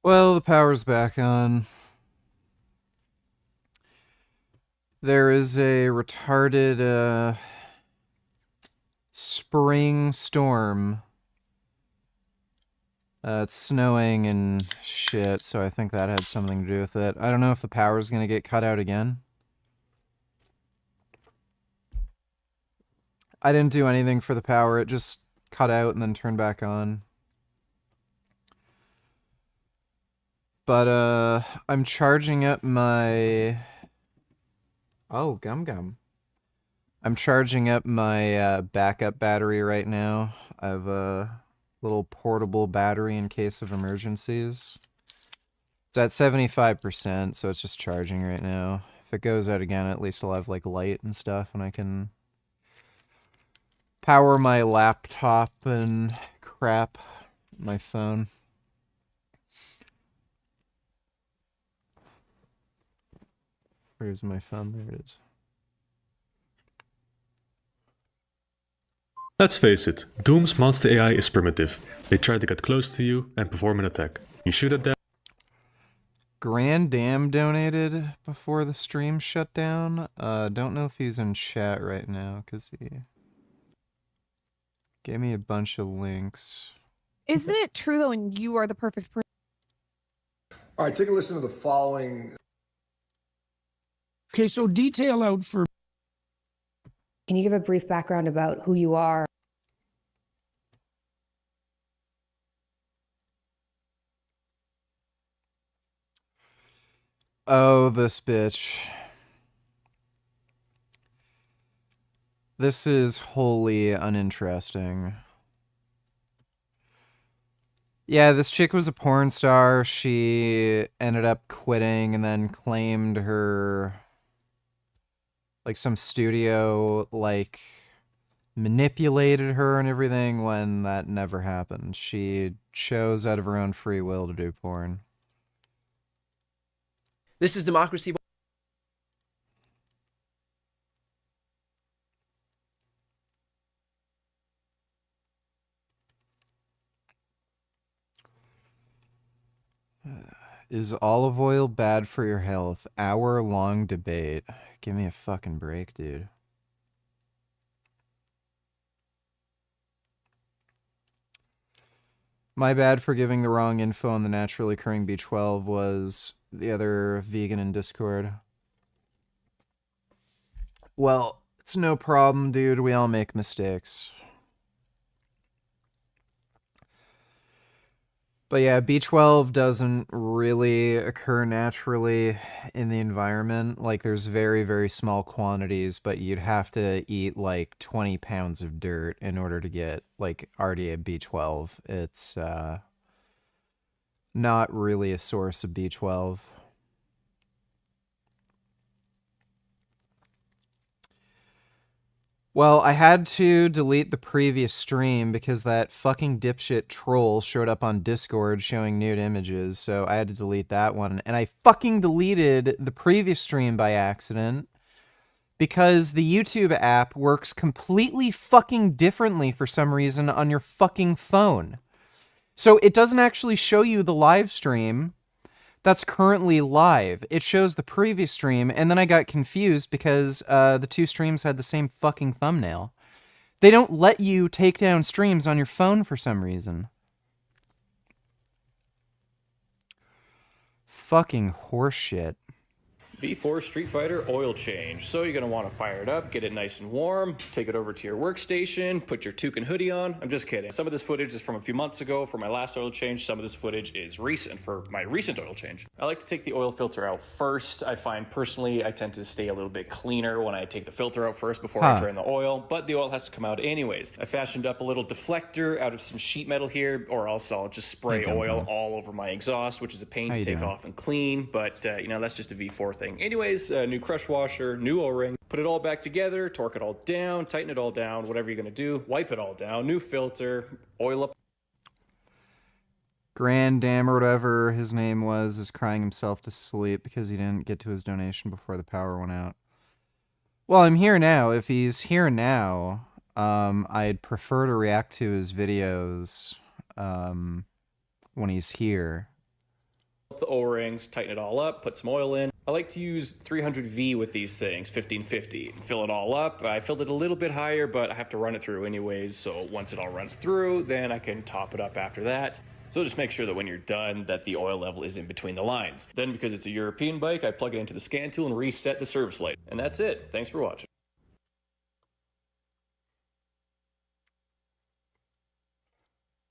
Well, the power's back on. There is a retarded spring storm. It's snowing and shit, so I think that had something to do with it. I don't know if the power's gonna get cut out again. I didn't do anything for the power, it just cut out and then turned back on. But, I'm charging up my... Oh, Gum Gum. I'm charging up my backup battery right now. I have a little portable battery in case of emergencies. It's at 75%, so it's just charging right now. If it goes out again, at least I'll have like light and stuff, and I can power my laptop and crap, my phone. Where's my phone? There it is. Let's face it, Doom's monster AI is primitive. They try to get close to you and perform an attack. You shoot at them. Grand Dam donated before the stream shut down. Don't know if he's in chat right now, because he gave me a bunch of links. Isn't it true, though, and you are the perfect person? All right, take a listen to the following. Okay, so detail out for... Can you give a brief background about who you are? Oh, this bitch. This is wholly uninteresting. Yeah, this chick was a porn star. She ended up quitting and then claimed her... like, some studio, like, manipulated her and everything when that never happened. She chose out of her own free will to do porn. This is democracy. Is olive oil bad for your health? Hour-long debate. Give me a fucking break, dude. My bad for giving the wrong info on the naturally occurring B12 was the other vegan in Discord. Well, it's no problem, dude. We all make mistakes. But yeah, B12 doesn't really occur naturally in the environment. Like, there's very, very small quantities, but you'd have to eat, like, 20 pounds of dirt in order to get, like, RDA B12. It's, not really a source of B12. Well, I had to delete the previous stream because that fucking dipshit troll showed up on Discord showing nude images, so I had to delete that one. And I fucking deleted the previous stream by accident because the YouTube app works completely fucking differently for some reason on your fucking phone. So it doesn't actually show you the live stream that's currently live. It shows the previous stream, and then I got confused because the two streams had the same fucking thumbnail. They don't let you take down streams on your phone for some reason. Fucking horseshit. V4 Street Fighter oil change. So you're going to want to fire it up, get it nice and warm, take it over to your workstation, put your toucan hoodie on. I'm just kidding. Some of this footage is from a few months ago for my last oil change. Some of this footage is recent for my recent oil change. I like to take the oil filter out first. I find personally I tend to stay a little bit cleaner when I take the filter out first before I drain the oil, but the oil has to come out anyways. I fashioned up a little deflector out of some sheet metal here, or else I'll just spray oil all over my exhaust, which is a pain to take off and clean, but you know, that's just a V4 thing. Anyways, new crush washer, new O-ring, put it all back together, torque it all down, tighten it all down, whatever you're gonna do, wipe it all down, new filter, oil up. Grand Dam or whatever his name was is crying himself to sleep because he didn't get to his donation before the power went out. Well, I'm here now. If he's here now, I'd prefer to react to his videos when he's here. the O-rings, tighten it all up, put some oil in. I like to use 300V with these things, 1550. Fill it all up. I filled it a little bit higher, but I have to run it through anyways, so once it all runs through, then I can top it up after that. So just make sure that when you're done that the oil level is in between the lines. Then because it's a European bike, I plug it into the scan tool and reset the service light. And that's it. Thanks for watching.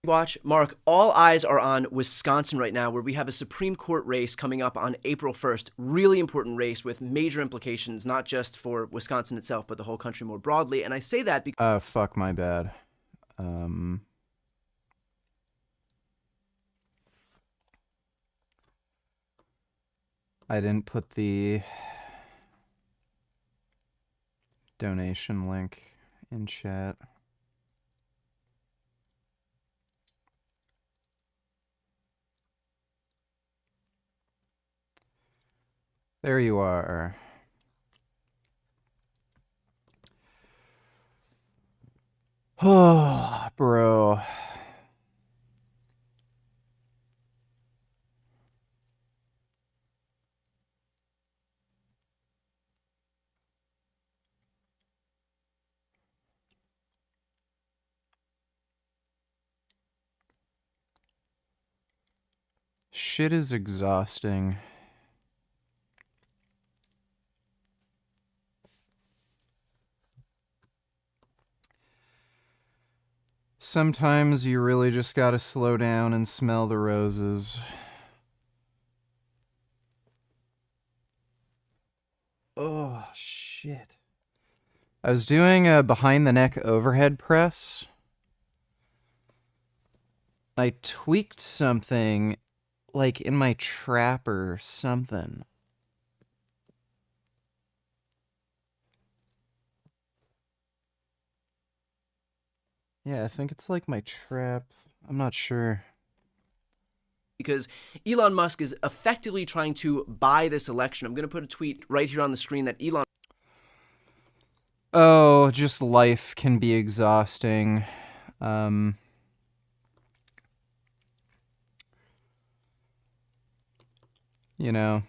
Watch. Mark, all eyes are on Wisconsin right now, where we have a Supreme Court race coming up on April 1st. Really important race with major implications, not just for Wisconsin itself, but the whole country more broadly. And I say that because... Fuck, my bad. I didn't put the donation link in chat. There you are. Oh, bro. Shit is exhausting. Sometimes you really just gotta slow down and smell the roses. Oh, shit. I was doing a behind the neck overhead press. I tweaked something, like in my trap or something. Yeah, I think it's like my trap. I'm not sure. Because Elon Musk is effectively trying to buy this election. I'm going to put a tweet right here on the screen that Elon... Oh, just life can be exhausting. You know.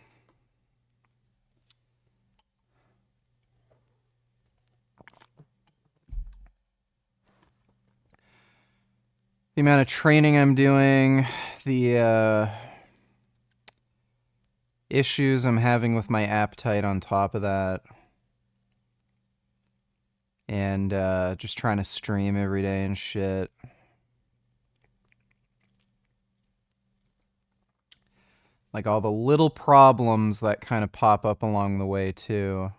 The amount of training I'm doing, the issues I'm having with my appetite on top of that, and just trying to stream every day and shit. Like all the little problems that kind of pop up along the way too.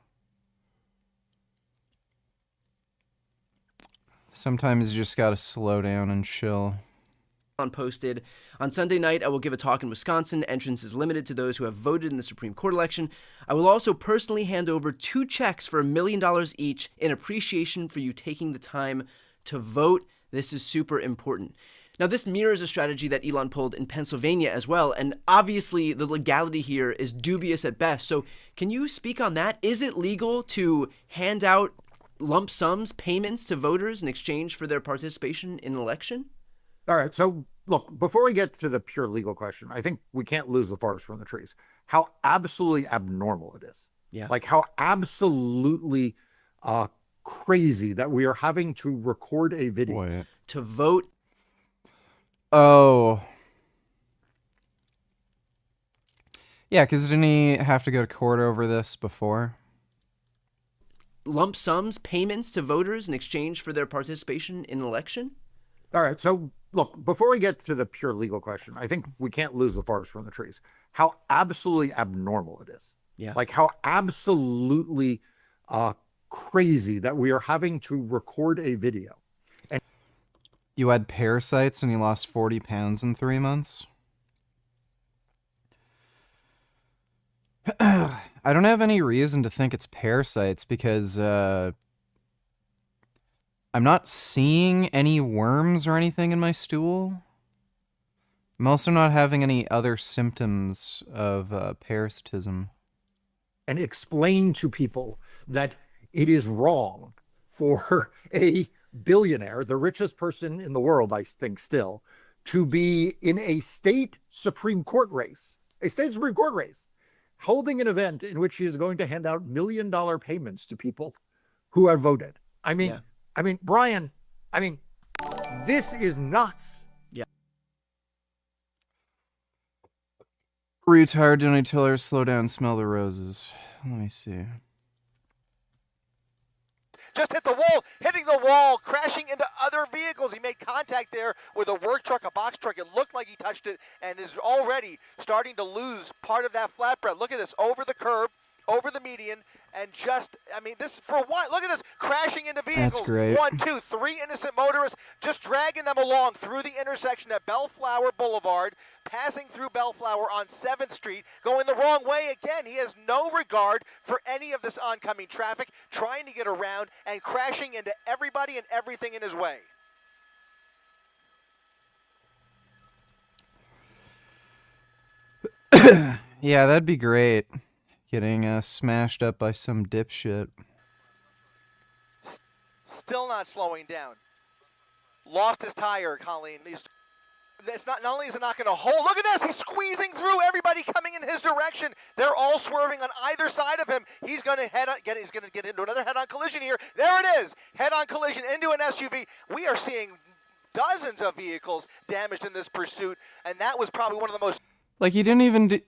Sometimes you just gotta slow down and chill. Posted on Sunday night, I will give a talk in Wisconsin. Entrance is limited to those who have voted in the Supreme Court election. I will also personally hand over 2 checks for $1 million each in appreciation for you taking the time to vote. This is super important. Now, this mirrors a strategy that Elon pulled in Pennsylvania as well, and obviously the legality here is dubious at best. So can you speak on that? Is it legal to hand out lump sums, payments to voters in exchange for their participation in an election? All right. So look, before we get to the pure legal question, I think we can't lose the forest from the trees. How absolutely abnormal it is. Yeah. Like how absolutely crazy that we are having to record a video. To vote. Oh. Yeah, because didn't he have to go to court over this before? Lump sums, payments to voters in exchange for their participation in an election? All right. So look, before we get to the pure legal question, I think we can't lose the forest from the trees. How absolutely abnormal it is. Yeah. Like how absolutely crazy that we are having to record a video. And You had parasites and you lost 40 pounds in 3 months? I don't have any reason to think it's parasites because I'm not seeing any worms or anything in my stool. I'm also not having any other symptoms of parasitism. and explain to people that it is wrong for a billionaire, the richest person in the world, I think still, to be in a state Supreme Court race a state Supreme Court race, holding an event in which he is going to hand out $1 million payments to people who have voted. I mean, Brian, this is nuts. Retard, don't I tell her slow down, smell the roses? Let me see. Just hit the wall, hitting the wall, crashing into other vehicles. He made contact there with a work truck, a box truck. It looked like he touched it and is already starting to lose part of that flatbread. Look at this, over the curb, over the median, and just, this for what? Look at this, crashing into vehicles. That's great. 1, 2, 3 innocent motorists, just dragging them along through the intersection at Bellflower Boulevard, passing through Bellflower on 7th Street, going the wrong way again. He has no regard for any of this oncoming traffic, trying to get around and crashing into everybody and everything in his way. Yeah, that'd be great. Getting smashed up by some dipshit. Still not slowing down. Lost his tire, Colleen. It's not only is it not going to hold. Look at this. He's squeezing through everybody coming in his direction. They're all swerving on either side of him. He's going to get into another head-on collision here. There it is. Head-on collision into an SUV. We are seeing dozens of vehicles damaged in this pursuit, and that was probably one of the most Like, he didn't even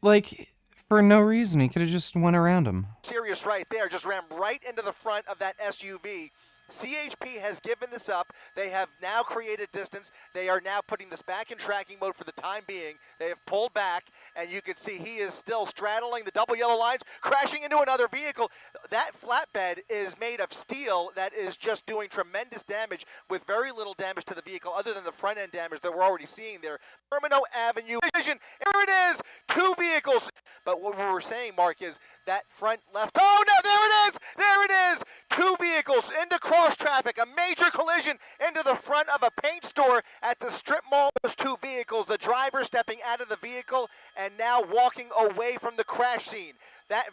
for no reason. He could have just went around him. serious right there. Just ran right into the front of that SUV. CHP has given this up. They have now created distance. They are now putting this back in tracking mode for the time being. They have pulled back, and you can see he is still straddling the double yellow lines, crashing into another vehicle. That flatbed is made of steel that is just doing tremendous damage with very little damage to the vehicle other than the front end damage that we're already seeing there. Termino Avenue vision. Here it is. 2 vehicles. But what we were saying, Mark, is that front left. Oh, no, there it is. There it is. 2 vehicles into cross traffic. A major collision into the front of a paint store at the strip mall. Those 2 vehicles. The driver stepping out of the vehicle and now walking away from the crash scene. That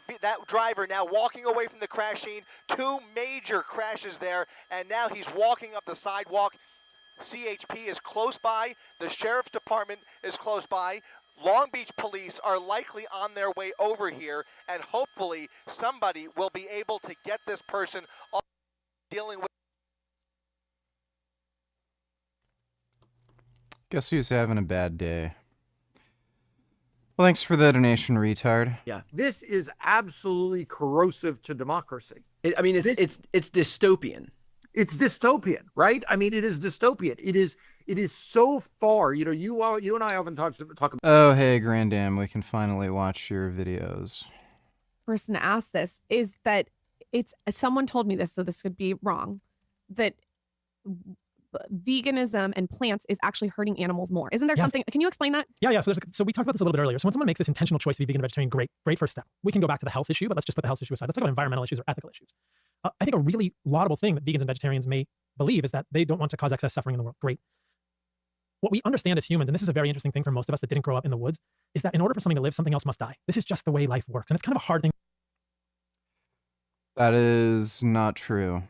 driver now walking away from the crash scene. 2 major crashes there, and now he's walking up the sidewalk. CHP is close by. The sheriff's department is close by. Long Beach police are likely on their way over here, and hopefully somebody will be able to get this person off dealing with. Guess who's having a bad day? Well, thanks for the donation, retard. Yeah. This is absolutely corrosive to democracy. It's dystopian. It's dystopian, right? It is dystopian. It is so far. You and I often talk about. Oh, hey, Grandam, we can finally watch your videos. Person asked this is that someone told me this, so this could be wrong, that veganism and plants is actually hurting animals more. Isn't there something? Can you explain that? Yeah. So we talked about this a little bit earlier. So when someone makes this intentional choice to be vegan and vegetarian, great first step. We can go back to the health issue, but let's just put the health issue aside. Let's talk about environmental issues or ethical issues. I think a really laudable thing that vegans and vegetarians may believe is that they don't want to cause excess suffering in the world. Great. What we understand as humans, and this is a very interesting thing for most of us that didn't grow up in the woods, is that in order for something to live, something else must die. This is just the way life works. And it's kind of a hard thing. That is not true.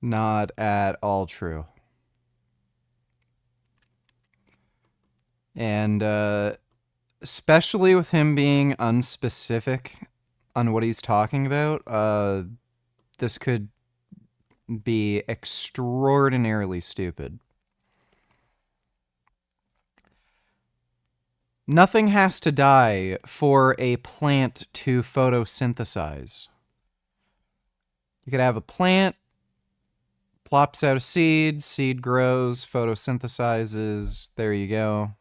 Not at all true. And especially with him being unspecific on what he's talking about, this could be extraordinarily stupid. Nothing has to die for a plant to photosynthesize. You could have a plant, plops out a seed grows, photosynthesizes, there you go.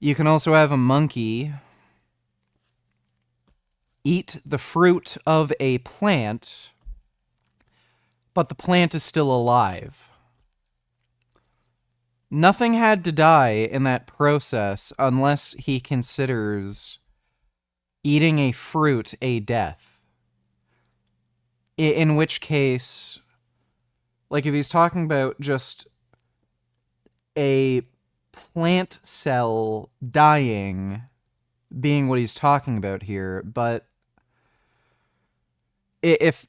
You can also have a monkey eat the fruit of a plant, but the plant is still alive. Nothing had to die in that process unless he considers eating a fruit a death. In which case, like if he's talking about just a plant cell dying being what he's talking about here, but if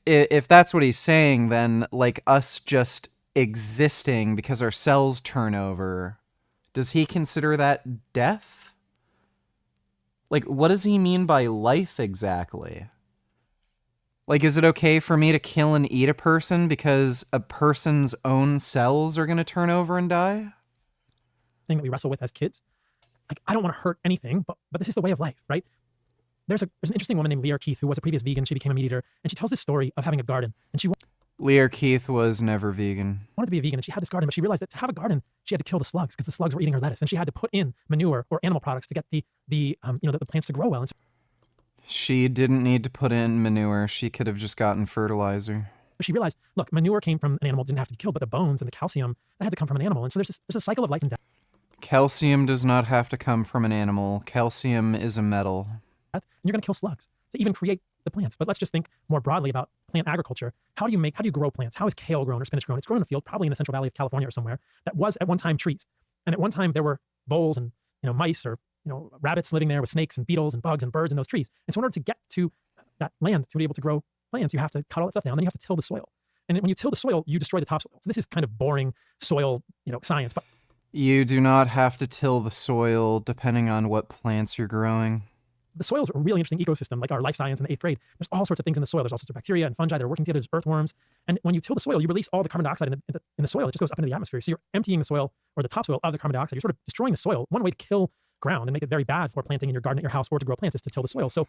that's what he's saying, then like us just existing because our cells turn over Does he consider that death? Like, what does he mean by life exactly? Like, is it okay for me to kill and eat a person because a person's own cells are going to turn over and die? Thing that we wrestle with as kids. Like, I don't want to hurt anything, but this is the way of life, right? There's an interesting woman named Leah Keith who was a previous vegan. She became a meat eater, and she tells this story of having a garden. And she Leah Keith was never vegan. wanted to be a vegan, and she had this garden, but she realized that to have a garden, she had to kill the slugs because the slugs were eating her lettuce, and she had to put in manure or animal products to get the plants to grow well. And so She didn't need to put in manure. She could have just gotten fertilizer. she realized, look, manure came from an animal, didn't have to be killed, but the bones and the calcium that had to come from an animal. And so there's a cycle of life and death. Calcium does not have to come from an animal. Calcium is a metal. And you're going to kill slugs to even create the plants. But let's just think more broadly about plant agriculture. How do you grow plants? How is kale grown or spinach grown? It's grown in a field, probably in the Central Valley of California or somewhere, that was at one time trees. And at one time there were voles and mice or rabbits living there with snakes and beetles and bugs and birds in those trees. And so in order to get to that land to be able to grow plants, you have to cut all that stuff down. Then you have to till the soil. And when you till the soil, you destroy the topsoil. So this is kind of boring soil, science. But You do not have to till the soil depending on what plants you're growing. the soil is a really interesting ecosystem, like our life science in the 8th grade. There's all sorts of things in the soil. There's all sorts of bacteria and fungi that are working together. There's earthworms. And when you till the soil, you release all the carbon dioxide in the soil. It just goes up into the atmosphere. So you're emptying the soil or the topsoil of the carbon dioxide. You're sort of destroying the soil. One way to kill ground and make it very bad for planting in your garden at your house or to grow plants is to till the soil. So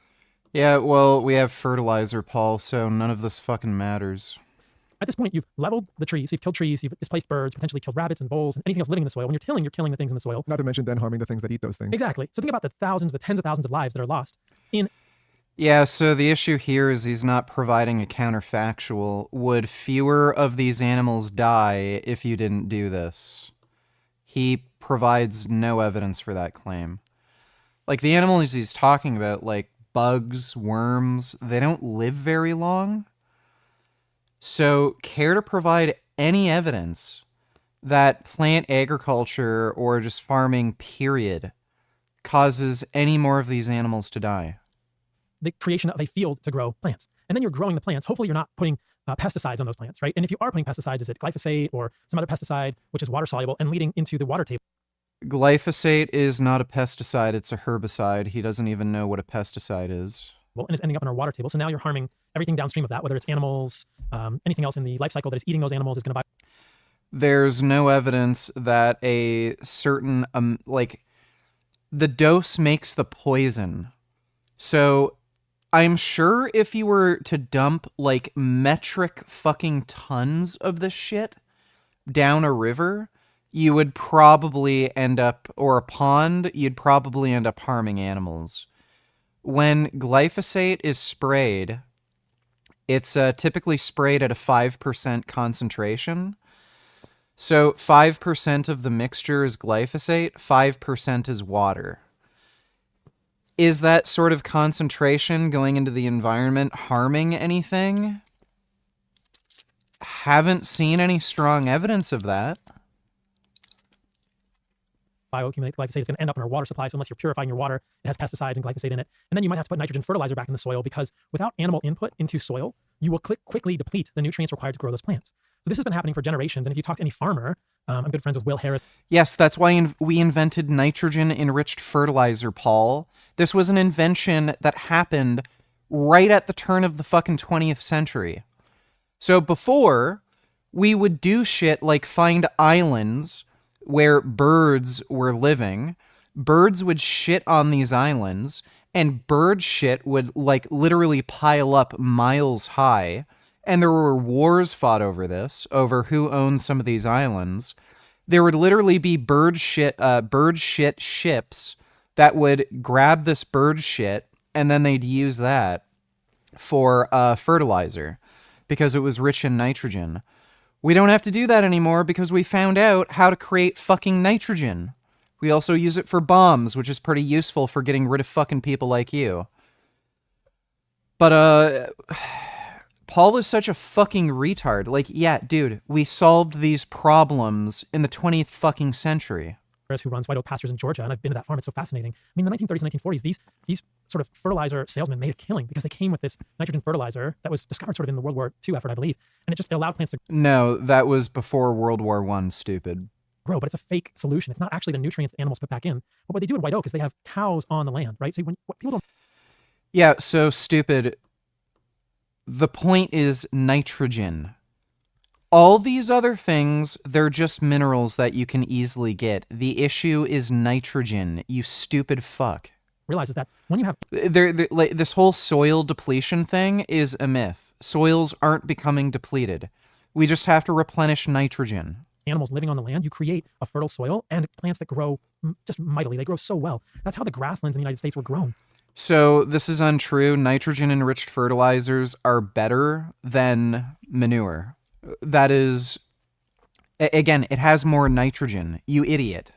Yeah, well, we have fertilizer, Paul, so none of this fucking matters. at this point, you've leveled the trees, you've killed trees, you've displaced birds, potentially killed rabbits and voles and anything else living in the soil. When you're killing the things in the soil. Not to mention then harming the things that eat those things. Exactly. So think about the tens of thousands of lives that are lost in. Yeah, so the issue here is he's not providing a counterfactual. Would fewer of these animals die if you didn't do this? He provides no evidence for that claim. Like, the animals he's talking about, like bugs, worms, they don't live very long. So, care to provide any evidence that plant agriculture or just farming, period, causes any more of these animals to die? The creation of a field to grow plants. And then you're growing the plants. Hopefully you're not putting pesticides on those plants, right? And if you are putting pesticides, is it glyphosate or some other pesticide, which is water soluble and leading into the water table? Glyphosate is not a pesticide, it's a herbicide. He doesn't even know what a pesticide is. And is ending up in our water table. So now you're harming everything downstream of that, whether it's animals, anything else in the life cycle that is eating those animals is going to There's no evidence that a certain, the dose makes the poison. So I'm sure if you were to dump like metric fucking tons of this shit down a river, you would probably end up, or a pond, you'd probably end up harming animals. When glyphosate is sprayed, it's typically sprayed at a 5% concentration. So 5% of the mixture is glyphosate, 5% is water. Is that sort of concentration going into the environment harming anything? Haven't seen any strong evidence of that. bioaccumulate glyphosate. It's going to end up in our water supply. So unless you're purifying your water, it has pesticides and glyphosate in it. And then you might have to put nitrogen fertilizer back in the soil because without animal input into soil, you will quickly deplete the nutrients required to grow those plants. So this has been happening for generations. And if you talk to any farmer, I'm good friends with Will Harris. Yes, that's why we invented nitrogen-enriched fertilizer, Paul. This was an invention that happened right at the turn of the fucking 20th century. So before, we would do shit like find islands where birds were living. Birds would shit on these islands, and bird shit would like literally pile up miles high. And there were wars fought over this, over who owns some of these islands. There would literally be bird shit ships that would grab this bird shit, and then they'd use that for fertilizer because it was rich in nitrogen. We don't have to do that anymore because we found out how to create fucking nitrogen. We also use it for bombs, which is pretty useful for getting rid of fucking people like you. But, Paul is such a fucking retard. Like, yeah, dude, we solved these problems in the 20th fucking century. Who runs White Oak Pastures in Georgia, and I've been to that farm. It's so fascinating. I mean, the 1930s and 1940s, these sort of fertilizer salesmen made a killing because they came with this nitrogen fertilizer that was discovered sort of in the World War II effort, I believe, and it allowed plants to... No, that was before World War I, stupid. grow, but it's a fake solution. It's not actually the nutrients that animals put back in. But what they do in White Oak is they have cows on the land, right? So what people don't. Yeah, so stupid. The point is nitrogen. All these other things, they're just minerals that you can easily get. The issue is nitrogen, you stupid fuck. Realize is that when you have like, this whole soil depletion thing is a myth. Soils aren't becoming depleted. We just have to replenish nitrogen. Animals living on the land, you create a fertile soil and plants that grow just mightily. They grow so well. That's how the grasslands in the United States were grown. So this is untrue. Nitrogen-enriched fertilizers are better than manure. That is, again, it has more nitrogen. You idiot.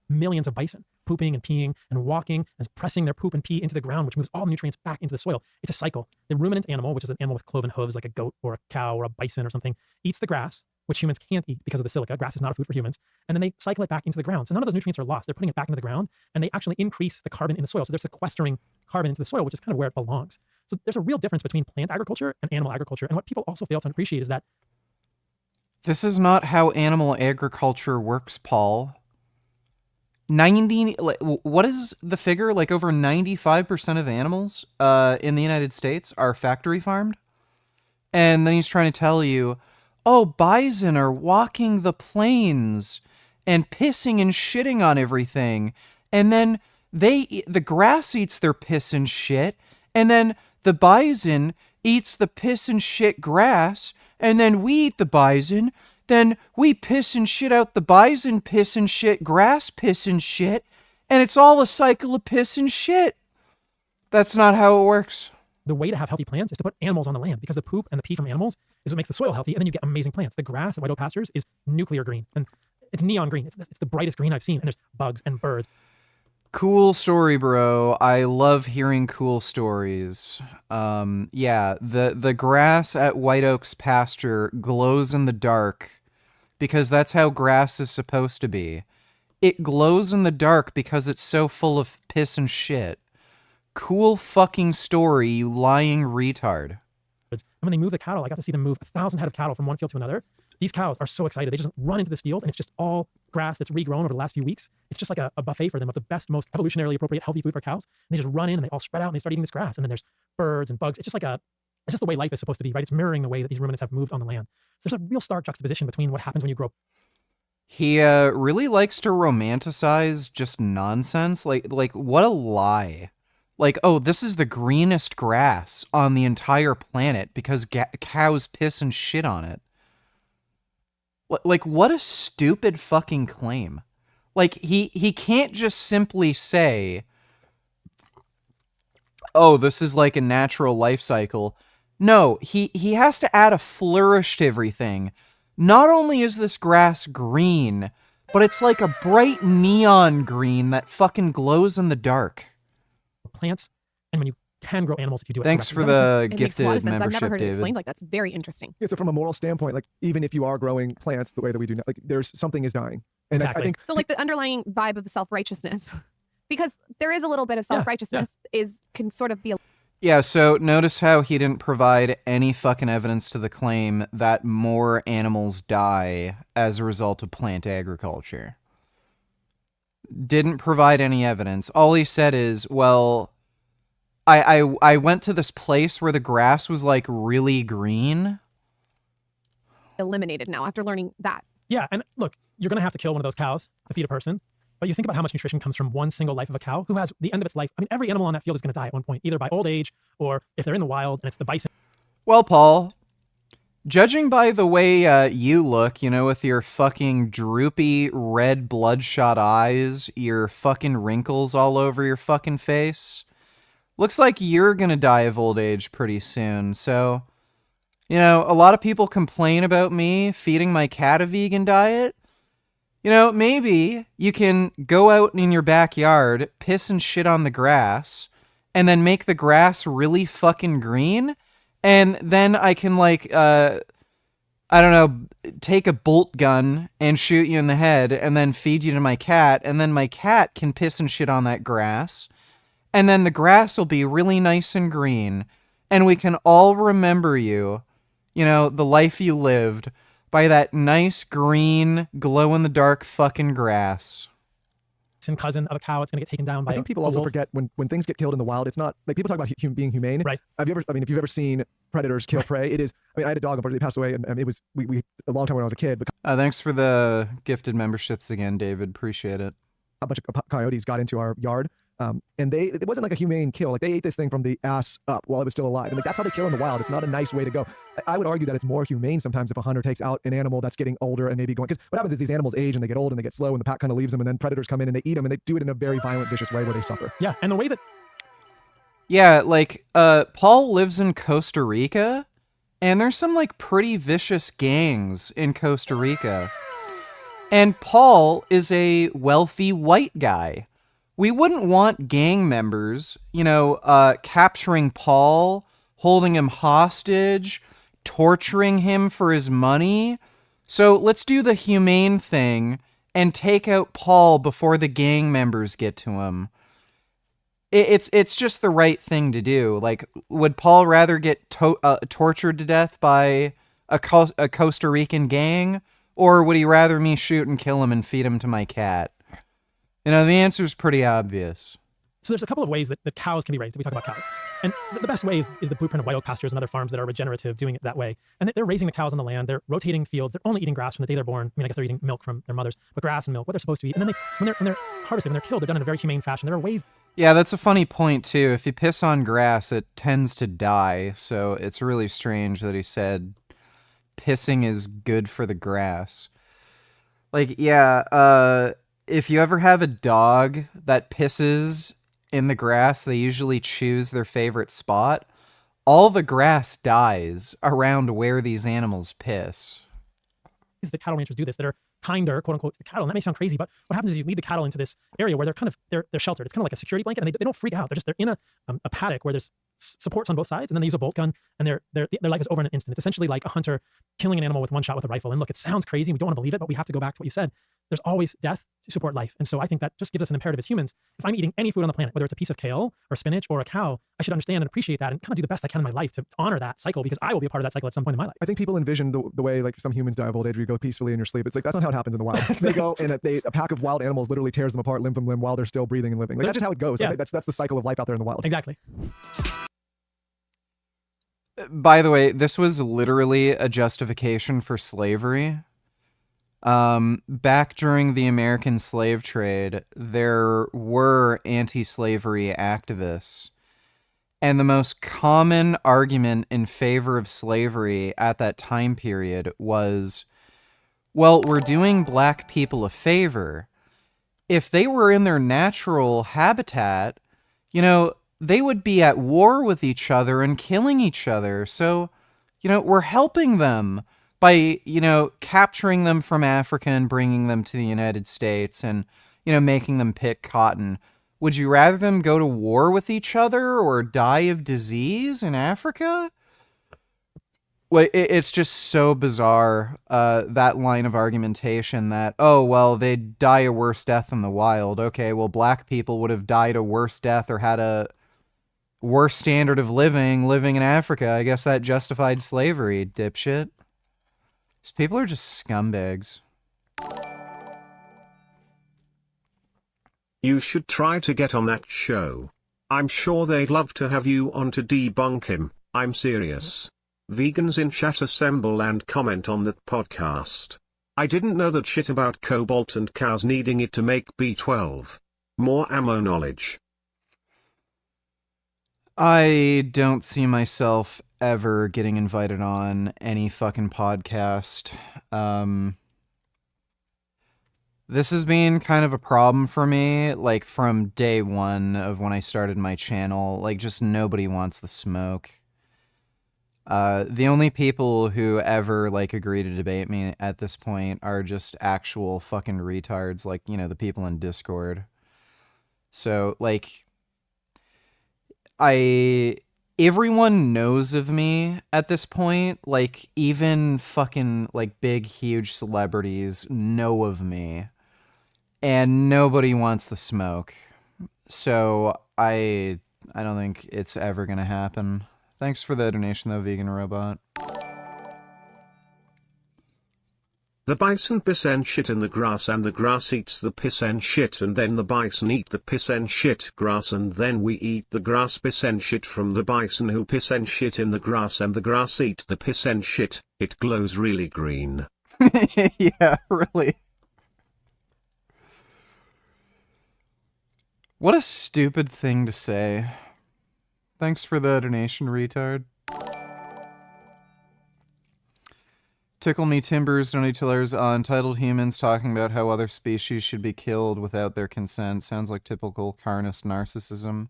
Millions of bison pooping and peeing and walking and pressing their poop and pee into the ground, which moves all the nutrients back into the soil. It's a cycle. The ruminant animal, which is an animal with cloven hooves like a goat or a cow or a bison or something, eats the grass, which humans can't eat because of the silica. Grass is not a food for humans. And then they cycle it back into the ground. So none of those nutrients are lost. They're putting it back into the ground, and they actually increase the carbon in the soil. So they're sequestering carbon into the soil, which is kind of where it belongs. So there's a real difference between plant agriculture and animal agriculture. And what people also fail to appreciate is that this is not how animal agriculture works, Paul. 90, what is the figure? Like over 95% of animals in the United States are factory farmed. And then he's trying to tell you, oh, bison are walking the plains and pissing and shitting on everything. And then the grass eats their piss and shit. And then the bison eats the piss and shit grass. And then we eat the bison. Then we piss and shit out the bison, piss and shit, grass, piss and shit. And it's all a cycle of piss and shit. That's not how it works. The way to have healthy plants is to put animals on the land, because the poop and the pee from animals is what makes the soil healthy, and then you get amazing plants. The grass at White Oak pastures is nuclear green, and it's neon green. It's the brightest green I've seen, and there's bugs and birds. Cool story, bro. I love hearing cool stories. Yeah, the grass at White Oak's pasture glows in the dark because that's how grass is supposed to be. It glows in the dark because it's so full of piss and shit. Cool fucking story, you lying retard. And when they move the cattle, I got to see them move 1,000 head of cattle from one field to another. These cows are so excited. They just run into this field, and it's just all grass that's regrown over the last few weeks. It's just like a buffet for them of the best, most evolutionarily appropriate, healthy food for cows. And they just run in, and they all spread out, and they start eating this grass. And then there's birds and bugs. It's just the way life is supposed to be, right? It's mirroring the way that these ruminants have moved on the land. So there's a real stark juxtaposition between what happens when you grow. He really likes to romanticize just nonsense. Like what a lie. Like, oh, this is the greenest grass on the entire planet because cows piss and shit on it. Like, what a stupid fucking claim. Like, he can't just simply say, oh, this is like a natural life cycle. No, he has to add a flourish to everything. Not only is this grass green, but it's like a bright neon green that fucking glows in the dark. Plants, and when you can grow animals if you do it. Thanks for the gifted membership, I've never heard it David. explained like that's very interesting. Yeah, so from a moral standpoint, like even if you are growing plants the way that we do now, like there's something is dying. And exactly. I think so, like the underlying vibe of the self-righteousness, because there is a little bit of self-righteousness can sort of be a Yeah, so notice how he didn't provide any fucking evidence to the claim that more animals die as a result of plant agriculture. Didn't provide any evidence. All he said is, well, I went to this place where the grass was like really green. eliminated now after learning that. Yeah, and look, you're going to have to kill one of those cows to feed a person. But you think about how much nutrition comes from one single life of a cow who has the end of its life. I mean, every animal on that field is going to die at one point, either by old age or if they're in the wild and it's the bison. Well, Paul, judging by the way you look, you know, with your fucking droopy red bloodshot eyes, your fucking wrinkles all over your fucking face, looks like you're going to die of old age pretty soon. So, you know, a lot of people complain about me feeding my cat a vegan diet. You know, maybe you can go out in your backyard, piss and shit on the grass, and then make the grass really fucking green. And then I can, like, I don't know, take a bolt gun and shoot you in the head and then feed you to my cat. And then my cat can piss and shit on that grass. And then the grass will be really nice and green. And we can all remember you, you know, the life you lived. by that nice green glow-in-the-dark fucking grass. And cousin of a cow, it's going to get taken down by I think people also wolf. forget when things get killed in the wild, it's not like people talk about being humane. Right. Have you ever? I mean, if you've ever seen predators kill prey, it is. I mean, I had a dog, unfortunately passed away, and it was we a long time when I was a kid. But Thanks for the gifted memberships again, David. Appreciate it. a bunch of coyotes got into our yard, and it wasn't like a humane kill. Like they ate this thing from the ass up while it was still alive, and like that's how they kill in the wild. It's not a nice way to go. I would argue that it's more humane sometimes if a hunter takes out an animal that's getting older and maybe going, because what happens is these animals age and they get old and they get slow and the pack kind of leaves them, and then predators come in and they eat them, and they do it in a very violent, vicious way where they suffer. Yeah, and the way that Yeah, like Paul lives in Costa Rica, and there's some like pretty vicious gangs in Costa Rica. And Paul is a wealthy white guy. We wouldn't want gang members, capturing Paul, holding him hostage, torturing him for his money. So let's do the humane thing and take out Paul before the gang members get to him. It's just the right thing to do. Like, would Paul rather get tortured to death by a Costa Rican gang, or would he rather me shoot and kill him and feed him to my cat? The answer is pretty obvious. So there's a couple of ways that cows can be raised. We talk about cows. And the best way is the blueprint of white oak pastures and other farms that are regenerative, doing it that way. And they're raising the cows on the land. They're rotating fields. They're only eating grass from the day they're born. I mean, I guess they're eating milk from their mothers, but grass and milk, what they're supposed to eat. And then when they're harvested, when they're killed, they're done in a very humane fashion. There are ways. Yeah, that's a funny point, too. If you piss on grass, it tends to die. So it's really strange that he said pissing is good for the grass. Like, yeah, if you ever have a dog that pisses in the grass, they usually choose their favorite spot. All the grass dies around where these animals piss. The cattle ranchers do this that are kinder, quote unquote, to the cattle. And that may sound crazy, but what happens is you lead the cattle into this area where they're sheltered. It's kind of like a security blanket, and they don't freak out. They're in a paddock where there's supports on both sides, and then they use a bolt gun, and their life is over in an instant. It's essentially like a hunter killing an animal with one shot with a rifle. And look, it sounds crazy. We don't want to believe it, but we have to go back to what you said. There's always death to support life. And so I think that just gives us an imperative as humans. If I'm eating any food on the planet, whether it's a piece of kale or spinach or a cow, I should understand and appreciate that and kind of do the best I can in my life to honor that cycle, because I will be a part of that cycle at some point in my life. I think people envision the way like some humans die of old age, where you go peacefully in your sleep. It's like that's not how it happens in the wild. They go and a pack of wild animals literally tears them apart limb from limb while they're still breathing and living. Like that's just how it goes. Yeah. Like, that's the cycle of life out there in the wild. Exactly. By the way, this was literally a justification for slavery. Back during the American slave trade, there were anti-slavery activists. And the most common argument in favor of slavery at that time period was, well, we're doing black people a favor. If they were in their natural habitat, they would be at war with each other and killing each other. So, we're helping them by, capturing them from Africa and bringing them to the United States and, making them pick cotton. Would you rather them go to war with each other or die of disease in Africa? Well, it's just so bizarre, that line of argumentation that, oh, well, they'd die a worse death in the wild. Okay, well, black people would have died a worse death or had a worse standard of living in Africa. I guess that justified slavery, dipshit. These people are just scumbags. You should try to get on that show. I'm sure they'd love to have you on to debunk him. I'm serious. Vegans in chat assemble and comment on that podcast. I didn't know that shit about cobalt and cows needing it to make B12. More ammo knowledge. I don't see myself ever getting invited on any fucking podcast. This has been kind of a problem for me, like, from day one of when I started my channel. Like, just nobody wants the smoke. The only people who ever, like, agree to debate me at this point are just actual fucking retards, like, the people in Discord. So, like, everyone knows of me at this point. Like, even fucking, like, big, huge celebrities know of me. And nobody wants the smoke. So, I don't think it's ever gonna happen. Thanks for the donation, though, Vegan Robot. The bison piss and shit in the grass and the grass eats the piss and shit and then the bison eat the piss and shit grass and then we eat the grass piss and shit from the bison who piss and shit in the grass and the grass eat the piss and shit. It glows really green. Yeah, really. What a stupid thing to say. Thanks for the donation, retard. Tickle Me Timbers donators on Entitled Humans talking about how other species should be killed without their consent. Sounds like typical carnist narcissism.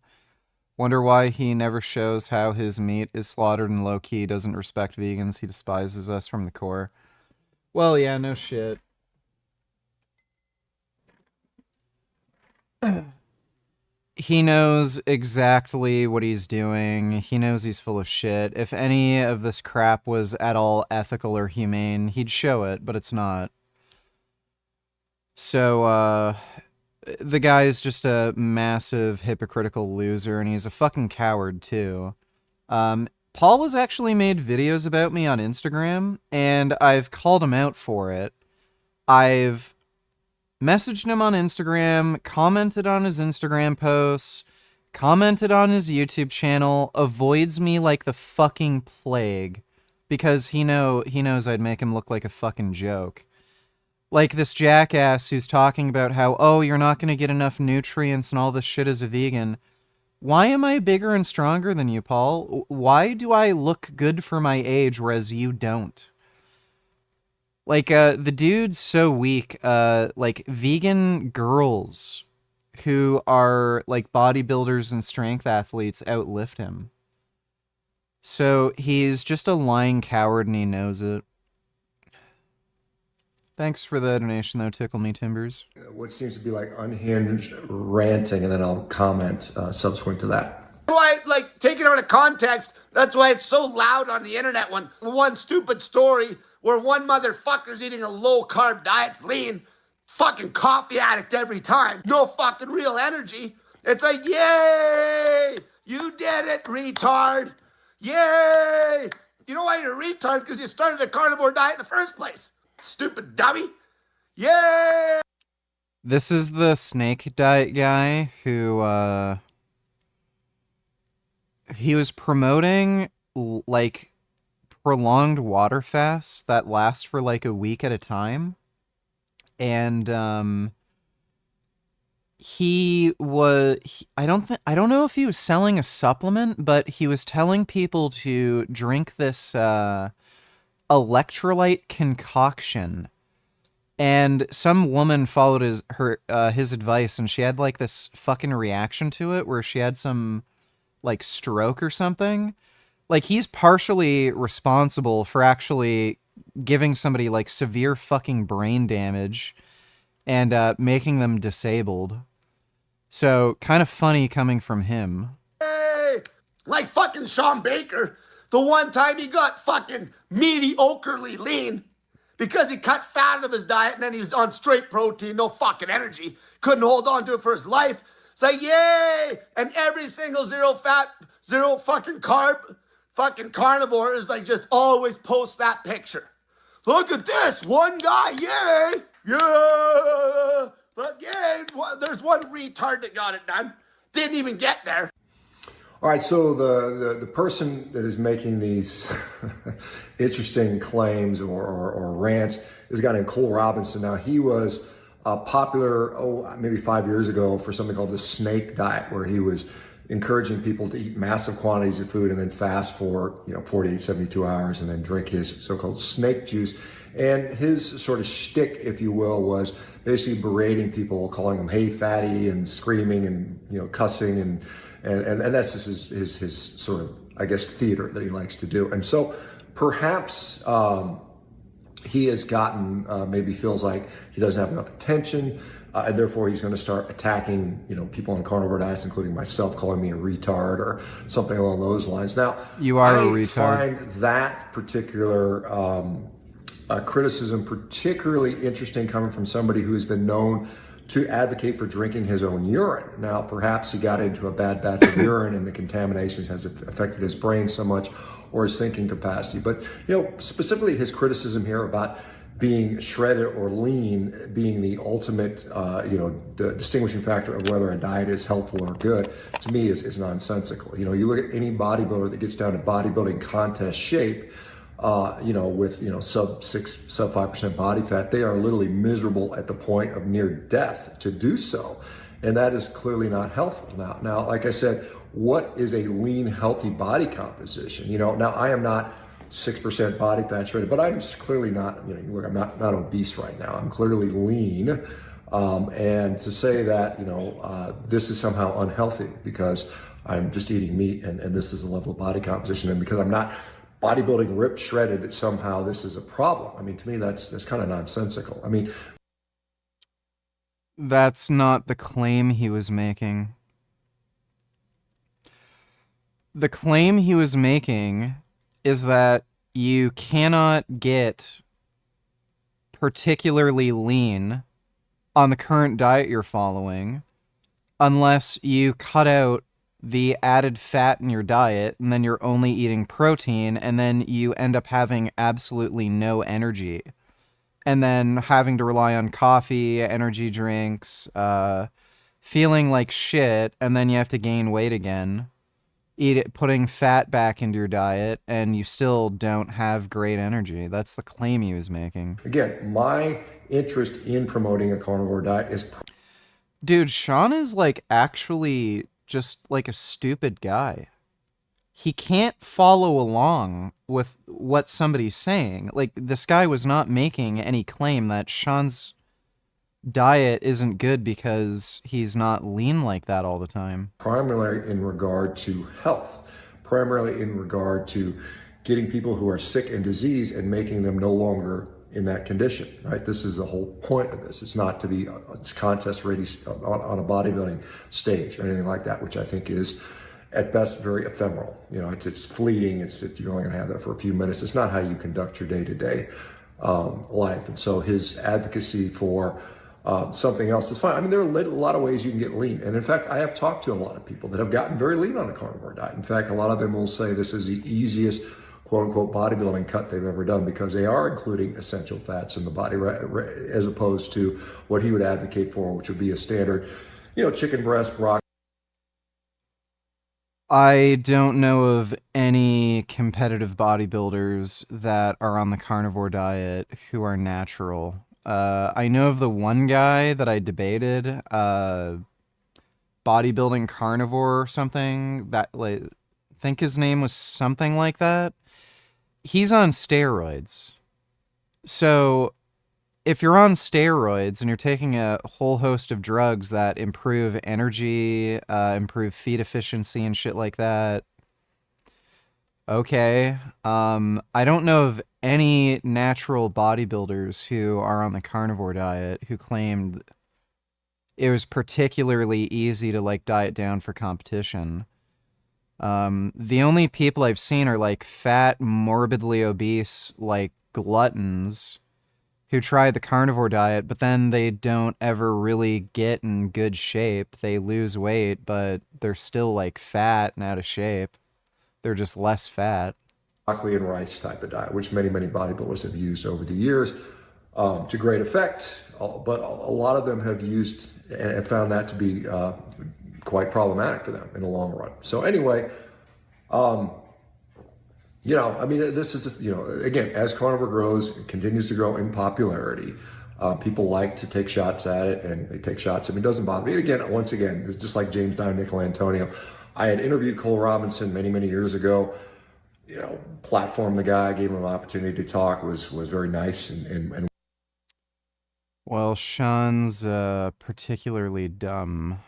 Wonder why he never shows how his meat is slaughtered and low-key doesn't respect vegans. He despises us from the core. Well, yeah, no shit. He knows exactly what he's doing. He knows he's full of shit. If any of this crap was at all ethical or humane, he'd show it, but it's not. So, the guy is just a massive hypocritical loser, and he's a fucking coward, too. Paul has actually made videos about me on Instagram, and I've called him out for it. I've messaged him on Instagram, commented on his Instagram posts, commented on his YouTube channel, avoids me like the fucking plague, because he knows I'd make him look like a fucking joke. Like this jackass who's talking about how, oh, you're not going to get enough nutrients and all this shit as a vegan. Why am I bigger and stronger than you, Paul? Why do I look good for my age, whereas you don't? Like, the dude's so weak, like, vegan girls who are, like, bodybuilders and strength athletes outlift him. So, he's just a lying coward and he knows it. Thanks for the donation, though, Tickle Me Timbers. What seems to be like unhinged ranting, and then I'll comment subsequent to that. Why, like, take it out of context, that's why it's so loud on the internet when one stupid story where one motherfucker's eating a low-carb diet's lean, fucking coffee addict every time, no fucking real energy. It's like, yay, you did it, retard. Yay. You know why you're a retard? Because you started a carnivore diet in the first place. Stupid dummy. Yay. This is the snake diet guy who, he was promoting, like, prolonged water fasts that last for like a week at a time. And I don't know if he was selling a supplement, but he was telling people to drink this electrolyte concoction. And some woman followed his advice, and she had like this fucking reaction to it where she had some like stroke or something. Like, he's partially responsible for actually giving somebody, like, severe fucking brain damage and making them disabled. So, kind of funny coming from him. Hey! Like fucking Sean Baker, the one time he got fucking mediocrely lean because he cut fat out of his diet and then he's on straight protein, no fucking energy. Couldn't hold on to it for his life. It's like, yay! And every single zero fat, zero fucking carb fucking carnivore is like just always post that picture. Look at this, one guy, yay, yeah, but yay, there's one retard that got it done. Didn't even get there. All right, so the person that is making these interesting claims or rants is a guy named Cole Robinson. Now, he was popular, maybe 5 years ago for something called the snake diet, where he was encouraging people to eat massive quantities of food and then fast for 48, 72 hours and then drink his so-called snake juice. And his sort of shtick, if you will, was basically berating people, calling them hey fatty and screaming and cussing and that's just his sort of, I guess, theater that he likes to do. And so perhaps he has gotten, maybe feels like he doesn't have enough attention. And therefore, he's going to start attacking, people on carnivore diets, including myself, calling me a retard or something along those lines. Now, you are a retard. I find that particular criticism particularly interesting coming from somebody who has been known to advocate for drinking his own urine. Now, perhaps he got into a bad batch of urine and the contaminations has affected his brain so much or his thinking capacity. But, specifically his criticism here about being shredded or lean being the ultimate, the distinguishing factor of whether a diet is helpful or good, to me is nonsensical. You look at any bodybuilder that gets down to bodybuilding contest shape, with sub 5% body fat, they are literally miserable at the point of near death to do so. And that is clearly not helpful. Now, like I said, what is a lean, healthy body composition? Now I am not 6% body fat shredded, but I'm clearly not, look, I'm not obese right now. I'm clearly lean. And to say that, this is somehow unhealthy because I'm just eating meat and this is a level of body composition, and because I'm not bodybuilding ripped shredded, that somehow this is a problem. I mean, to me, that's kind of nonsensical. I mean, that's not the claim he was making. The claim he was making is that you cannot get particularly lean on the current diet you're following unless you cut out the added fat in your diet and then you're only eating protein, and then you end up having absolutely no energy. And then having to rely on coffee, energy drinks, feeling like shit, and then you have to gain weight again. Putting fat back into your diet, and you still don't have great energy. That's the claim he was making. Again, my interest in promoting a carnivore diet is... Dude, Sean is actually just a stupid guy. He can't follow along with what somebody's saying. This guy was not making any claim that Sean's diet isn't good because he's not lean like that all the time. Primarily in regard to health, primarily in regard to getting people who are sick and diseased and making them no longer in that condition, right? This is the whole point of this. It's not to be contest ready on a bodybuilding stage or anything like that, which I think is at best very ephemeral. It's fleeting. You're only gonna have that for a few minutes. It's not how you conduct your day-to-day life. And so his advocacy for something else is fine. I mean, there are a lot of ways you can get lean. And in fact, I have talked to a lot of people that have gotten very lean on a carnivore diet. In fact, a lot of them will say this is the easiest quote unquote bodybuilding cut they've ever done because they are including essential fats in the body, as opposed to what he would advocate for, which would be a standard, chicken breast, broccoli. I don't know of any competitive bodybuilders that are on the carnivore diet who are natural. I know of the one guy that I debated, bodybuilding carnivore or something, that I think his name was something like that. He's on steroids. So if you're on steroids and you're taking a whole host of drugs that improve energy, improve feed efficiency and shit like that, okay. I don't know of any natural bodybuilders who are on the carnivore diet who claimed it was particularly easy to diet down for competition. The only people I've seen are fat, morbidly obese, gluttons who try the carnivore diet, but then they don't ever really get in good shape. They lose weight, but they're still fat and out of shape. They're just less fat. Broccoli and rice type of diet, which many bodybuilders have used over the years to great effect. But a lot of them have used and found that to be quite problematic for them in the long run. So anyway, this is, again, as carnivore grows, it continues to grow in popularity. People like to take shots at it, and they take shots. I mean, it doesn't bother me. And again, once again, it's just like James Dine, Nickel Antonio. I had interviewed Cole Robinson many years ago. Platformed the guy, gave him an opportunity to talk. Was very nice and. Well, Sean's particularly dumb.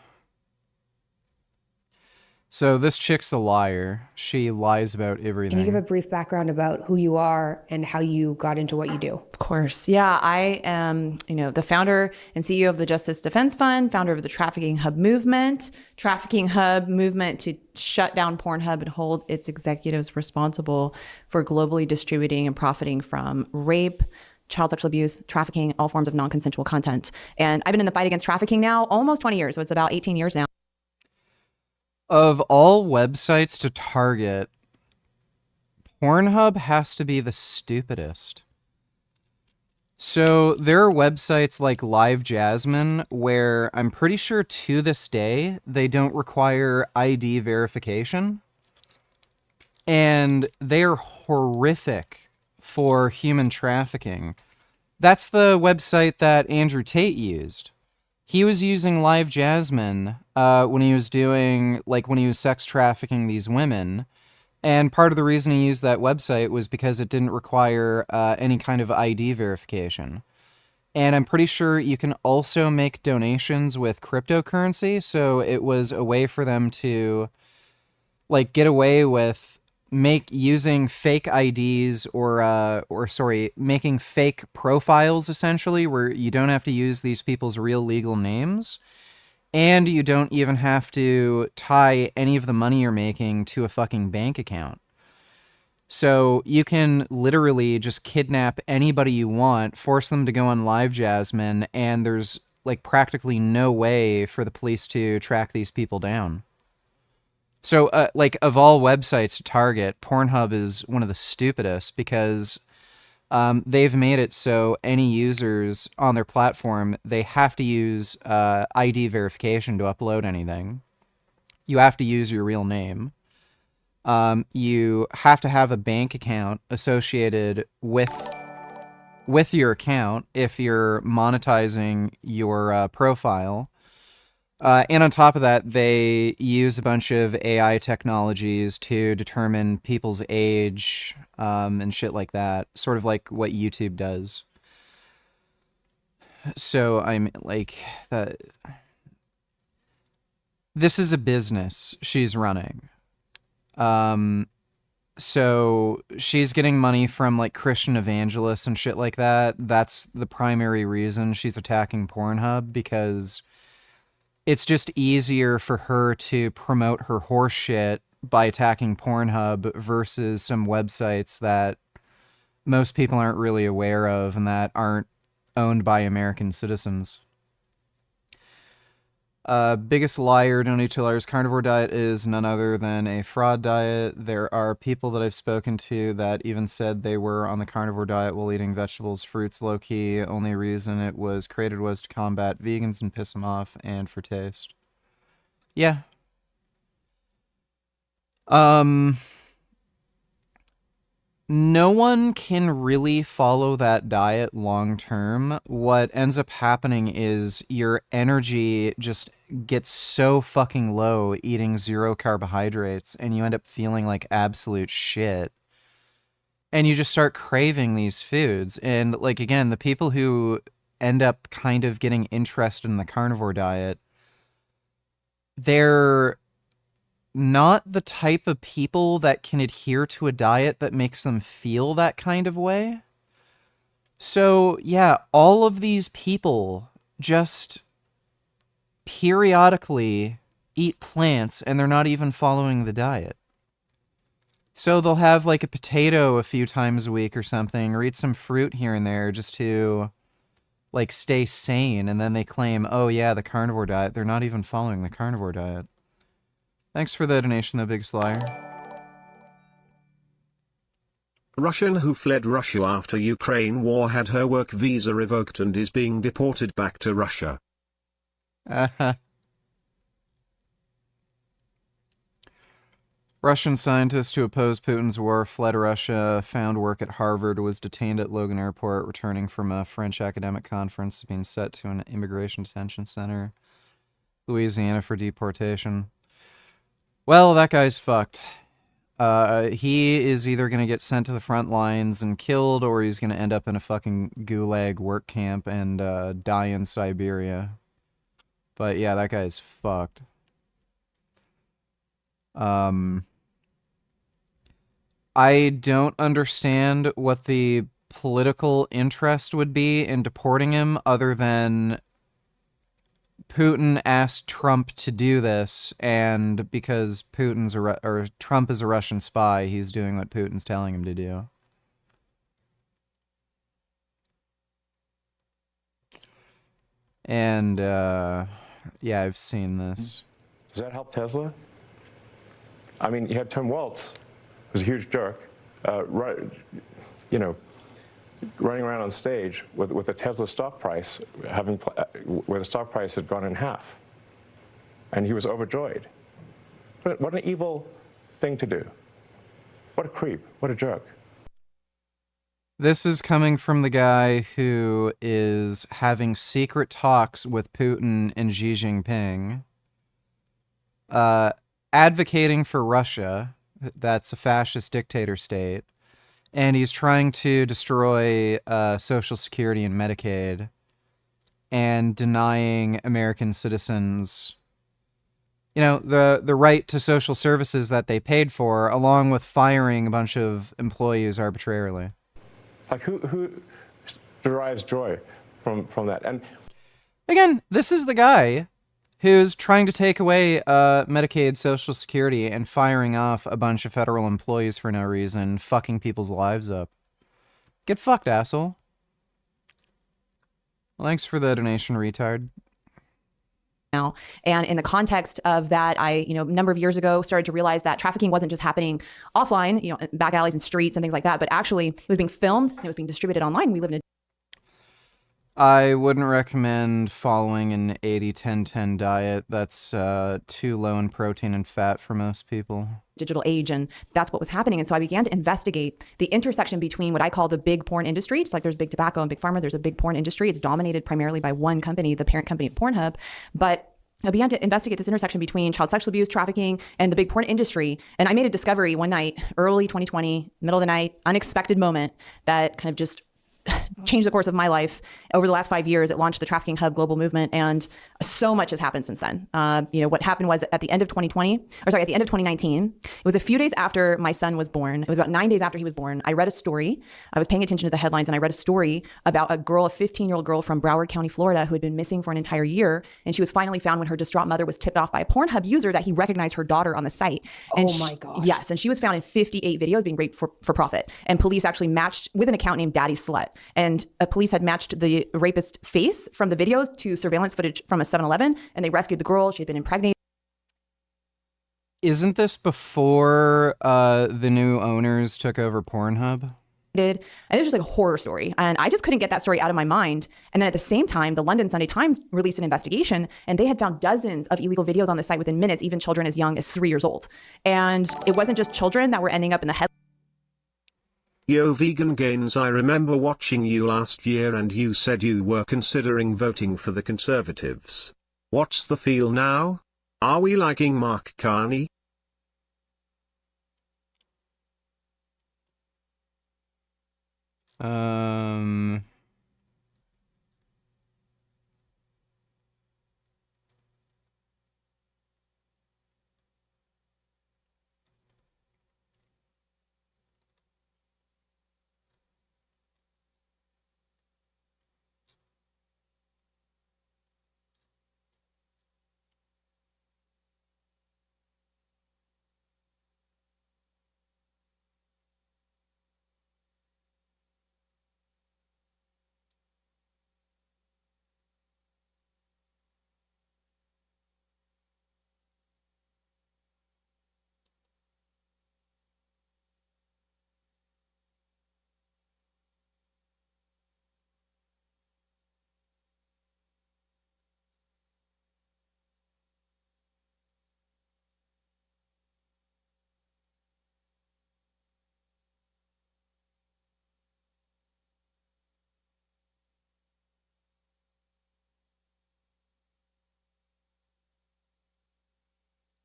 So this chick's a liar. She lies about everything. Can you give a brief background about who you are and how you got into what you do? Of course. Yeah, I am, the founder and CEO of the Justice Defense Fund, founder of the Trafficking Hub movement to shut down Pornhub and hold its executives responsible for globally distributing and profiting from rape, child sexual abuse, trafficking, all forms of non-consensual content. And I've been in the fight against trafficking now almost 20 years. So it's about 18 years now. Of all websites to target, Pornhub has to be the stupidest. So there are websites like Live Jasmine where I'm pretty sure to this day they don't require ID verification. And they're horrific for human trafficking. That's the website that Andrew Tate used. He was using Live Jasmine when he was doing, like, when he was sex trafficking these women. And part of the reason he used that website was because it didn't require any kind of ID verification. And I'm pretty sure you can also make donations with cryptocurrency, so it was a way for them to, like, get away with using fake IDs or making fake profiles, essentially, where you don't have to use these people's real legal names. And you don't even have to tie any of the money you're making to a fucking bank account. So you can literally just kidnap anybody you want, force them to go on Live Jasmine, and there's like practically no way for the police to track these people down. So like of all websites to target, Pornhub is one of the stupidest because they've made it so any users on their platform, they have to use ID verification to upload anything. You have to use your real name. You have to have a bank account associated with your account if you're monetizing your profile. And on top of that, they use a bunch of AI technologies to determine people's age and shit like that, sort of like what YouTube does. So I'm like, this is a business she's running. So she's getting money from like Christian evangelists and shit like that. That's the primary reason she's attacking Pornhub, because it's just easier for her to promote her horse shit by attacking Pornhub versus some websites that most people aren't really aware of and that aren't owned by American citizens. Biggest liar, donate to liars. Carnivore diet is none other than a fraud diet. There are people that I've spoken to that even said they were on the carnivore diet while eating vegetables, fruits, low-key. Only reason it was created was to combat vegans and piss them off and for taste. Yeah. No one can really follow that diet long term. What ends up happening is your energy just gets so fucking low eating 0 carbohydrates, and you end up feeling like absolute shit. And you just start craving these foods. And like, again, the people who end up kind of getting interested in the carnivore diet, they're not the type of people that can adhere to a diet that makes them feel that kind of way. So, yeah, all of these people just periodically eat plants and they're not even following the diet. So they'll have like a potato a few times a week or something, or eat some fruit here and there just to like stay sane, and then they claim, oh yeah, the carnivore diet. They're not even following the carnivore diet. Thanks for the donation, the biggest liar. Russian who fled Russia after Ukraine war had her work visa revoked and is being deported back to Russia. Russian scientist who opposed Putin's war fled Russia, found work at Harvard, was detained at Logan Airport, returning from a French academic conference, being sent to an immigration detention center, Louisiana, for deportation. Well, that guy's fucked. He is either going to get sent to the front lines and killed, or he's going to end up in a fucking gulag work camp and die in Siberia. But yeah, that guy's fucked. I don't understand what the political interest would be in deporting him, other than Putin asked Trump to do this, and because Trump is a Russian spy, he's doing what Putin's telling him to do. And yeah, I've seen this. Does that help Tesla? I mean, you had Tim Waltz, who's a huge jerk. Right, you know, running around on stage with a Tesla stock price where the stock price had gone in half, and he was overjoyed. What an evil thing to do! What a creep! What a jerk! This is coming from the guy who is having secret talks with Putin and Xi Jinping, advocating for Russia. That's a fascist dictator state. And he's trying to destroy Social Security and Medicaid and denying American citizens, the right to social services that they paid for, along with firing a bunch of employees arbitrarily. Like who derives joy from that? And again, this is the guy who's trying to take away Medicaid, Social Security, and firing off a bunch of federal employees for no reason, fucking people's lives up. Get fucked, asshole. Well, thanks for the donation, retard. Now. And in the context of that, I, a number of years ago started to realize that trafficking wasn't just happening offline, in back alleys and streets and things like that, but actually it was being filmed and it was being distributed online. We live in a I wouldn't recommend following an 80-10-10 diet. That's too low in protein and fat for most people. Digital age, and that's what was happening. And so I began to investigate the intersection between what I call the big porn industry. Just like there's big tobacco and big pharma, there's a big porn industry. It's dominated primarily by one company, the parent company of Pornhub. But I began to investigate this intersection between child sexual abuse, trafficking, and the big porn industry. And I made a discovery one night, early 2020, middle of the night, unexpected moment that kind of just changed the course of my life. Over the last 5 years, it launched the Trafficking Hub global movement, and so much has happened since then. What happened was at the end of 2019, it was a few days after my son was born. It was about 9 days after he was born. I read a story. I was paying attention to the headlines, and I read a story about a 15-year-old girl from Broward County, Florida, who had been missing for an entire year, and she was finally found when her distraught mother was tipped off by a Pornhub user that he recognized her daughter on the site. And oh my gosh. Yes, and she was found in 58 videos being raped for profit. And police actually matched with an account named Daddy Slut. And police had matched the rapist face from the videos to surveillance footage from a 7-Eleven, and they rescued the girl. She had been impregnated. Isn't this before the new owners took over Pornhub? And it was just like a horror story. And I just couldn't get that story out of my mind. And then at the same time, the London Sunday Times released an investigation, and they had found dozens of illegal videos on the site within minutes, even children as young as 3 years old. And it wasn't just children that were ending up in the headlines. Yo Vegan Gains, I remember watching you last year and you said you were considering voting for the Conservatives. What's the feel now? Are we liking Mark Carney?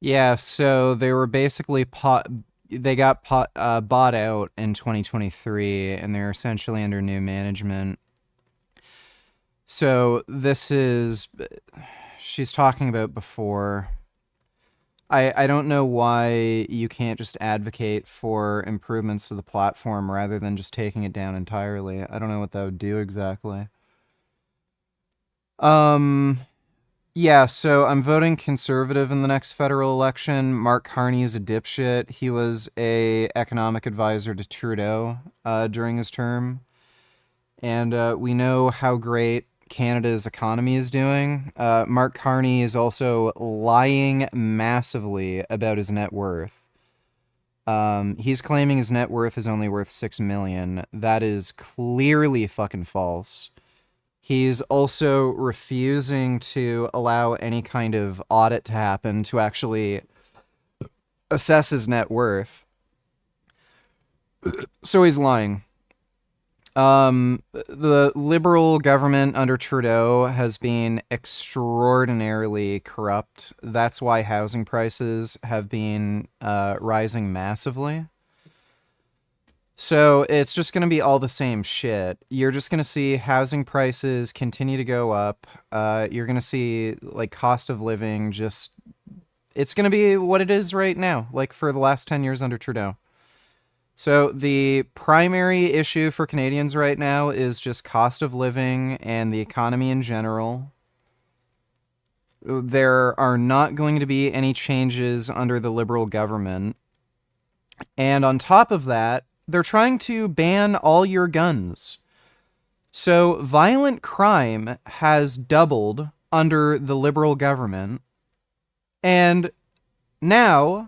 Yeah, so they were basically bought out in 2023, and they're essentially under new management. So this is, she's talking about before. I don't know why you can't just advocate for improvements to the platform rather than just taking it down entirely. I don't know what that would do exactly. Yeah, so I'm voting conservative in the next federal election. Mark Carney is a dipshit. He was a economic advisor to Trudeau during his term. And we know how great Canada's economy is doing. Mark Carney is also lying massively about his net worth. He's claiming his net worth is only worth $6 million. That is clearly fucking false. He's also refusing to allow any kind of audit to happen to actually assess his net worth. So he's lying. The liberal government under Trudeau has been extraordinarily corrupt. That's why housing prices have been rising massively. So it's just going to be all the same shit. You're just going to see housing prices continue to go up. You're going to see like cost of living just, it's going to be what it is right now, like for the last 10 years under Trudeau. So the primary issue for Canadians right now is just cost of living and the economy in general. There are not going to be any changes under the Liberal government. And on top of that, they're trying to ban all your guns. So violent crime has doubled under the Liberal government. And now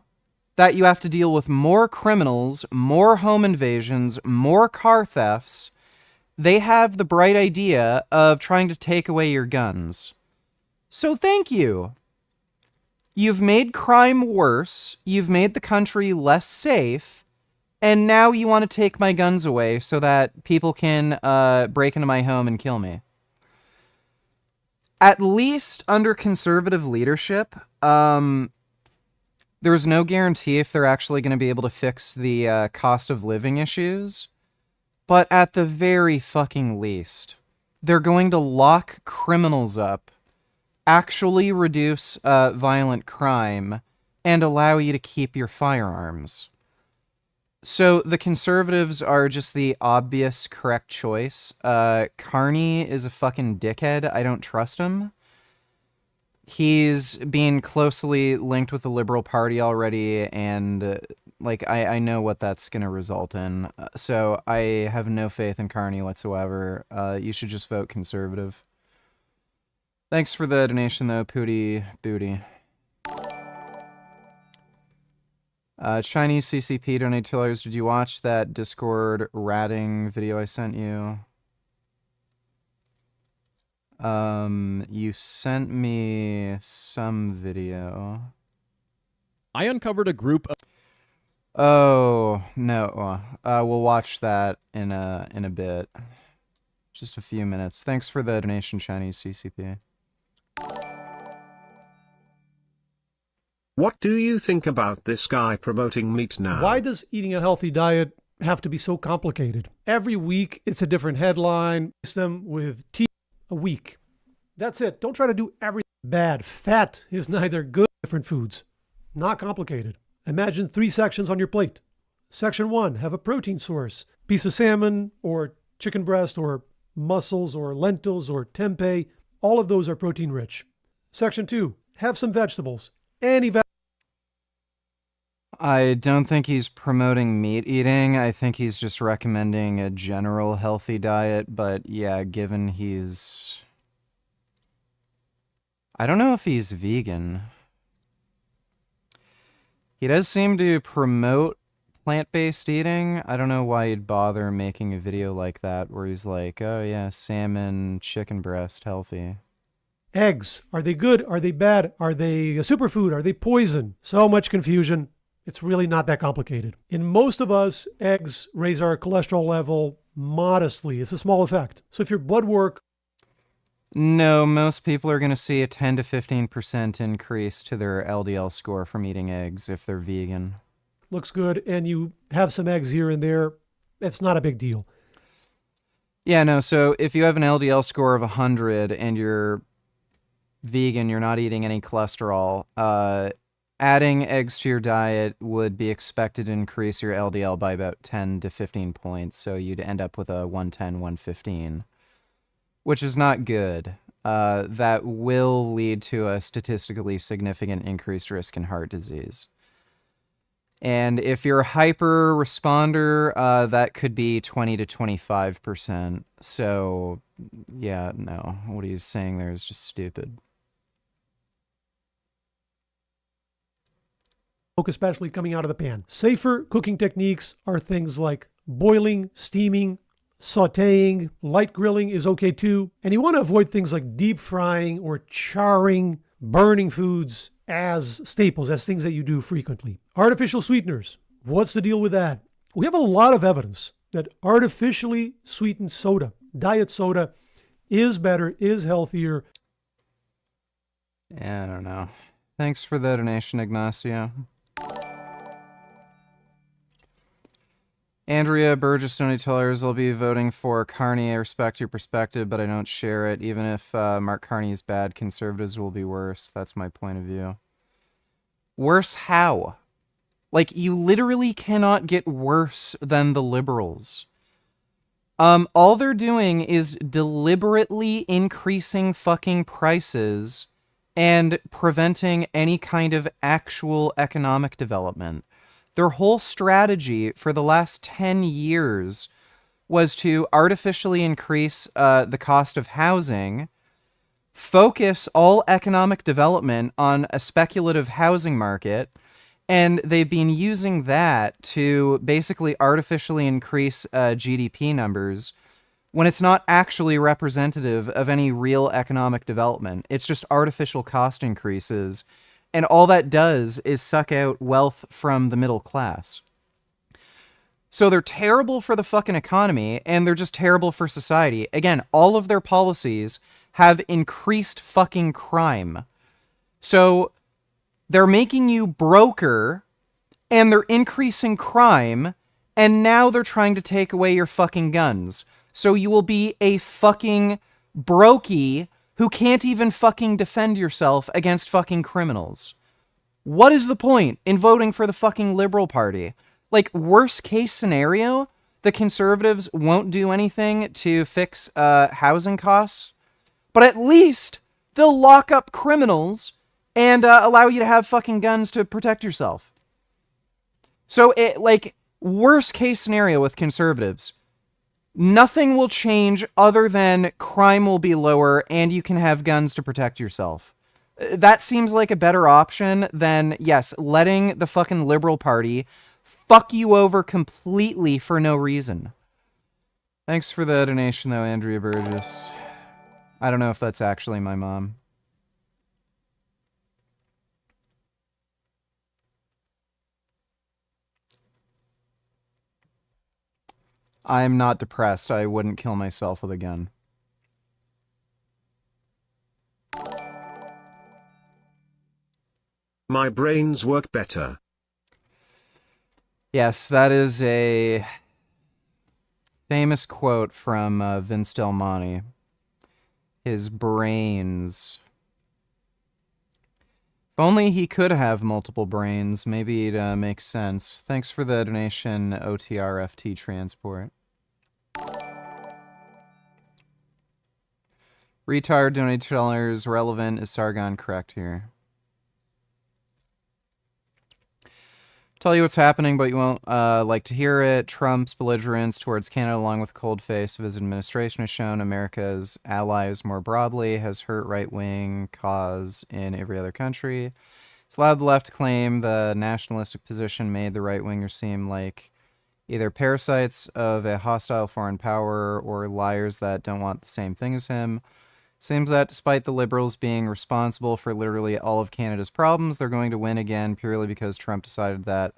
that you have to deal with more criminals, more home invasions, more car thefts, they have the bright idea of trying to take away your guns. So thank you. You've made crime worse, you've made the country less safe, and now you want to take my guns away so that people can break into my home and kill me. At least under conservative leadership, there's no guarantee if they're actually going to be able to fix the cost of living issues. But at the very fucking least, they're going to lock criminals up, actually reduce violent crime, and allow you to keep your firearms. So the conservatives are just the obvious correct choice. Carney is a fucking dickhead. I don't trust him. He's being closely linked with the Liberal Party already, and like I know what that's going to result in. So I have no faith in Carney whatsoever. You should just vote Conservative. Thanks for the donation, though, Pooty Booty. Chinese CCP donate $2. Did you watch that Discord ratting video I sent you? You sent me some video. I uncovered a group of... Oh, no. We'll watch that in a bit. Just a few minutes. Thanks for the donation, Chinese CCP. What do you think about this guy promoting meat now? Why does eating a healthy diet have to be so complicated? Every week, it's a different headline. Them with tea a week. That's it. Don't try to do everything bad. Fat is neither good nor different foods. Not complicated. Imagine 3 sections on your plate. Section 1, have a protein source. Piece of salmon or chicken breast or mussels or lentils or tempeh. All of those are protein rich. Section 2, have some vegetables. Any vegetables. I don't think he's promoting meat eating. I think he's just recommending a general healthy diet. But yeah, given he's... I don't know if he's vegan. He does seem to promote plant-based eating. I don't know why he'd bother making a video like that where he's like, oh yeah, salmon, chicken breast, healthy. Eggs. Are they good? Are they bad? Are they a superfood? Are they poison? So much confusion. It's really not that complicated. In most of us, eggs raise our cholesterol level modestly. It's a small effect. So if your blood work... No, most people are going to see a 10 to 15% increase to their LDL score from eating eggs if they're vegan. Looks good, and you have some eggs here and there, it's not a big deal. Yeah, no, so if you have an LDL score of 100 and you're vegan, you're not eating any cholesterol, adding eggs to your diet would be expected to increase your LDL by about 10 to 15 points, so you'd end up with a 110, 115, which is not good. That will lead to a statistically significant increased risk in heart disease. And if you're a hyper responder, that could be 20 to 25%. So, yeah, no, what he's saying there is just stupid. especially coming out of the pan. Safer cooking techniques are things like boiling, steaming, sautéing, light grilling is okay too. And you want to avoid things like deep frying or charring, burning foods as staples, as things that you do frequently. Artificial sweeteners. What's the deal with that? We have a lot of evidence that artificially sweetened soda, diet soda, is better, is healthier. Yeah, I don't know. Thanks for the donation, Ignacio. Andrea Burgess Donatellers will be voting for Carney. I respect your perspective, but I don't share it. Even if Mark Carney is bad, conservatives will be worse. That's my point of view. Worse how? Like, you literally cannot get worse than the liberals. All they're doing is deliberately increasing fucking prices and preventing any kind of actual economic development. Their whole strategy for the last 10 years was to artificially increase the cost of housing, focus all economic development on a speculative housing market, and they've been using that to basically artificially increase GDP numbers when it's not actually representative of any real economic development. It's just artificial cost increases, and all that does is suck out wealth from the middle class. So they're terrible for the fucking economy, and they're just terrible for society. Again, all of their policies have increased fucking crime. So they're making you broker, and they're increasing crime, and now they're trying to take away your fucking guns. So you will be a fucking brokey who can't even fucking defend yourself against fucking criminals. What is the point in voting for the fucking Liberal Party? Like, worst case scenario, the conservatives won't do anything to fix housing costs, but at least they'll lock up criminals and allow you to have fucking guns to protect yourself. So, worst case scenario with conservatives, nothing will change other than crime will be lower and you can have guns to protect yourself. That seems like a better option than, yes, letting the fucking Liberal Party fuck you over completely for no reason. Thanks for the donation, though, Andrea Burgess. I don't know if that's actually my mom. I'm not depressed. I wouldn't kill myself with a gun. My brains work better. Yes, that is a famous quote from Vince Del Monte. His brains. If only he could have multiple brains, maybe it'd make sense. Thanks for the donation, OTRFT Transport. Retard donators relevant. Is Sargon correct here? Tell you what's happening, but you won't like to hear it. Trump's belligerence towards Canada, along with the cold face of his administration, has shown America's allies more broadly, has hurt right-wing cause in every other country. It's allowed the left to claim the nationalistic position made the right-wingers seem like either parasites of a hostile foreign power or liars that don't want the same thing as him. Seems that despite the Liberals being responsible for literally all of Canada's problems, they're going to win again purely because Trump decided that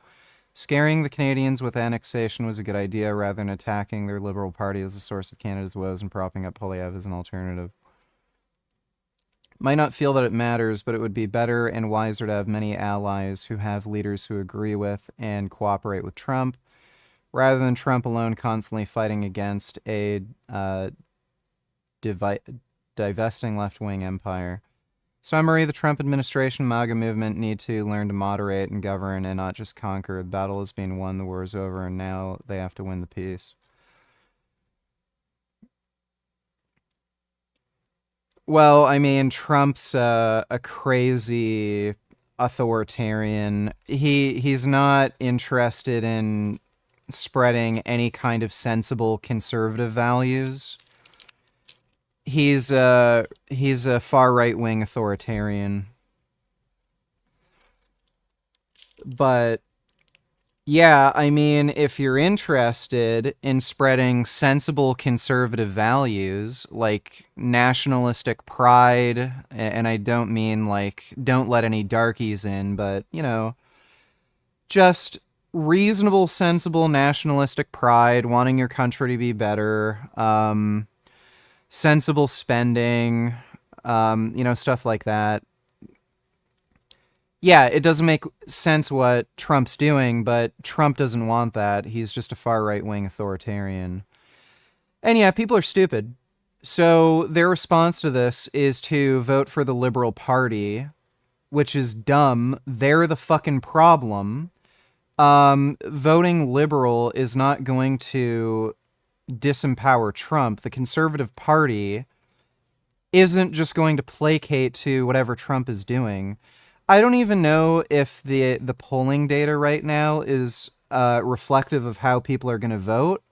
scaring the Canadians with annexation was a good idea rather than attacking their Liberal Party as a source of Canada's woes and propping up Polyev as an alternative. Might not feel that it matters, but it would be better and wiser to have many allies who have leaders who agree with and cooperate with Trump, rather than Trump alone constantly fighting against a divesting left-wing empire. Summary, the Trump administration, MAGA movement need to learn to moderate and govern and not just conquer. The battle has been won, the war is over, and now they have to win the peace. Well, I mean, Trump's a crazy authoritarian. He's not interested in spreading any kind of sensible conservative values. He's a far right-wing authoritarian. But yeah, I mean, if you're interested in spreading sensible conservative values like nationalistic pride, and I don't mean like don't let any darkies in, but, you know, just reasonable, sensible nationalistic pride, wanting your country to be better, sensible spending, you know, stuff like that. Yeah, it doesn't make sense what Trump's doing, but Trump doesn't want that. He's just a far right-wing authoritarian. And yeah, people are stupid. So their response to this is to vote for the Liberal Party, which is dumb. They're the fucking problem. Voting liberal is not going to disempower Trump. The Conservative Party isn't just going to placate to whatever Trump is doing. I don't even know if the polling data right now is reflective of how people are going to vote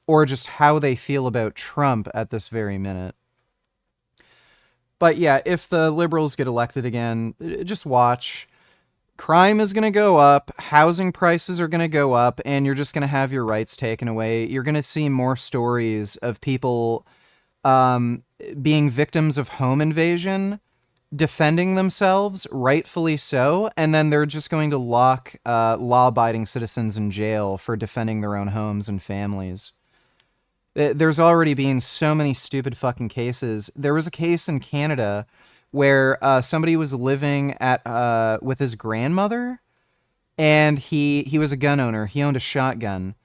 or just how they feel about Trump at this very minute. But yeah, if the liberals get elected again, just watch. Crime is going to go up, housing prices are going to go up, and you're just going to have your rights taken away. You're going to see more stories of people being victims of home invasion, defending themselves, rightfully so, and then they're just going to lock law-abiding citizens in jail for defending their own homes and families. There's already been so many stupid fucking cases. There was a case in Canada where somebody was living at with his grandmother, and he was a gun owner. He owned a shotgun.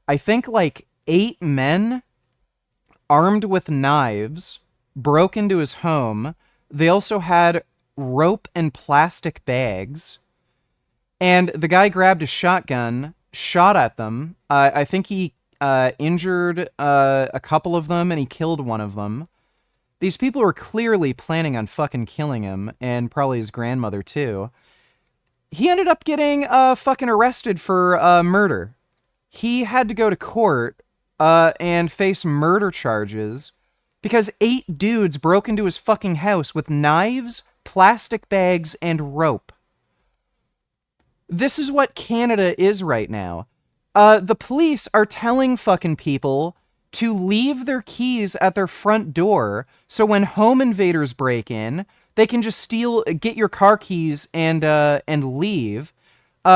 I think like 8 men armed with knives broke into his home. They also had rope and plastic bags. And the guy grabbed a shotgun, shot at them. I think he injured a couple of them, and he killed one of them. These people were clearly planning on fucking killing him, and probably his grandmother too. He ended up getting fucking arrested for murder. He had to go to court and face murder charges because 8 dudes broke into his fucking house with knives, plastic bags, and rope. This is what Canada is right now. The police are telling fucking people to leave their keys at their front door, so when home invaders break in, they can just get your car keys and leave,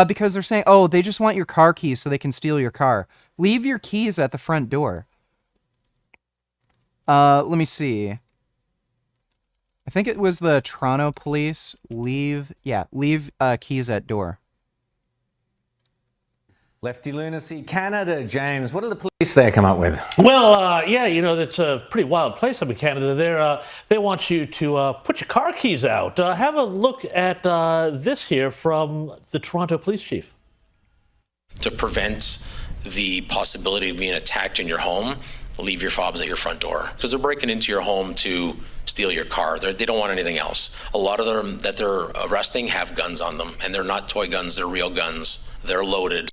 because they're saying, oh, they just want your car keys so they can steal your car. Leave your keys at the front door. Let me see. I think it was the Toronto police. Leave keys at door. Lefty Lunacy Canada, James. What do the police there come up with? Well, yeah, you know, it's a pretty wild place up in Canada. They want you to put your car keys out. Have a look at this here from the Toronto police chief. To prevent the possibility of being attacked in your home, leave your fobs at your front door. Because they're breaking into your home to steal your car. They don't want anything else. A lot of them that they're arresting have guns on them, and they're not toy guns, they're real guns. They're loaded.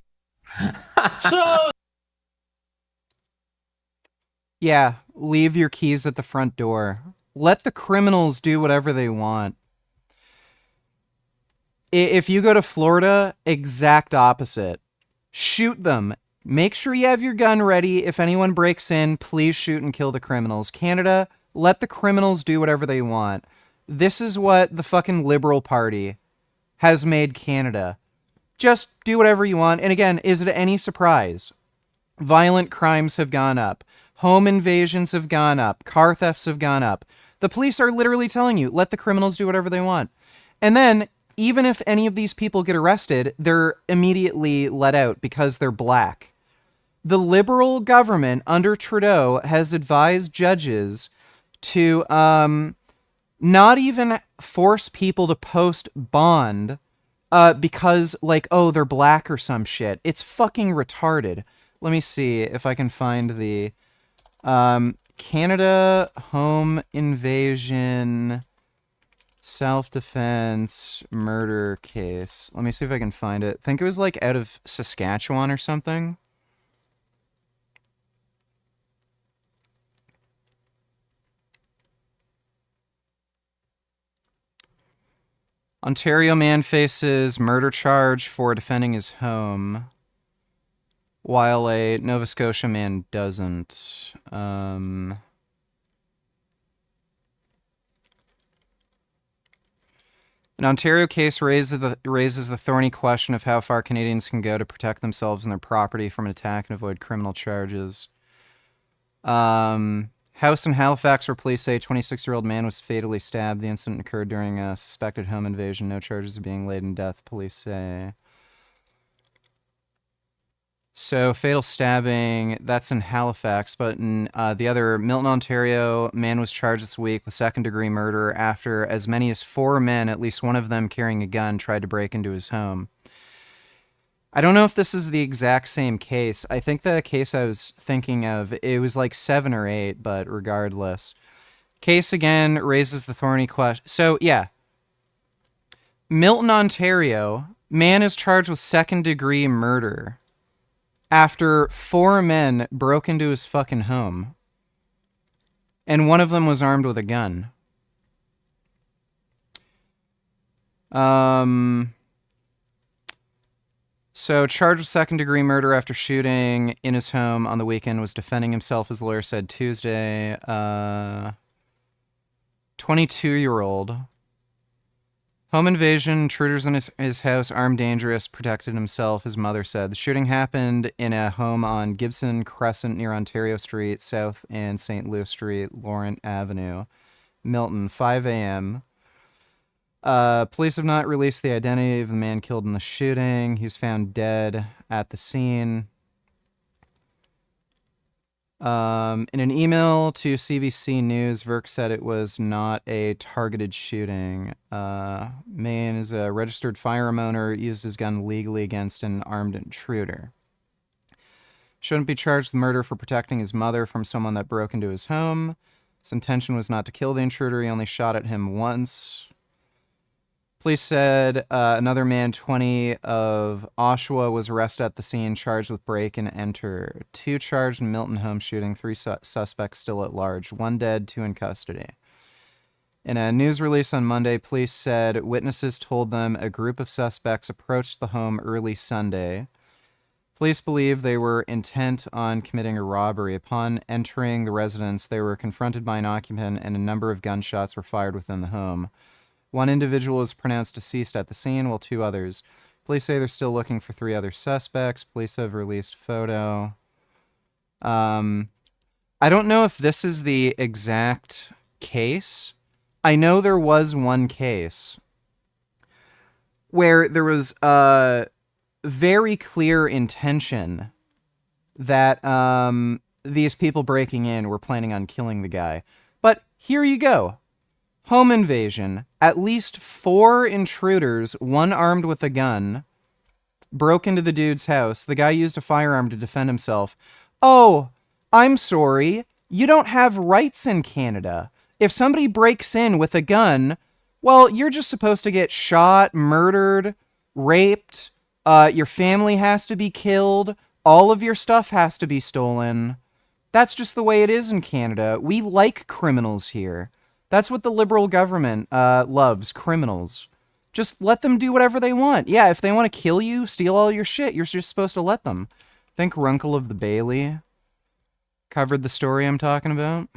So yeah, leave your keys at the front door. Let the criminals do whatever they want. If you go to Florida, exact opposite. Shoot them. Make sure you have your gun ready. If anyone breaks in, please shoot and kill the criminals. Canada, let the criminals do whatever they want. This is what the fucking Liberal Party has made Canada. Just do whatever you want. And again, is it any surprise? Violent crimes have gone up. Home invasions have gone up. Car thefts have gone up. The police are literally telling you, let the criminals do whatever they want. And then, even if any of these people get arrested, they're immediately let out because they're black. The Liberal government under Trudeau has advised judges to not even force people to post bond because, like, oh, they're black or some shit. It's fucking retarded. Let me see if I can find the Canada home invasion self-defense murder case. Let me see if I can find it. I think it was, like, out of Saskatchewan or something. Ontario man faces murder charge for defending his home, while a Nova Scotia man doesn't. An Ontario case raises the thorny question of how far Canadians can go to protect themselves and their property from an attack and avoid criminal charges. House in Halifax, where police say a 26-year-old man was fatally stabbed. The incident occurred during a suspected home invasion. No charges are being laid in death, police say. So, fatal stabbing, that's in Halifax, but in the other, Milton, Ontario, man was charged this week with second-degree murder after as many as 4 men, at least one of them carrying a gun, tried to break into his home. I don't know if this is the exact same case. I think the case I was thinking of, it was like 7 or 8, but regardless. Case again raises the thorny question. So, yeah. Milton, Ontario, man is charged with second-degree murder after 4 men broke into his fucking home. And one of them was armed with a gun. So, charged with second-degree murder after shooting in his home on the weekend, was defending himself, his lawyer said Tuesday. 22-year-old. Home invasion, intruders in his house, armed, dangerous, protected himself, his mother said. The shooting happened in a home on Gibson Crescent near Ontario Street, South and St. Louis Street, Laurent Avenue, Milton, 5 a.m. Police have not released the identity of the man killed in the shooting. He was found dead at the scene. In an email to CBC News, Verk said it was not a targeted shooting. Man is a registered firearm owner, used his gun legally against an armed intruder. Shouldn't be charged with murder for protecting his mother from someone that broke into his home. His intention was not to kill the intruder. He only shot at him once. Police said another man, 20, of Oshawa, was arrested at the scene, charged with break and enter. 2 charged in Milton home shooting, 3 suspects still at large. 1 dead, 2 in custody. In a news release on Monday, police said witnesses told them a group of suspects approached the home early Sunday. Police believe they were intent on committing a robbery. Upon entering the residence, they were confronted by an occupant and a number of gunshots were fired within the home. 1 individual was pronounced deceased at the scene, while 2 others. Police say they're still looking for 3 other suspects. Police have released photo. I don't know if this is the exact case. I know there was one case where there was a very clear intention that these people breaking in were planning on killing the guy. But here you go. Home invasion. At least 4 intruders, 1 armed with a gun, broke into the dude's house. The guy used a firearm to defend himself. Oh, I'm sorry. You don't have rights in Canada. If somebody breaks in with a gun, well, you're just supposed to get shot, murdered, raped. Your family has to be killed. All of your stuff has to be stolen. That's just the way it is in Canada. We like criminals here. That's what the Liberal government loves, criminals. Just let them do whatever they want. Yeah, if they want to kill you, steal all your shit, you're just supposed to let them. I think Runkle of the Bailey covered the story I'm talking about.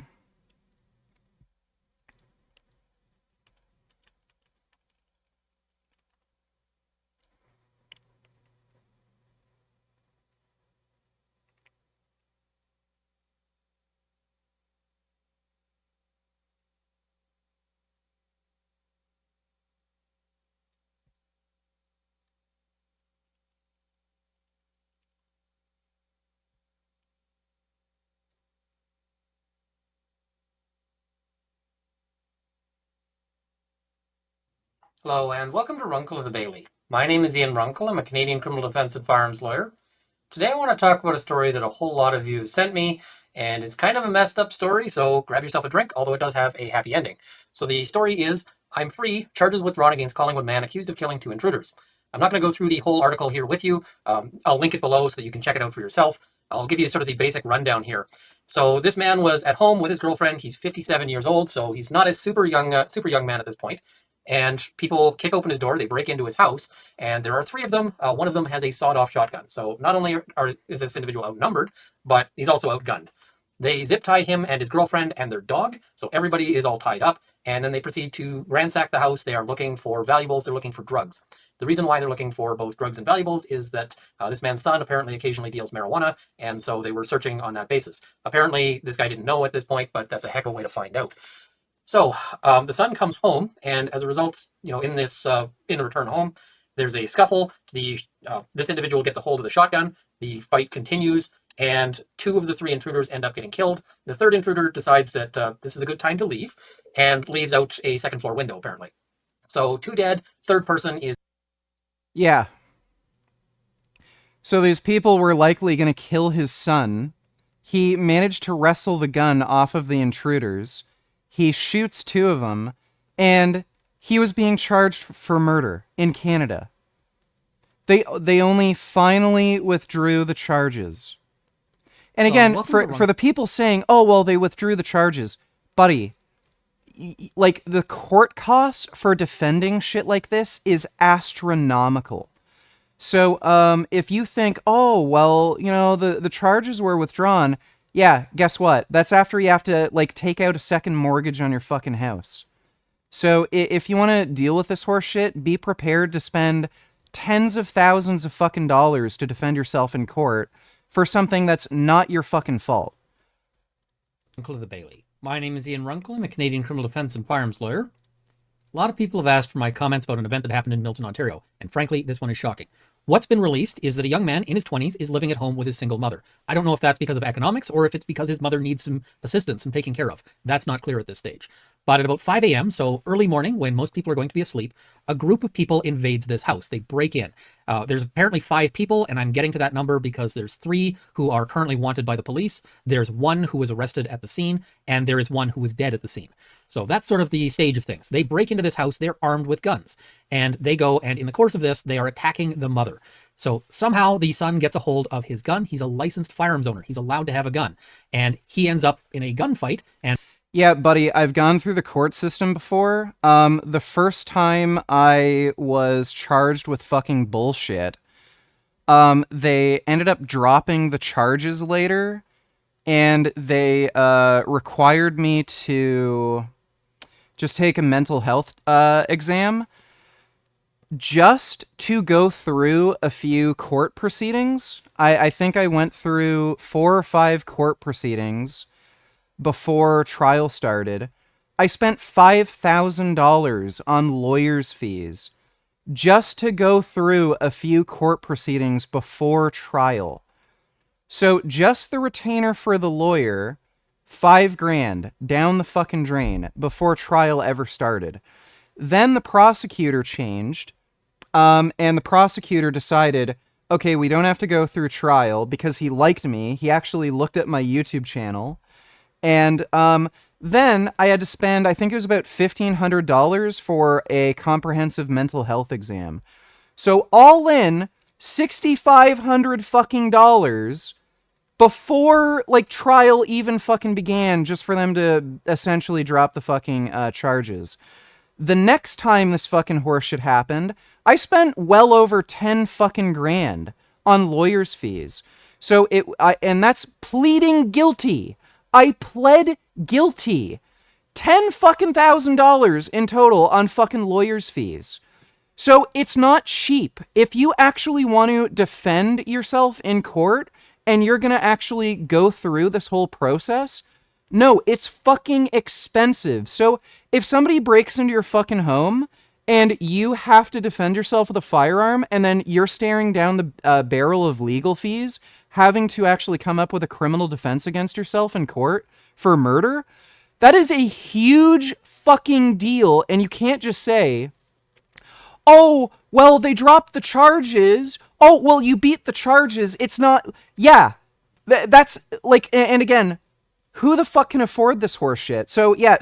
Hello, and welcome to Runkle of the Bailey. My name is Ian Runkle. I'm a Canadian criminal defense and firearms lawyer. Today I want to talk about a story that a whole lot of you have sent me, and it's kind of a messed up story, so grab yourself a drink, although it does have a happy ending. So the story is, I'm free, charges withdrawn against Collingwood man accused of killing 2 intruders. I'm not going to go through the whole article here with you. I'll link it below so that you can check it out for yourself. I'll give you sort of the basic rundown here. So this man was at home with his girlfriend. He's 57 years old, so he's not a super young man at this point. and people kick open his door. They break into his house, and there are three of them. One of them has a sawed-off shotgun. So not only is this individual outnumbered, but he's also outgunned. They zip tie him and his girlfriend and their dog. So everybody is all tied up. And then they proceed to ransack the house. They are looking for valuables. They're looking for drugs. The reason why they're looking for both drugs and valuables is that this man's son apparently occasionally deals marijuana. And so they were searching on that basis. Apparently, this guy didn't know at this point, but that's a heck of a way to find out. So the son comes home. And as a result, in the return home, there's a scuffle. This individual gets a hold of the shotgun. The fight continues. And two of the three intruders end up getting killed. The third intruder decides that this is a good time to leave and leaves out a second floor window, apparently. So 2 dead, third person is... Yeah. So these people were likely going to kill his son. He managed to wrestle the gun off of the intruders. He shoots 2 of them, and he was being charged for murder in Canada. They only finally withdrew the charges. And again, for the people saying, oh, well, they withdrew the charges, buddy, like, the court costs for defending shit like this is astronomical. So if you think, oh, well, the charges were withdrawn, yeah, guess what? That's after you have to, like, take out a second mortgage on your fucking house. So if you want to deal with this horse shit, be prepared to spend tens of thousands of fucking dollars to defend yourself in court for something that's not your fucking fault. Uncle of the Bailey. My name is Ian Runkle. I'm a Canadian criminal defense and firearms lawyer. A lot of people have asked for my comments about an event that happened in Milton, Ontario, and frankly, this one is shocking. What's been released is that a young man in his 20s is living at home with his single mother. I don't know if that's because of economics or if it's because his mother needs some assistance and taking care of. That's not clear at this stage. But at about 5 a.m., so early morning when most people are going to be asleep, a group of people invades this house. They break in. There's apparently 5 people, and I'm getting to that number because there's 3 who are currently wanted by the police. There's 1 who was arrested at the scene, and there is 1 who was dead at the scene. So that's sort of the stage of things. They break into this house. They're armed with guns, and they go, and in the course of this, they are attacking the mother. So somehow the son gets a hold of his gun. He's a licensed firearms owner. He's allowed to have a gun, and he ends up in a gunfight. And yeah, buddy, I've gone through the court system before. The first time I was charged with fucking bullshit, they ended up dropping the charges later, and they required me to just take a mental health exam just to go through a few court proceedings. I think I went through 4 or 5 court proceedings before trial started. I spent $5,000 on lawyer's fees just to go through a few court proceedings before trial. So just the retainer for the lawyer, $5,000 down the fucking drain before trial ever started. Then the prosecutor changed, and the prosecutor decided, okay, we don't have to go through trial because he liked me. He actually looked at my YouTube channel. And then I had to spend, I think it was about $1,500 for a comprehensive mental health exam. So all in, $6,500 fucking dollars before, like, trial even fucking began, just for them to essentially drop the fucking charges. The next time this fucking horseshit happened, I spent well over 10 fucking grand on lawyer's fees. So and that's pleading guilty. I pled guilty. $10,000 in total on fucking lawyer's fees. So it's not cheap. If you actually want to defend yourself in court and you're going to actually go through this whole process, no, it's fucking expensive. So if somebody breaks into your fucking home and you have to defend yourself with a firearm and then you're staring down the barrel of legal fees, having to actually come up with a criminal defense against yourself in court for murder, that is a huge fucking deal. And you can't just say, oh, well, they dropped the charges. Oh, well, you beat the charges. It's not, yeah, that's like, and again, who the fuck can afford this horse shit? So yeah,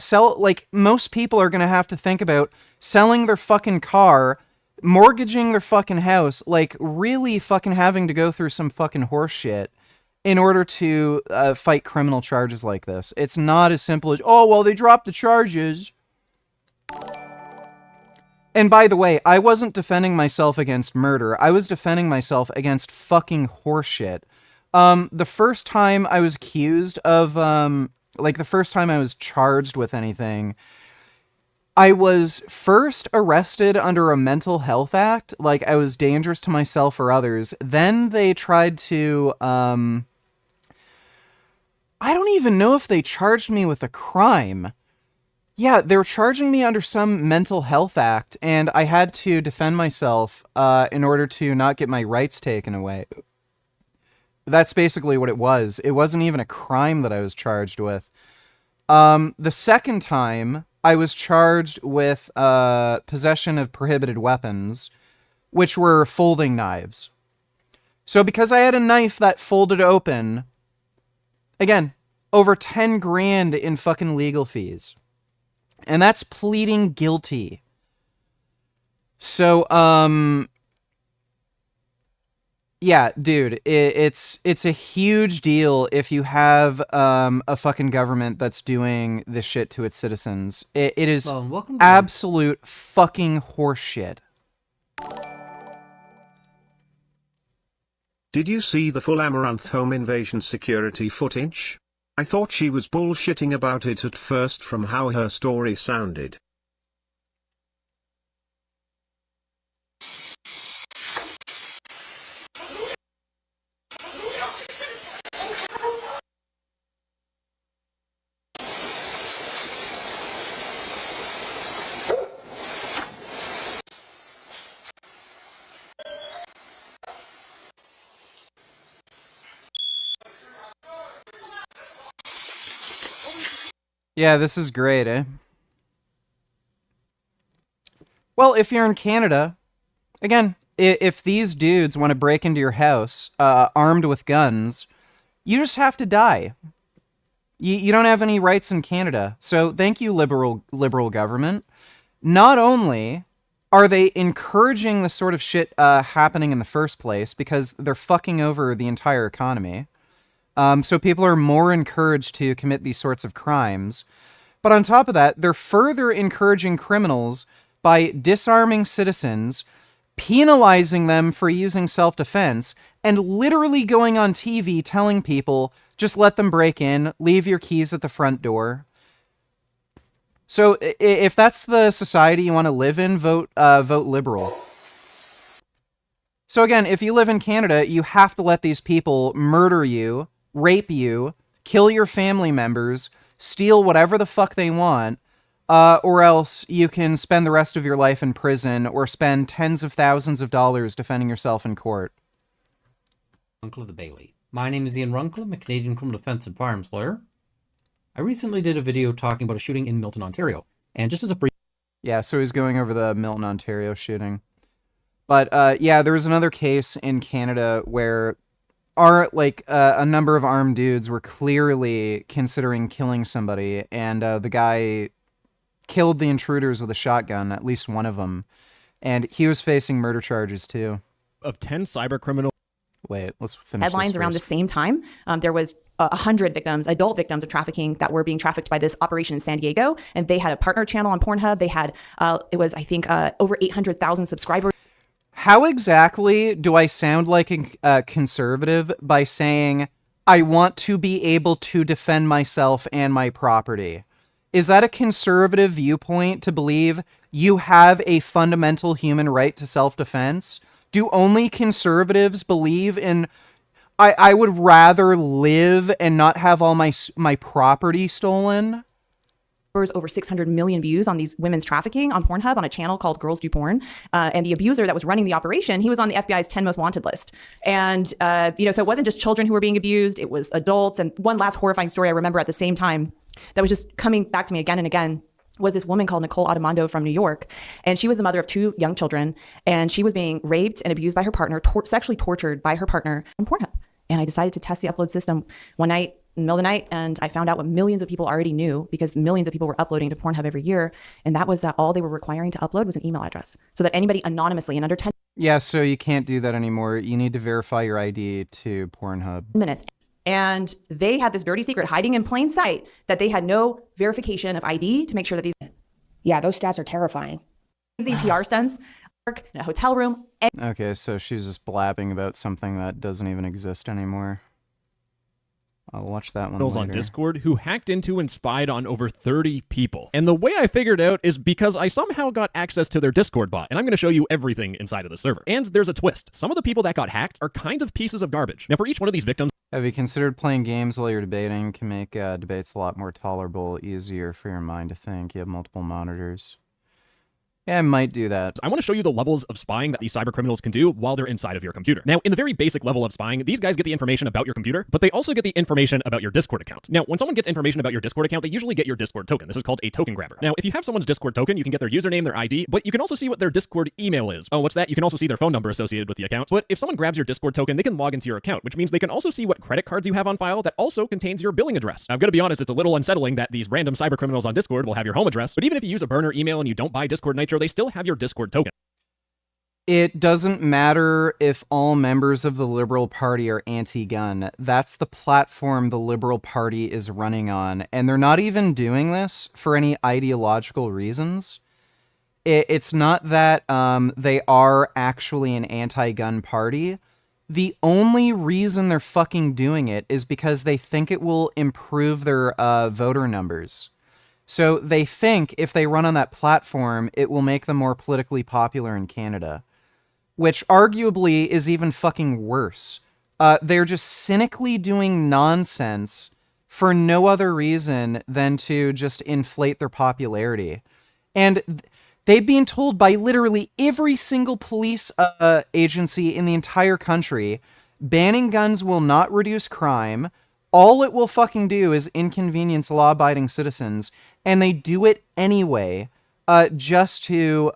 most people are going to have to think about selling their fucking car, mortgaging their fucking house, like really fucking having to go through some fucking horse shit in order to fight criminal charges like this. It's not as simple as, oh, well, they dropped the charges. And by the way, I wasn't defending myself against murder. I was defending myself against fucking horseshit. The first time I was accused of, like the first time I was charged with anything, I was first arrested under a mental health act, like I was dangerous to myself or others. Then they tried to, I don't even know if they charged me with a crime. Yeah, they were charging me under some mental health act, and I had to defend myself in order to not get my rights taken away. That's basically what it was. It wasn't even a crime that I was charged with. The second time, I was charged with possession of prohibited weapons, which were folding knives. So because I had a knife that folded open, again, over 10 grand in fucking legal fees. And that's pleading guilty. So, yeah, dude, it's a huge deal if you have a fucking government that's doing this shit to its citizens. It is absolute fucking horseshit. Did you see the full Amaranth home invasion security footage? I thought she was bullshitting about it at first from how her story sounded. Yeah, this is great, eh? Well, if you're in Canada, again, if these dudes want to break into your house armed with guns, you just have to die. You don't have any rights in Canada. So thank you, liberal government. Not only are they encouraging the sort of shit happening in the first place because they're fucking over the entire economy. So people are more encouraged to commit these sorts of crimes. But on top of that, they're further encouraging criminals by disarming citizens, penalizing them for using self-defense, and literally going on TV telling people, just let them break in, leave your keys at the front door. So if that's the society you want to live in, vote liberal. So again, if you live in Canada, you have to let these people murder you, rape you, kill your family members, steal whatever the fuck they want, or else you can spend the rest of your life in prison or spend tens of thousands of dollars defending yourself in court. Uncle of the Bailey. My name is Ian Runkle. I'm a Canadian criminal defense and firearms lawyer. I recently did a video talking about a shooting in Milton, Ontario. And just as a brief... Yeah, so he's going over the Milton, Ontario shooting. But yeah, there was another case in Canada where a number of armed dudes were clearly considering killing somebody, and the guy killed the intruders with a shotgun, at least one of them, and he was facing murder charges too. Of 10 cyber criminals. Wait, let's finish Headlines around the same time. There was 100 victims, adult victims of trafficking that were being trafficked by this operation in San Diego, and they had a partner channel on Pornhub. They had, it was, I think, over 800,000 subscribers. How exactly do I sound like a conservative by saying I want to be able to defend myself and my property? Is that a conservative viewpoint to believe you have a fundamental human right to self-defense? Do only conservatives believe in I would rather live and not have all my property stolen? Over 600 million views on these women's trafficking on Pornhub on a channel called Girls Do Porn. And the abuser that was running the operation, he was on the FBI's 10 most wanted list. And, so it wasn't just children who were being abused, it was adults. And one last horrifying story I remember at the same time that was just coming back to me again and again was this woman called Nicole Adamando from New York. And she was the mother of 2 young children. And she was being raped and abused by her partner, sexually tortured by her partner on Pornhub. And I decided to test the upload system one night in the middle of the night, and I found out what millions of people already knew, because millions of people were uploading to Pornhub every year, and that was that all they were requiring to upload was an email address, so that anybody anonymously in under 10 Yeah, so you can't do that anymore. You need to verify your ID to Pornhub. minutes. And they had this dirty secret hiding in plain sight that they had no verification of ID to make sure that these... Yeah, those stats are terrifying. PR stunts, work in a hotel room. Okay, so she's just blabbing about something that doesn't even exist anymore. I'll watch that one later. On Discord who hacked into and spied on over 30 people. And the way I figured out is because I somehow got access to their Discord bot, and I'm going to show you everything inside of the server. And there's a twist. Some of the people that got hacked are kind of pieces of garbage. Now, for each one of these victims... Have you considered playing games while you're debating? Can make debates a lot more tolerable, easier for your mind to think. You have multiple monitors. Yeah, I might do that. I want to show you the levels of spying that these cybercriminals can do while they're inside of your computer. Now, in the very basic level of spying, these guys get the information about your computer, but they also get the information about your Discord account. Now, when someone gets information about your Discord account, they usually get your Discord token. This is called a token grabber. Now, if you have someone's Discord token, you can get their username, their ID, but you can also see what their Discord email is. Oh, what's that? You can also see their phone number associated with the account. But if someone grabs your Discord token, they can log into your account, which means they can also see what credit cards you have on file that also contains your billing address. Now, I'm going to be honest, it's a little unsettling that these random cybercriminals on Discord will have your home address, but even if you use a burner email and you don't buy Discord Nitro, they still have your Discord token. It doesn't matter if all members of the Liberal Party are anti-gun. That's the platform the Liberal Party is running on. And they're not even doing this for any ideological reasons. It's not that they are actually an anti-gun party. The only reason they're fucking doing it is because they think it will improve their voter numbers. So they think if they run on that platform, it will make them more politically popular in Canada. Which arguably is even fucking worse. They're just cynically doing nonsense for no other reason than to just inflate their popularity. And they've been told by literally every single police agency in the entire country, banning guns will not reduce crime. All it will fucking do is inconvenience law-abiding citizens, and they do it anyway, just to,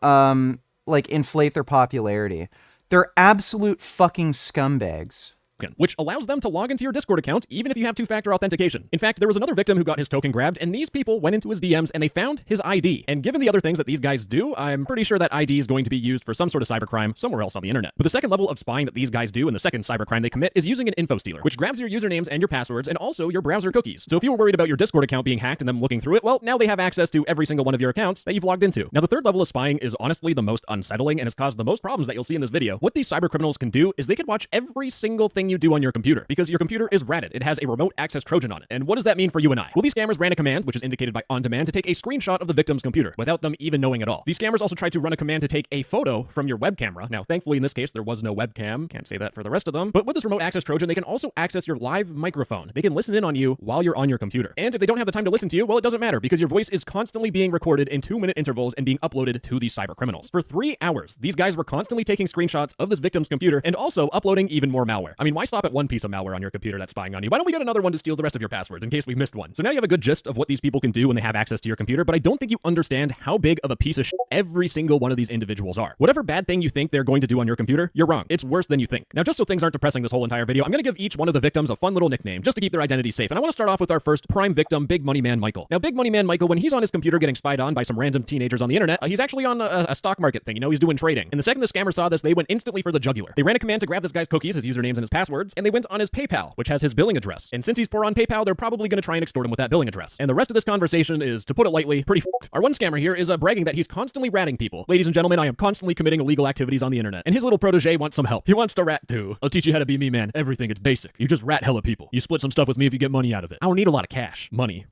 inflate their popularity. They're absolute fucking scumbags. Which allows them to log into your Discord account even if you have two-factor authentication. In fact, there was another victim who got his token grabbed, and these people went into his DMs and they found his ID. And given the other things that these guys do, I'm pretty sure that ID is going to be used for some sort of cybercrime somewhere else on the internet. But the second level of spying that these guys do and the second cybercrime they commit is using an info stealer, which grabs your usernames and your passwords and also your browser cookies. So if you were worried about your Discord account being hacked and them looking through it, well, now they have access to every single one of your accounts that you've logged into. Now, the third level of spying is honestly the most unsettling and has caused the most problems that you'll see in this video. What these cybercriminals can do is they can watch every single thing you do on your computer, because your computer is ratted. It has a remote access Trojan on it. And what does that mean for you and I? Well, these scammers ran a command, which is indicated by on demand, to take a screenshot of the victim's computer without them even knowing at all. These scammers also tried to run a command to take a photo from your web camera. Now, thankfully, in this case, there was no webcam. Can't say that for the rest of them. But with this remote access Trojan, they can also access your live microphone. They can listen in on you while you're on your computer. And if they don't have the time to listen to you, well, it doesn't matter, because your voice is constantly being recorded in 2-minute intervals and being uploaded to these cybercriminals. For 3 hours, these guys were constantly taking screenshots of this victim's computer and also uploading even more malware. I mean, why stop at one piece of malware on your computer that's spying on you? Why don't we get another one to steal the rest of your passwords in case we missed one? So now you have a good gist of what these people can do when they have access to your computer, but I don't think you understand how big of a piece of shit every single one of these individuals are. Whatever bad thing you think they're going to do on your computer, you're wrong. It's worse than you think. Now, just so things aren't depressing this whole entire video, I'm going to give each one of the victims a fun little nickname just to keep their identity safe. And I want to start off with our first prime victim, Big Money Man Michael. Now, Big Money Man Michael, when he's on his computer getting spied on by some random teenagers on the internet, he's actually on a stock market thing. You know, he's doing trading. And the second the scammers saw this, they went instantly for the jugular. They ran a command to grab this guy's cookies, his usernames, and his passwords, and they went on his PayPal, which has his billing address. And since he's poor on PayPal, they're probably going to try and extort him with that billing address. And the rest of this conversation is, to put it lightly, pretty f***ed. Our one scammer here is bragging that he's constantly ratting people. Ladies and gentlemen, I am constantly committing illegal activities on the internet. And his little protege wants some help. He wants to rat too. I'll teach you how to be me, man. Everything, it's basic. You just rat hella people. You split some stuff with me if you get money out of it. I don't need a lot of cash. Money.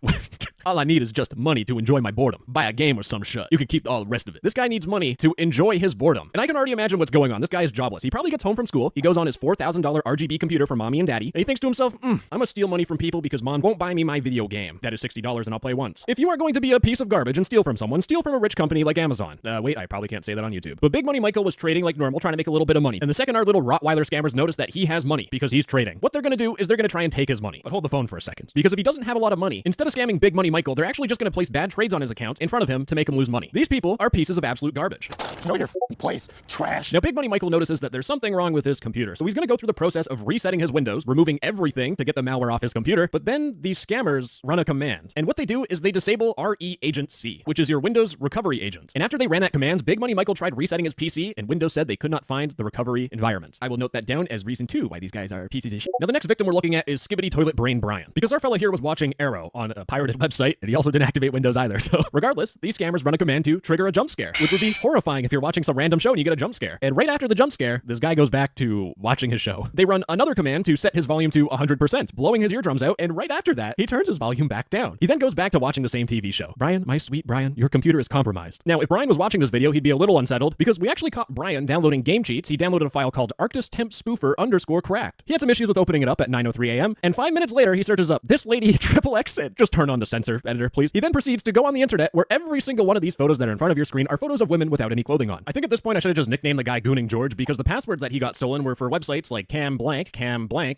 All I need is just money to enjoy my boredom. Buy a game or some shit. You can keep all the rest of it. This guy needs money to enjoy his boredom. And I can already imagine what's going on. This guy is jobless. He probably gets home from school. He goes on his $4,000 RGB computer for mommy and daddy. And he thinks to himself, I'm gonna steal money from people because mom won't buy me my video game. That is $60 and I'll play once. If you are going to be a piece of garbage and steal from someone, steal from a rich company like Amazon. Wait, I probably can't say that on YouTube. But Big Money Michael was trading like normal, trying to make a little bit of money. And the second our little Rottweiler scammers notice that he has money because he's trading, what they're gonna do is they're gonna try and take his money. But hold the phone for a second. Because if he doesn't have a lot of money, instead of scamming Big Money Michael, they're actually just gonna place bad trades on his account in front of him to make him lose money. These people are pieces of absolute garbage. Know your place, trash. Now, Big Money Michael notices that there's something wrong with his computer, so he's going to go through the process of resetting his Windows, removing everything to get the malware off his computer, but then these scammers run a command. And what they do is they disable RE Agent C, which is your Windows recovery agent. And after they ran that command, Big Money Michael tried resetting his PC, and Windows said they could not find the recovery environment. I will note that down as reason 2 why these guys are pieces of shit. Now, the next victim we're looking at is Skibbity Toilet Brain Brian. Because our fella here was watching Arrow on a pirated website, website, and he also didn't activate Windows either. So regardless, these scammers run a command to trigger a jump scare, which would be horrifying if you're watching some random show and you get a jump scare. And right after the jump scare, this guy goes back to watching his show. They run another command to set his volume to 100%, blowing his eardrums out, and right after that, he turns his volume back down. He then goes back to watching the same TV show. Brian, my sweet Brian, your computer is compromised. Now, if Brian was watching this video, he'd be a little unsettled because we actually caught Brian downloading game cheats. He downloaded a file called arctistemp_spoofer_cracked. He had some issues with opening it up at 9:03 a.m., and 5 minutes later, he searches up, "This lady XXX." Just turn on the censor editor, please. He then proceeds to go on the internet where every single one of these photos that are in front of your screen are photos of women without any clothing on. I think at this point I should have just nicknamed the guy Gooning George because the passwords that he got stolen were for websites like Cam Blank,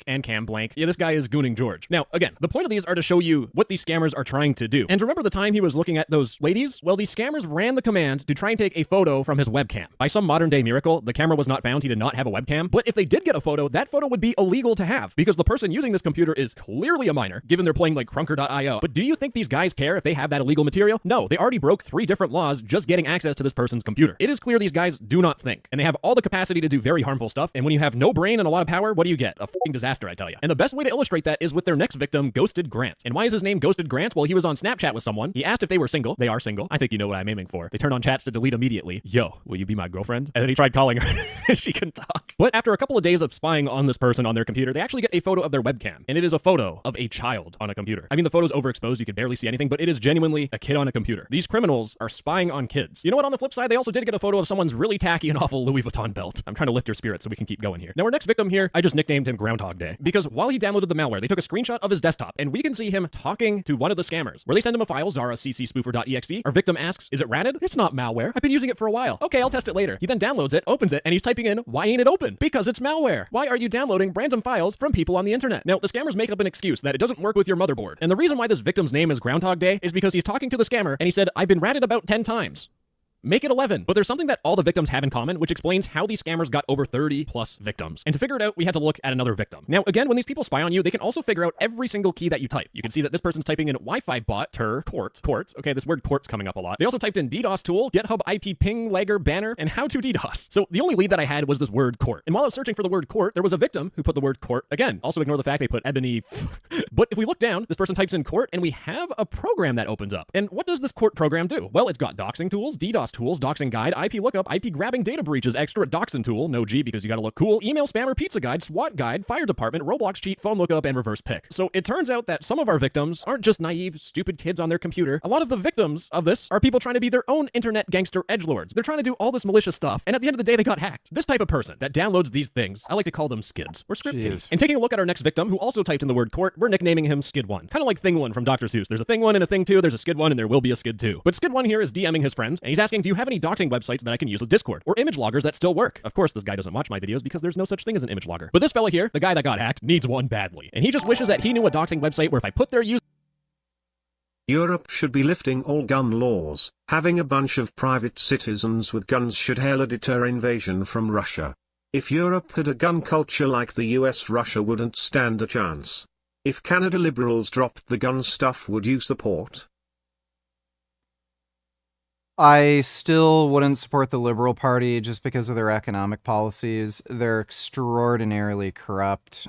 and Cam Blank. Yeah, this guy is Gooning George. Now, again, the point of these are to show you what these scammers are trying to do. And remember the time he was looking at those ladies? Well, these scammers ran the command to try and take a photo from his webcam. By some modern day miracle, the camera was not found. He did not have a webcam. But if they did get a photo, that photo would be illegal to have because the person using this computer is clearly a minor, given they're playing like Crunker.io. But do you think these guys care if they have that illegal material? No, they already broke 3 different laws just getting access to this person's computer. It is clear these guys do not think, and they have all the capacity to do very harmful stuff. And when you have no brain and a lot of power, what do you get? A fucking disaster, I tell you. And the best way to illustrate that is with their next victim, Ghosted Grant. And why is his name Ghosted Grant? Well, he was on Snapchat with someone. He asked if they were single. They are single. I think you know what I'm aiming for. They turn on chats to delete immediately. Yo, will you be my girlfriend? And then he tried calling her. She couldn't talk. But after a couple of days of spying on this person on their computer, they actually get a photo of their webcam. And it is a photo of a child on a computer. I mean, the photo's overexposed. You can barely see anything, but it is genuinely a kid on a computer. These criminals are spying on kids. You know what? On the flip side, they also did get a photo of someone's really tacky and awful Louis Vuitton belt. I'm trying to lift your spirits so we can keep going here. Now, our next victim here, I just nicknamed him Groundhog Day because while he downloaded the malware, they took a screenshot of his desktop and we can see him talking to one of the scammers where they send him a file, zara.ccspoofer.exe. Our victim asks, "Is it ratted?" "It's not malware. I've been using it for a while." "Okay, I'll test it later." He then downloads it, opens it, and he's typing in, "Why ain't it open?" Because it's malware. Why are you downloading random files from people on the internet? Now, the scammers make up an excuse that it doesn't work with your motherboard. And the reason why this victim's name is Groundhog Day is because he's talking to the scammer and he said, "I've been ratted about 10 times. Make it 11. But there's something that all the victims have in common, which explains how these scammers got over 30 plus victims. And to figure it out, we had to look at another victim. Now, again, when these people spy on you, they can also figure out every single key that you type. You can see that this person's typing in Wi-Fi bot, court. Okay, this word court's coming up a lot. They also typed in DDoS tool, GitHub IP ping lagger banner, and how to DDoS. So the only lead that I had was this word court. And while I was searching for the word court, there was a victim who put the word court again. Also ignore the fact they put ebony. But if we look down, this person types in court and we have a program that opens up. And what does this court program do? Well, it's got doxing tools, DDoS tools, doxing guide, IP lookup, IP grabbing data breaches, extra doxing tool, no G because you gotta look cool, email spammer, pizza guide, SWAT guide, fire department, Roblox cheat, phone lookup, and reverse pick. So it turns out that some of our victims aren't just naive, stupid kids on their computer. A lot of the victims of this are people trying to be their own internet gangster edgelords. They're trying to do all this malicious stuff, and at the end of the day, they got hacked. This type of person that downloads these things, I like to call them skids, or script kiddies. And taking a look at our next victim, who also typed in the word court, we're nicknaming him Skid 1. Kind of like Thing 1 from Dr. Seuss. There's a Thing 1 and a Thing 2, there's a Skid 1, and there will be a Skid 2. But Skid 1 here is DMing his friends, and he's asking, do you have any doxing websites that I can use with Discord, or image loggers that still work? Of course, this guy doesn't watch my videos because there's no such thing as an image logger. But this fella here, the guy that got hacked, needs one badly. And he just wishes that he knew a doxing website where if I put their user... Europe should be lifting all gun laws. Having a bunch of private citizens with guns should hella deter invasion from Russia. If Europe had a gun culture like the US, Russia wouldn't stand a chance. If Canada liberals dropped the gun stuff, would you support? I still wouldn't support the Liberal Party just because of their economic policies. They're extraordinarily corrupt.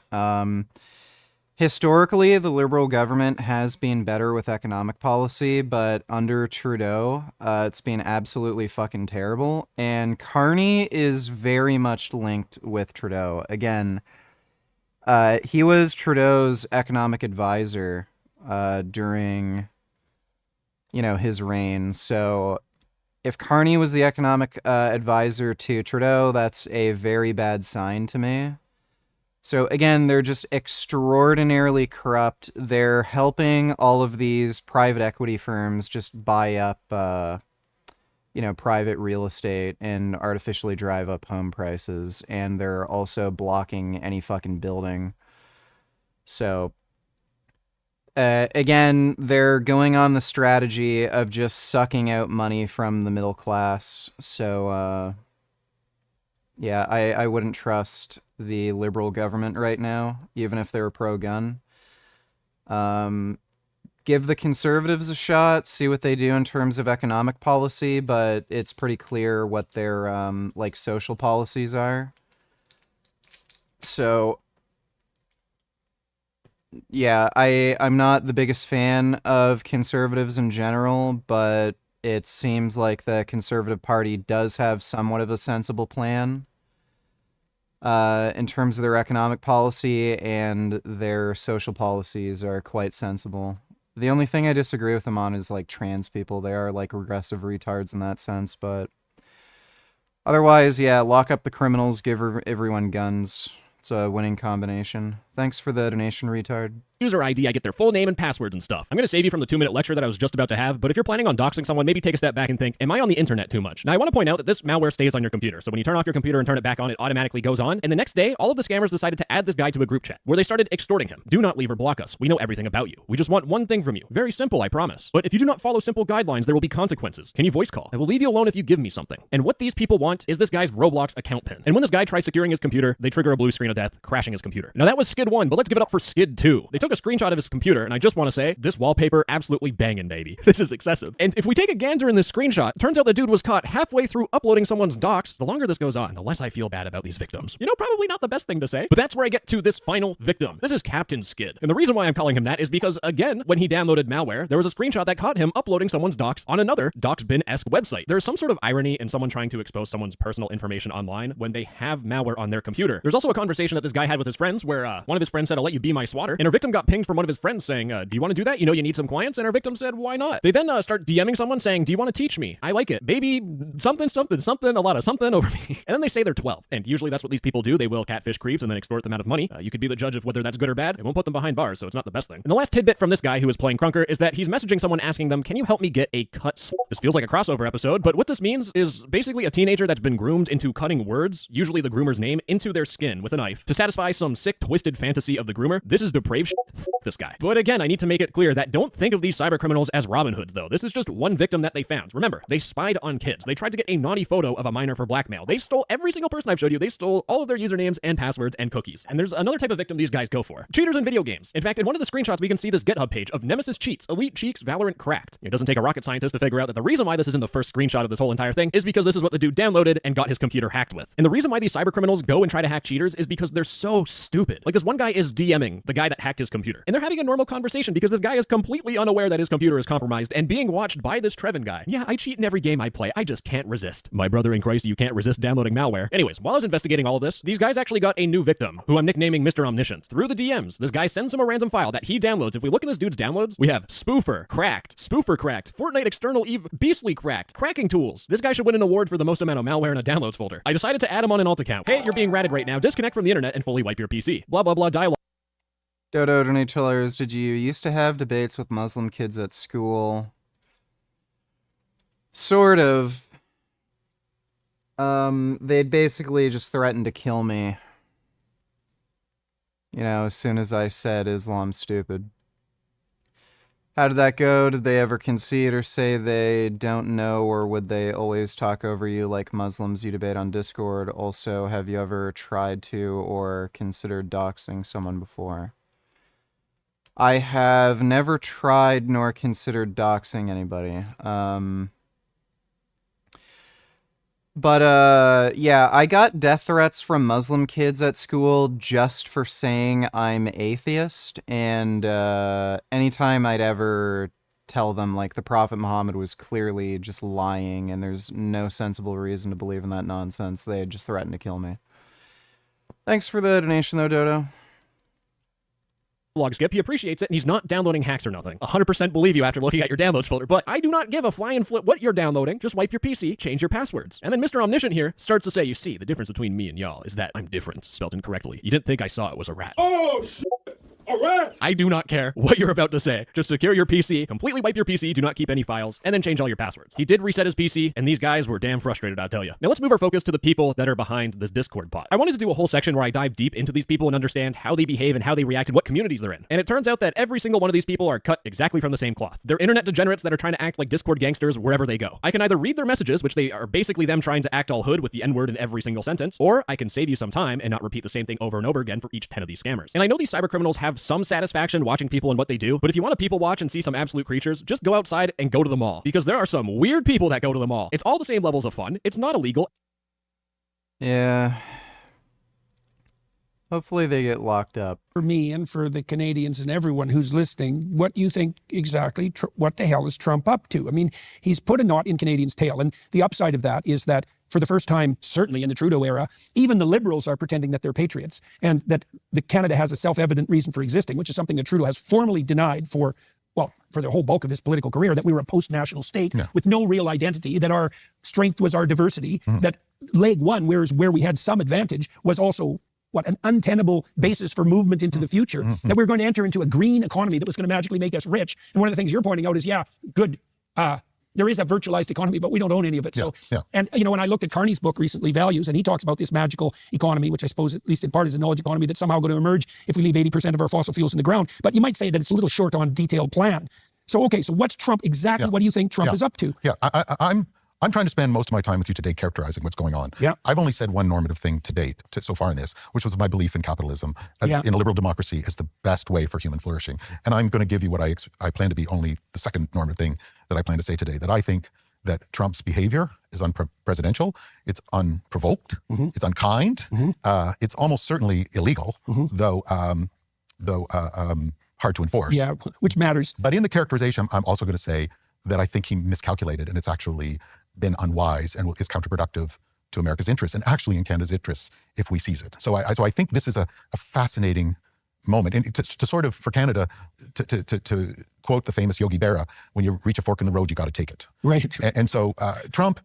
Historically, the Liberal government has been better with economic policy, but under Trudeau, it's been absolutely fucking terrible. And Carney is very much linked with Trudeau. Again, he was Trudeau's economic advisor during, his reign. So if Carney was the economic advisor to Trudeau, that's a very bad sign to me. So again, they're just extraordinarily corrupt. They're helping all of these private equity firms just buy up, private real estate and artificially drive up home prices. And they're also blocking any fucking building. So again, they're going on the strategy of just sucking out money from the middle class. So, yeah, I wouldn't trust the Liberal government right now, even if they were pro-gun. Give the Conservatives a shot, see what they do in terms of economic policy, but it's pretty clear what their, social policies are. So yeah, I'm not the biggest fan of conservatives in general, but it seems like the Conservative Party does have somewhat of a sensible plan in terms of their economic policy, and their social policies are quite sensible. The only thing I disagree with them on is like trans people. They are like regressive retards in that sense, but otherwise, yeah, lock up the criminals, give everyone guns. It's a winning combination. Thanks for the donation, retard. User ID, I get their full name and passwords and stuff. I'm going to save you from the 2-minute lecture that I was just about to have, but if you're planning on doxing someone, maybe take a step back and think, am I on the internet too much? Now, I want to point out that this malware stays on your computer, so when you turn off your computer and turn it back on, it automatically goes on, and the next day, all of the scammers decided to add this guy to a group chat, where they started extorting him. Do not leave or block us. We know everything about you. We just want one thing from you. Very simple, I promise. But if you do not follow simple guidelines, there will be consequences. Can you voice call? I will leave you alone if you give me something. And what these people want is this guy's Roblox account pin. And when this guy tries securing his computer, they trigger a blue screen of death, crashing his computer. Now that was Skid 1, but let's give it up for Skid 2. They took a screenshot of his computer, and I just want to say, this wallpaper absolutely banging, baby. This is excessive. And if we take a gander in this screenshot, turns out the dude was caught halfway through uploading someone's docs. The longer this goes on, the less I feel bad about these victims. You know, probably not the best thing to say, but that's where I get to this final victim. This is Captain Skid. And the reason why I'm calling him that is because, again, when he downloaded malware, there was a screenshot that caught him uploading someone's docs on another docsbin-esque website. There's some sort of irony in someone trying to expose someone's personal information online when they have malware on their computer. There's also a conversation that this guy had with his friends where one of his friends said, I'll let you be my swatter, and our victim got pinged from one of his friends saying, do you want to do that? You know you need some clients? And our victim said, why not? They then start DMing someone saying, do you want to teach me? I like it. Baby, something, a lot of something over me. And then they say they're 12. And usually that's what these people do. They will catfish creeps and then extort them out of money. You could be the judge of whether that's good or bad. It won't put them behind bars, so it's not the best thing. And the last tidbit from this guy who is playing Crunker is that he's messaging someone asking them, can you help me get a cut? This feels like a crossover episode, but what this means is basically a teenager that's been groomed into cutting words, usually the groomer's name, into their skin with a knife to satisfy some sick, twisted fantasy of the groomer. This is depraved shit. F this guy. But again, I need to make it clear that don't think of these cyber criminals as Robin Hoods, though. This is just one victim that they found. Remember, they spied on kids. They tried to get a naughty photo of a minor for blackmail. They stole every single person I've showed you. They stole all of their usernames and passwords and cookies. And there's another type of victim these guys go for. Cheaters in video games. In fact, in one of the screenshots, we can see this GitHub page of Nemesis cheats, Elite Cheeks, Valorant cracked. It doesn't take a rocket scientist to figure out that the reason why this is in the first screenshot of this whole entire thing is because this is what the dude downloaded and got his computer hacked with. And the reason why these cyber criminals go and try to hack cheaters is because they're so stupid. Like this one guy is DMing the guy that hacked his computer. And they're having a normal conversation because this guy is completely unaware that his computer is compromised and being watched by this Trevin guy. Yeah, I cheat in every game I play. I just can't resist. My brother in Christ, you can't resist downloading malware. Anyways, while I was investigating all of this, these guys actually got a new victim, who I'm nicknaming Mr. Omniscient. Through the DMs, this guy sends him a random file that he downloads. If we look at this dude's downloads, we have Spoofer, Cracked, Fortnite External Eve, Beastly Cracked, Cracking Tools. This guy should win an award for the most amount of malware in a downloads folder. I decided to add him on an alt account. Hey, you're being ratted right now. Disconnect from the internet and fully wipe your PC. Blah, blah, blah, dialogue. Dodo Donatillers, did you used to have debates with Muslim kids at school? Sort of. They'd basically just threatened to kill me. You know, as soon as I said Islam's stupid. How did that go? Did they ever concede or say they don't know, or would they always talk over you like Muslims you debate on Discord? Also, have you ever tried to or considered doxing someone before? I have never tried nor considered doxing anybody. Yeah, I got death threats from Muslim kids at school just for saying I'm atheist, and anytime I'd ever tell them, like, the Prophet Muhammad was clearly just lying and there's no sensible reason to believe in that nonsense, they'd just threaten to kill me. Thanks for the donation, though, Dodo. Log skip, he appreciates it, and he's not downloading hacks or nothing. 100% believe you after looking at your downloads folder, but I do not give a flying flip what you're downloading. Just wipe your PC, change your passwords. And then Mr. Omniscient here starts to say, you see, the difference between me and y'all is that I'm different, spelled incorrectly. You didn't think I saw it was a rat. Oh, shit! A rat! I do not care what you're about to say. Just secure your PC, completely wipe your PC, do not keep any files, and then change all your passwords. He did reset his PC, and these guys were damn frustrated, I'll tell you. Now let's move our focus to the people that are behind this Discord bot. I wanted to do a whole section where I dive deep into these people and understand how they behave and how they react and what communities they're in. And it turns out that every single one of these people are cut exactly from the same cloth. They're internet degenerates that are trying to act like Discord gangsters wherever they go. I can either read their messages, which they are basically them trying to act all hood with the N-word in every single sentence, or I can save you some time and not repeat the same thing over and over again for each 10 of these scammers. And I know these cyber criminals have some satisfaction watching people and what they do, but if you want to people watch and see some absolute creatures, just go outside and go to the mall, because there are some weird people that go to the mall. It's all the same levels of fun. It's not illegal. Yeah. Hopefully they get locked up. For me and for the Canadians and everyone who's listening, what you think exactly, what the hell is Trump up to? I mean, he's put a knot in Canadians' tail. And the upside of that is that for the first time, certainly in the Trudeau era, even the Liberals are pretending that they're patriots and that Canada has a self-evident reason for existing, which is something that Trudeau has formally denied for the whole bulk of his political career, that we were a post-national state with no real identity, that our strength was our diversity, that leg one, where we had some advantage, was also an untenable basis for movement into the future, that we were going to enter into a green economy that was going to magically make us rich. And one of the things you're pointing out is, good. There is a virtualized economy, but we don't own any of it. And when I looked at Carney's book recently, Values, and he talks about this magical economy, which I suppose at least in part is a knowledge economy that's somehow going to emerge if we leave 80% of our fossil fuels in the ground. But you might say that it's a little short on detailed plan. So what's Trump exactly? What do you think Trump is up to? I'm trying to spend most of my time with you today characterizing what's going on. I've only said one normative thing to date, so far in this, which was my belief in capitalism in a liberal democracy is the best way for human flourishing. And I'm going to give you what I plan to be only the second normative thing that I plan to say today, that I think that Trump's behavior is unpresidential, it's unprovoked, it's unkind, it's almost certainly illegal, though hard to enforce. Yeah, which matters. But in the characterization, I'm also going to say that I think he miscalculated, and it's actually been unwise and is counterproductive to America's interests and actually in Canada's interests if we seize it. So I think this is a fascinating moment, and to sort of, for Canada, to quote the famous Yogi Berra, when you reach a fork in the road, you got to take it. Right. And so Trump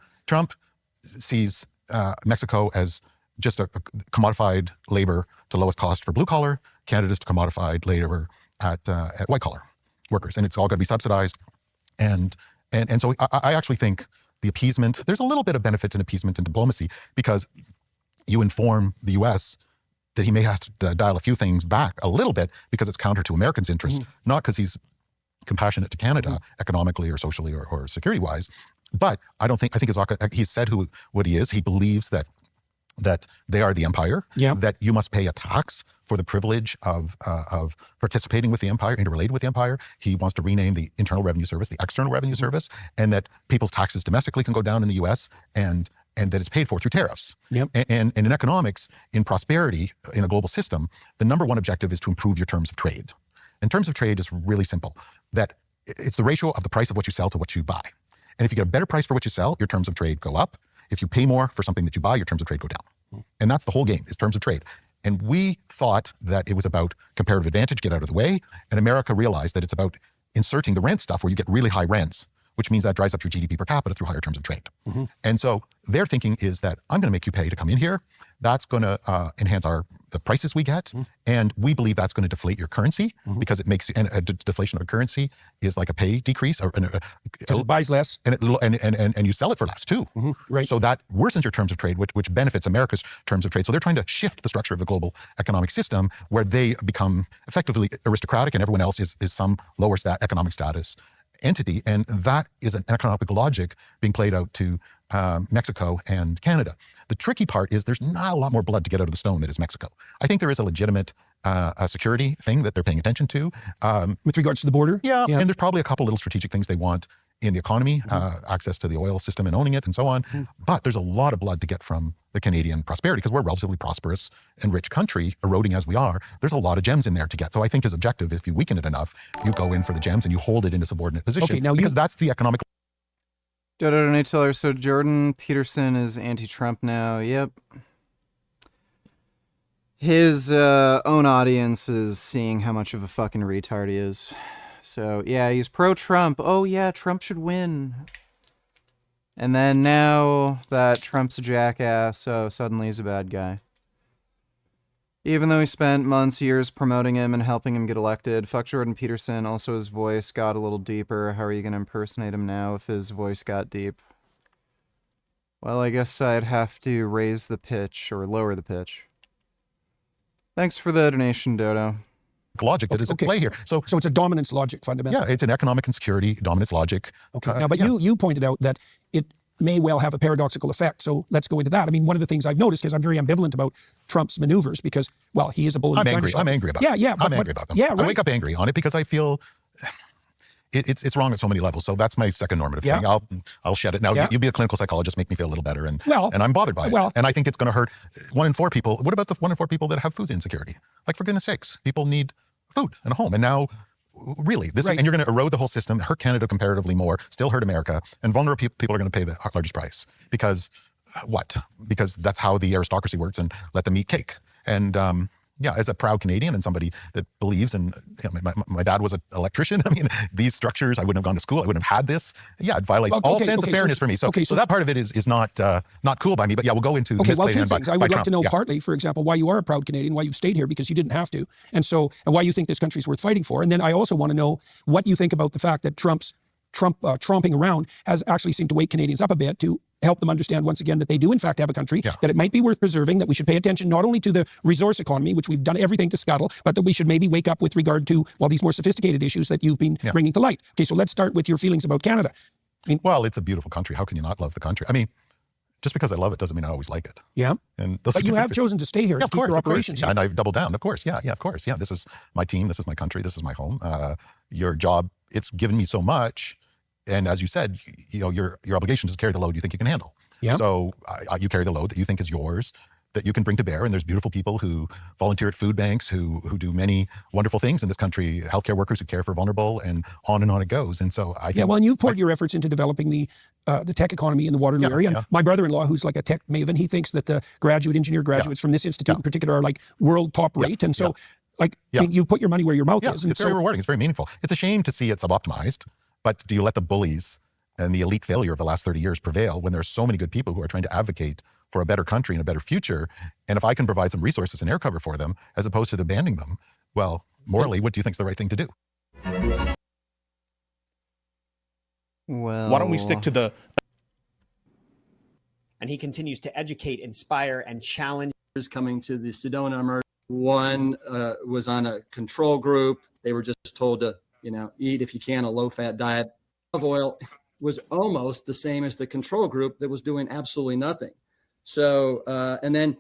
sees Mexico as just a commodified labor to lowest cost for blue collar, Canada's commodified labor at white collar workers, and it's all got to be subsidized. And so I actually think the appeasement, there's a little bit of benefit in appeasement and diplomacy, because you inform the U.S. that he may have to dial a few things back a little bit because it's counter to Americans' interests, not because he's compassionate to Canada economically or socially or security-wise. But I think he's said what he is. He believes that they are the empire, that you must pay a tax for the privilege of participating with the empire, interrelated with the empire. He wants to rename the Internal Revenue Service the External Revenue Service, and that people's taxes domestically can go down in the U.S. and that it's paid for through tariffs. And in economics, in prosperity, in a global system, the number one objective is to improve your terms of trade. And terms of trade is really simple, that it's the ratio of the price of what you sell to what you buy. And if you get a better price for what you sell, your terms of trade go up. If you pay more for something that you buy, your terms of trade go down. And that's the whole game, is terms of trade. And we thought that it was about comparative advantage, get out of the way. And America realized that it's about inserting the rent stuff where you get really high rents, which means that drives up your GDP per capita through higher terms of trade. And so their thinking is that I'm going to make you pay to come in here. That's going to enhance the prices we get. And we believe that's going to deflate your currency because it makes, and a deflation of a currency is like a pay decrease. Because it buys less. And you sell it for less too. Right. So that worsens your terms of trade, which benefits America's terms of trade. So they're trying to shift the structure of the global economic system where they become effectively aristocratic and everyone else is some lower economic status entity. And that is an economic logic being played out to Mexico and Canada. The tricky part is there's not a lot more blood to get out of the stone that is Mexico. I think there is a legitimate security thing that they're paying attention to. With regards to the border? Yeah, and there's probably a couple little strategic things they want in the economy, access to the oil system and owning it and so on. But there's a lot of blood to get from the Canadian prosperity because we're a relatively prosperous and rich country, eroding as we are. There's a lot of gems in there to get. So I think his objective, if you weaken it enough, you go in for the gems and you hold it in a subordinate position. Okay, now because that's the economic. Dodo Donate Teller, so Jordan Peterson is anti-Trump now. Yep. His own audience is seeing how much of a fucking retard he is. So, yeah, he's pro-Trump. Oh, yeah, Trump should win. And then now that Trump's a jackass, so suddenly he's a bad guy. Even though he spent months, years promoting him and helping him get elected, fuck Jordan Peterson. Also, his voice got a little deeper. How are you going to impersonate him now if his voice got deep? Well, I guess I'd have to raise the pitch or lower the pitch. Thanks for the donation, Dodo. Logic that is at play here. So it's a dominance logic, fundamentally. Yeah, it's an economic and security dominance logic. Okay. Now, but you pointed out that it may well have a paradoxical effect. So let's go into that. I mean, one of the things I've noticed, because I'm very ambivalent about Trump's maneuvers, because, well, he is a bull in the china shop. I'm angry about it. Yeah, I'm angry about them. Yeah, right. I wake up angry on it because I feel it's wrong at so many levels. So that's my second normative thing. I'll shed it. Now, you be a clinical psychologist, make me feel a little better. And I'm bothered by it. And I think it's going to hurt 1 in 4 people. What about the 1 in 4 people that have food insecurity? Like, for goodness sakes, people need food and a home. And now, really, and you're going to erode the whole system, hurt Canada comparatively more, still hurt America, and vulnerable people are going to pay the largest price. Because what? Because that's how the aristocracy works, and let them eat cake. And as a proud Canadian and somebody that believes in, my dad was an electrician. I mean, these structures, I wouldn't have gone to school. I wouldn't have had this. Yeah, it violates all sense of fairness for me. So that part of it is not cool by me. But we'll go into two things. I would like to know partly, for example, why you are a proud Canadian, why you've stayed here because you didn't have to, and why you think this country is worth fighting for. And then I also want to know what you think about the fact that Trump tromping around has actually seemed to wake Canadians up a bit to help them understand once again that they do in fact have a country, that it might be worth preserving, that we should pay attention not only to the resource economy, which we've done everything to scuttle, but that we should maybe wake up with regard to, these more sophisticated issues that you've been bringing to light. Okay, so let's start with your feelings about Canada. Well, it's a beautiful country. How can you not love the country? I mean, just because I love it doesn't mean I always like it. Yeah. And but you have chosen to stay here to keep your operations. And I've doubled down, of course. Yeah, of course. Yeah, this is my team. This is my country. This is my home. Your job, it's given me so much. And as you said, your obligation is to carry the load you think you can handle. Yeah. So you carry the load that you think is yours, that you can bring to bear. And there's beautiful people who volunteer at food banks, who do many wonderful things in this country, healthcare workers who care for vulnerable, and on it goes. And so I think... and you've poured your efforts into developing the tech economy in the Waterloo area. And my brother-in-law, who's like a tech maven, he thinks that the engineer graduates from this institute in particular are like world top rate. And so you put your money where your mouth is. And it's very rewarding. It's very meaningful. It's a shame to see it sub-optimized, but do you let the bullies and the elite failure of the last 30 years prevail when there's so many good people who are trying to advocate for a better country and a better future? And if I can provide some resources and air cover for them, as opposed to abandoning them, well, morally, what do you think is the right thing to do? Well, why don't we stick to the... And he continues to educate, inspire, and challenge. Coming to the Sedona immersion. One was on a control group. They were just told to, eat, if you can, a low-fat diet. Olive oil was almost the same as the control group that was doing absolutely nothing. So, and then,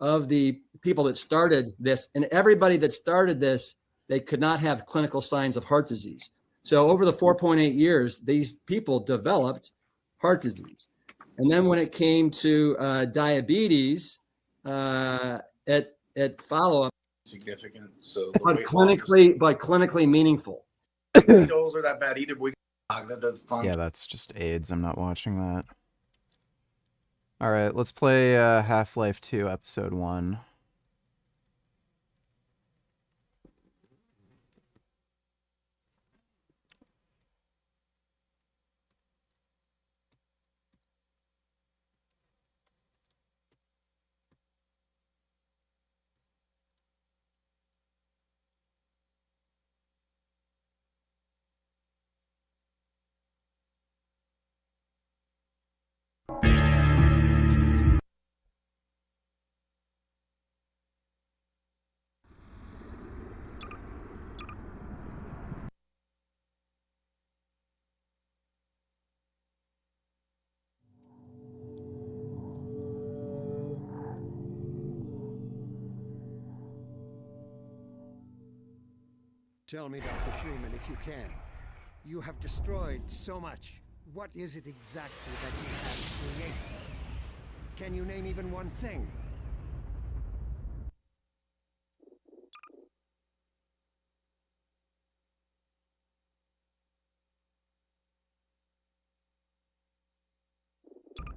of the people that started this, and everybody that started this, they could not have clinical signs of heart disease. So over the 4.8 years, these people developed heart disease. And then when it came to diabetes, at follow-up, significant. So, but clinically meaningful. Those are that bad either. Cognitive function. Yeah, that's just AIDS. I'm not watching that. All right, let's play Half-Life 2 Episode 1. Tell me, Dr. Freeman, if you can. You have destroyed so much. What is it exactly that you have created? Can you name even one thing?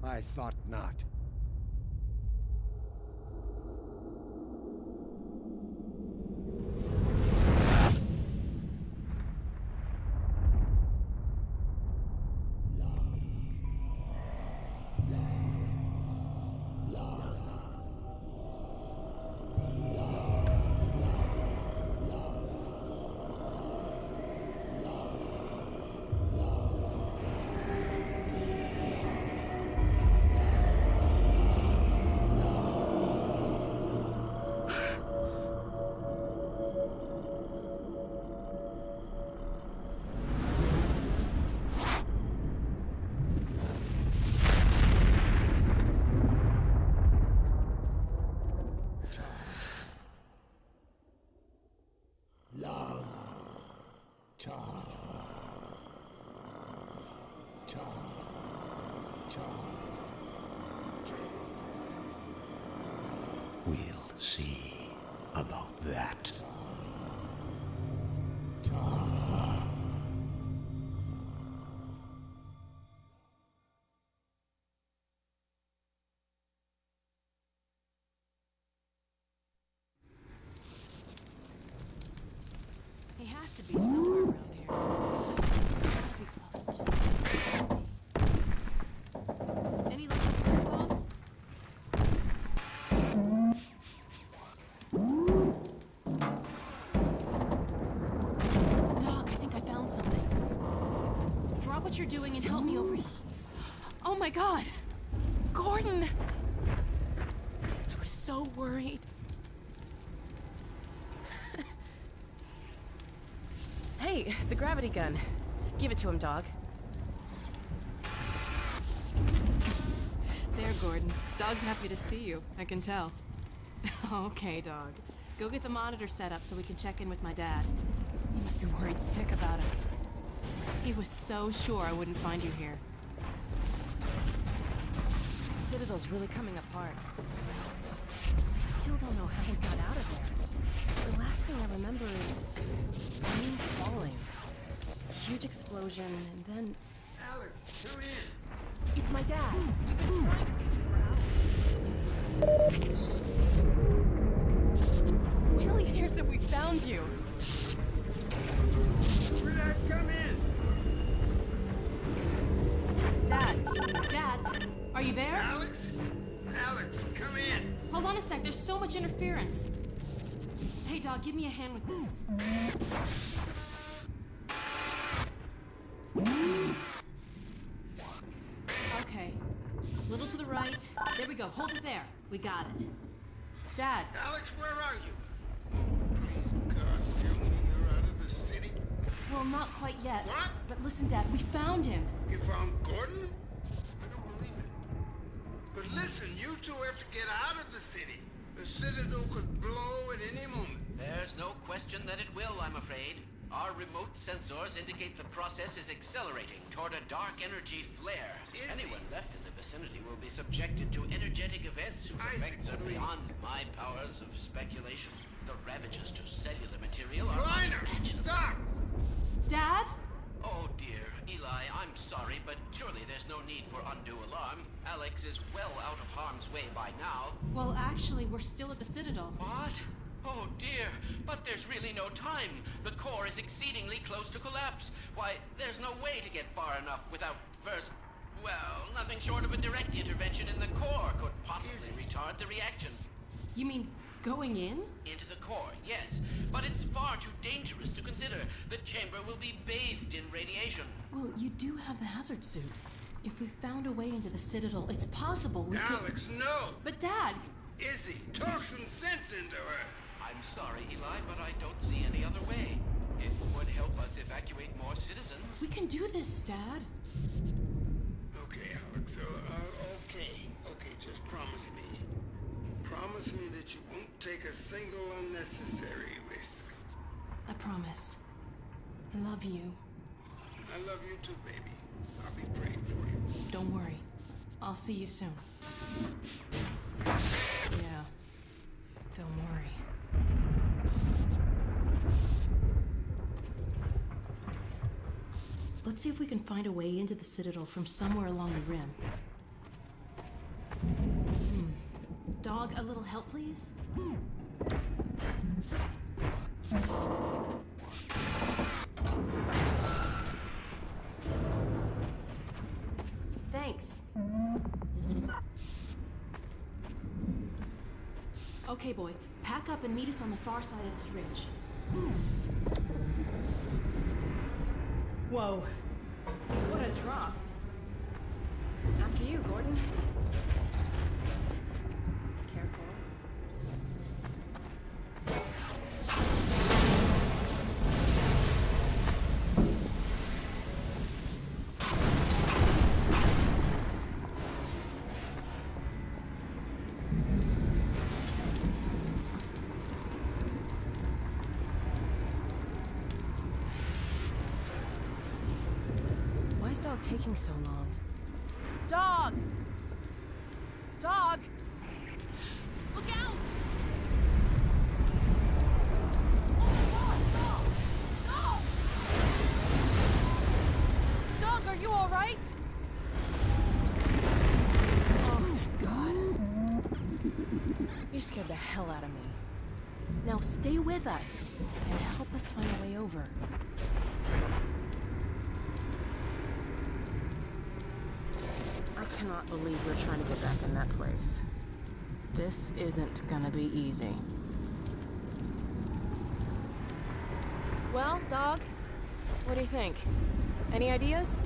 I thought not. We'll see about that. He has to be somewhere around here. Gotta be close. Just any luck with your dog? Dog, I think I found something. Drop what you're doing and help me over here. Oh my God! Gordon! I was so worried. Hey, the gravity gun. Give it to him, dog. There, Gordon. Dog's happy to see you. I can tell. Okay, dog. Go get the monitor set up so we can check in with my dad. He must be worried sick about us. He was so sure I wouldn't find you here. The Citadel's really coming apart. I still don't know how we got out of there. The last thing I remember is me falling. Huge explosion, and then... Alex, come in. It's my dad. We've been trying to reach him for hours. Willie here said we found you. Dad, come in. Dad, are you there? Alex, come in. Hold on a sec, there's so much interference. Hey, dog, give me a hand with this. Okay. Little to the right. There we go. Hold it there. We got it. Dad. Alex, where are you? Please, God, tell me you're out of the city. Well, not quite yet. What? But listen, Dad, we found him. You found Gordon? I don't believe it. But listen, you two have to get out of the city. The Citadel could blow at any moment. There's no question that it will, I'm afraid. Our remote sensors indicate the process is accelerating toward a dark energy flare. Anyone left in the vicinity will be subjected to energetic events whose effects are beyond my powers of speculation. The ravages to cellular material are unimaginable. Stop! Dad? Oh dear, Eli, I'm sorry, but surely there's no need for undue alarm. Alex is well out of harm's way by now. Well, actually, we're still at the Citadel. What? Oh dear, but there's really no time. The core is exceedingly close to collapse. Why, there's no way to get far enough without first... Well, nothing short of a direct intervention in the core could possibly retard the reaction. You mean going in? Into the core, yes. But it's far too dangerous to consider. The chamber will be bathed in radiation. Well, you do have the hazard suit. If we found a way into the Citadel, it's possible we could... Alex, no! But Dad! Izzy, talk some sense into her. I'm sorry, Eli, but I don't see any other way. It would help us evacuate more citizens. We can do this, Dad. Okay, Alex, okay, just promise me. Promise me that you won't take a single unnecessary risk. I promise. I love you. I love you too, baby. I'll be praying for you. Don't worry. I'll see you soon. Yeah. Don't worry. Let's see if we can find a way into the Citadel from somewhere along the rim. Dog, a little help, please? Thanks. Okay, boy. Pack up and meet us on the far side of this ridge. Whoa. What a drop. After you, Gordon. Careful. Why is Dog taking so long? Dog! Dog! Look out! scared the hell out of me. Now stay with us and help us find a way over. I cannot believe we're trying to get back in that place. This isn't gonna be easy. Well, dog, what do you think? Any ideas?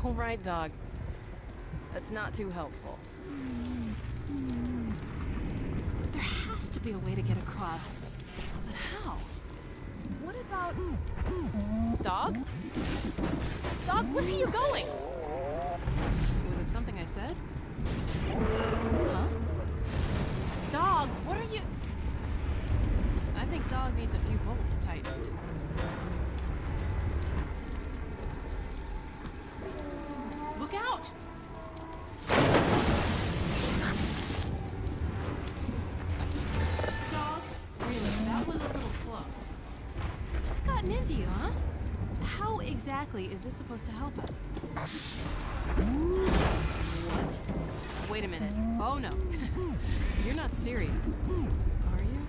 All right, dog. That's not too helpful. There has to be a way to get across. But how? What about... Dog? Dog, where are you going? Was it something I said? Huh? Dog, what are you... I think dog needs a few bolts tightened. Look out! Dog, really, that was a little close. What's gotten into you, huh? How exactly is this supposed to help us? What? Wait a minute. Oh no. You're not serious. Are you?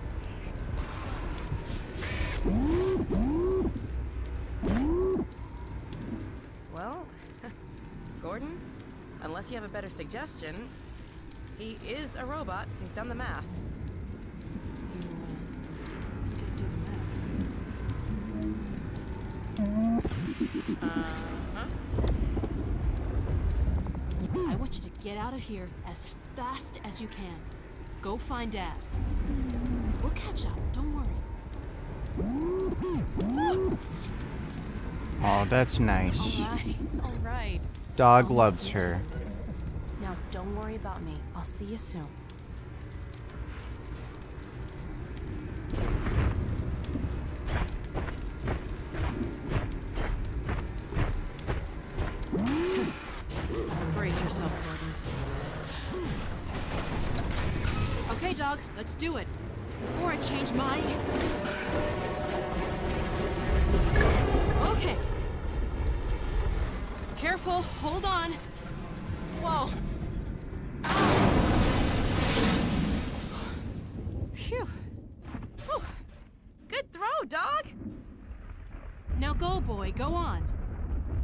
Well, Gordon, unless you have a better suggestion, he is a robot. He's done the math. I want you to get out of here as fast as you can. Go find Dad. We'll catch up, don't worry. Oh, that's nice. All right. Dog loves her. Now, don't worry about me. I'll see you soon. Brace yourself, Gordon. Okay, dog, let's do it. Before I change my... Okay. Careful, hold on. Whoa. Phew. Whew. Good throw, dog. Now go, boy, go on.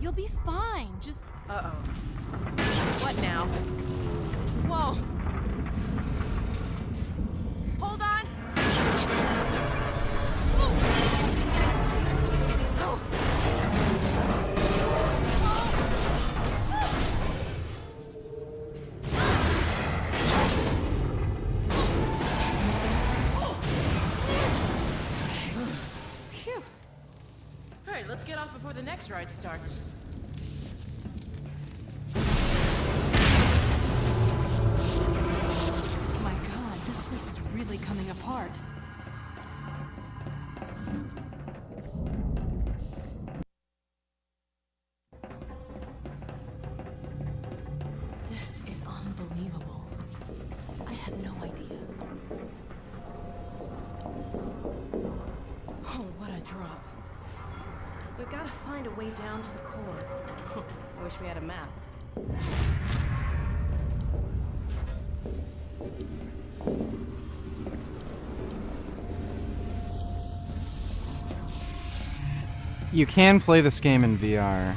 You'll be fine, just... Uh-oh. What now? Whoa. Hold on. Phew. All right, let's get off before the next ride starts. My God, this place is really coming apart. This is unbelievable. I had no idea. Oh, what a drop. We've got to find a way down to the core. I wish we had a map. You can play this game in VR.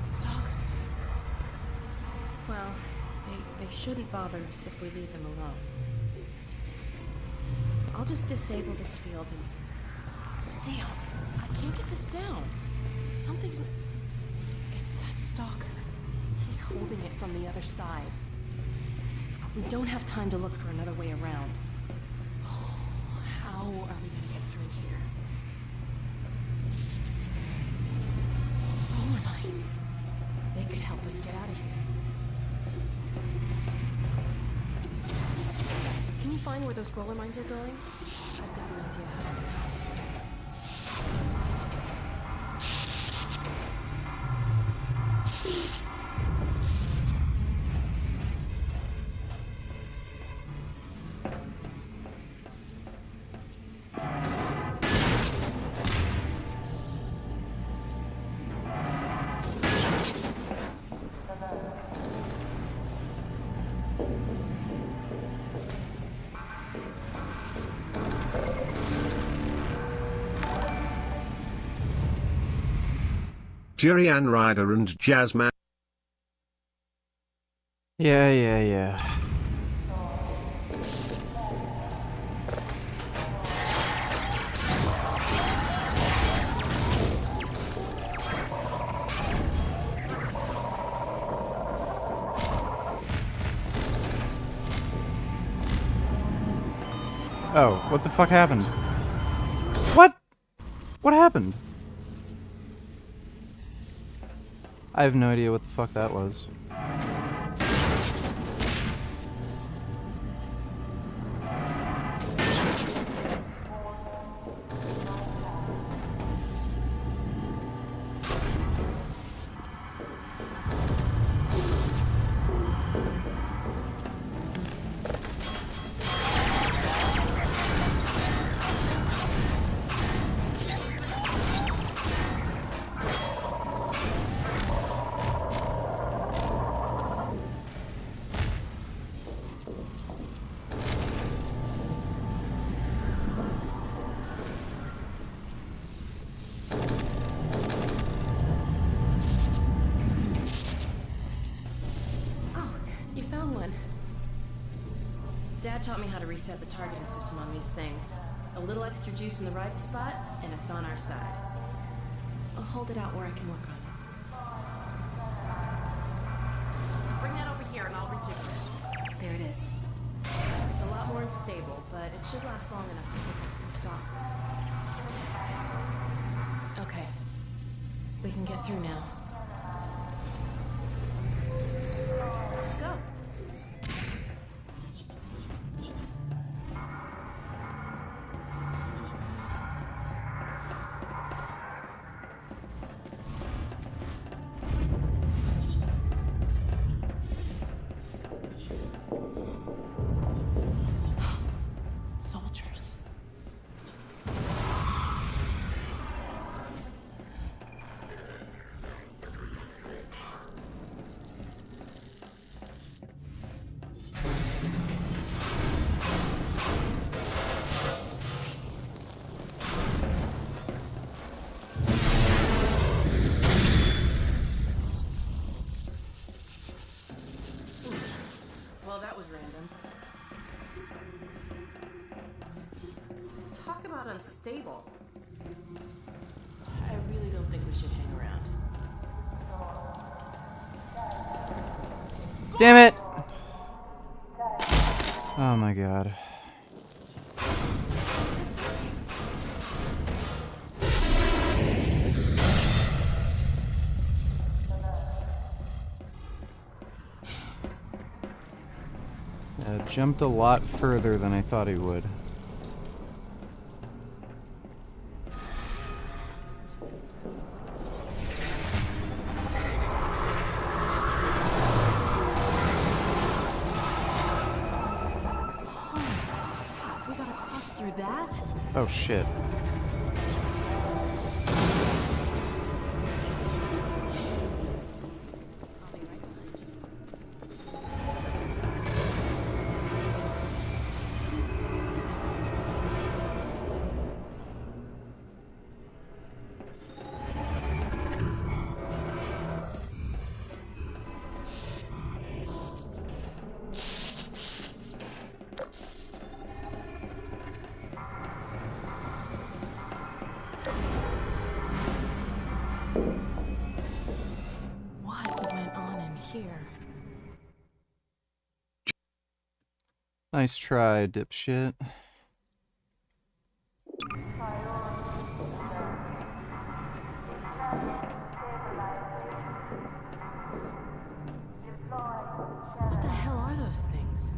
Stalkers. Well, they shouldn't bother us if we leave them alone. I'll just disable this field and... Damn, I can't get this down. Something... It's that stalker. He's holding it from the other side. We don't have time to look for another way around. Oh, how are we gonna get through here? Roller mines. They could help us get out of here. Can you find where those roller mines are going? I've got an idea how to get to them. Durian Rider and Jazzman. Yeah. Oh, what the fuck happened? What? What happened? I have no idea what the fuck that was. Dad taught me how to reset the targeting system on these things. A little extra juice in the right spot, and it's on our side. I'll hold it out where I can work on it. Bring that over here and I'll rejigger it. There it is. It's a lot more unstable, but it should last long enough to take up the stock. Okay. We can get through now. Let's go. Well, that was random. Talk about unstable. I really don't think we should hang around. Damn it! Oh my god. Jumped a lot further than I thought he would. We gotta cross through that? Oh shit. Nice try, dipshit. What the hell are those things?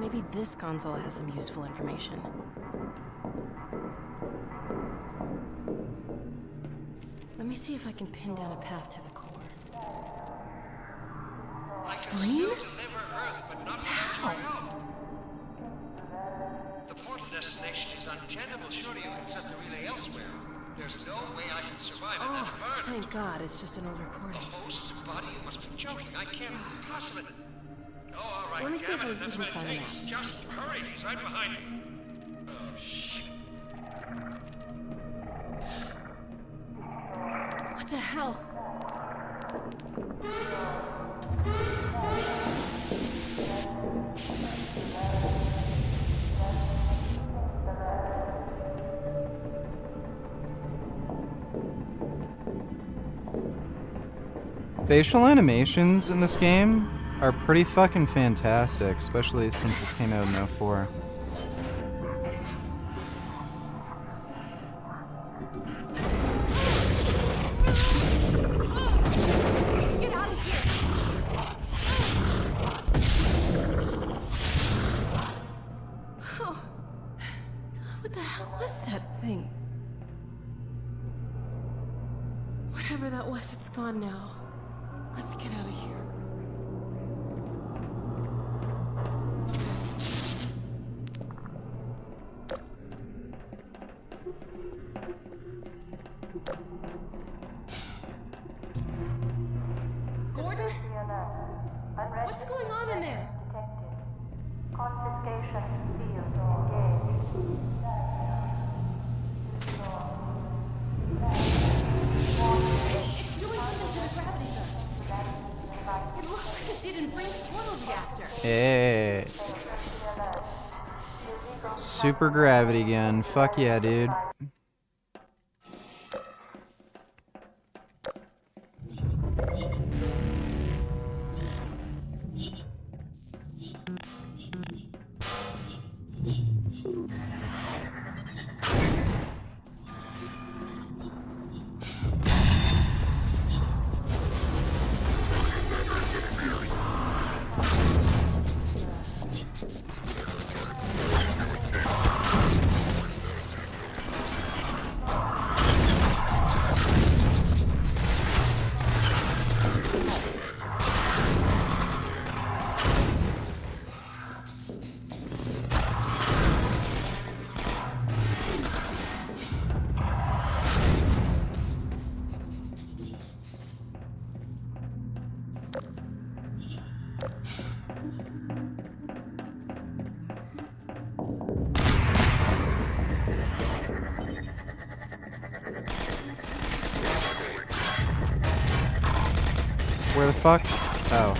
Maybe this console has some useful information. Let me see if I can pin down a path to the core. Green? How? The portal destination is untenable. Surely you can set the relay elsewhere. There's no way I can survive in that environment. Thank God, it's just an old recording. The host body, you must be joking. I can't possibly. Oh, all right. Let me see if I That's can what it find it takes. Just hurry. He's right behind me. Oh, shit. What the hell? Facial animations in this game are pretty fucking fantastic, especially since this came out in 04. Let's get out of here. Oh. What the hell was that thing? Whatever that was, it's gone now. Let's get out of here. Gordon? What's going on in there? Confiscation field engaged. It's doing something to the gravity gun. It looks like it did in Brain's portal reactor. Hey. Super gravity gun. Fuck yeah, dude. Where the fuck? Oh.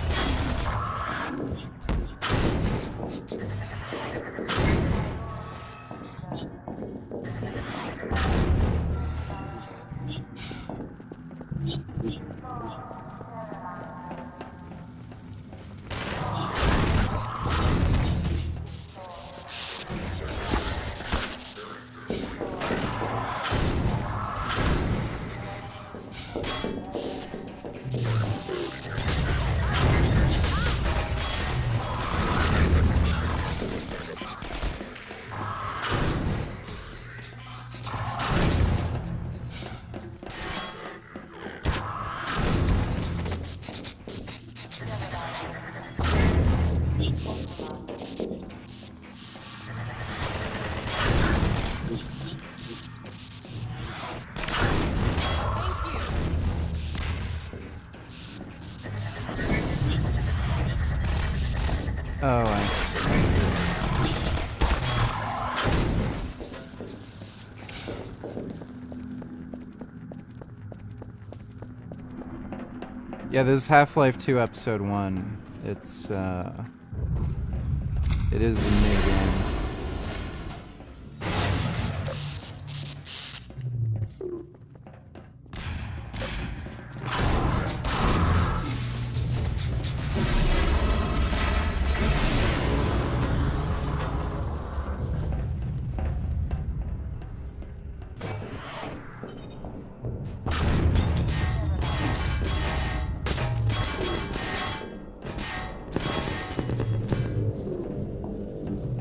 Oh, I see. Yeah, this is Half-Life 2 Episode 1. It's, it is a new game.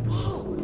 Whoa!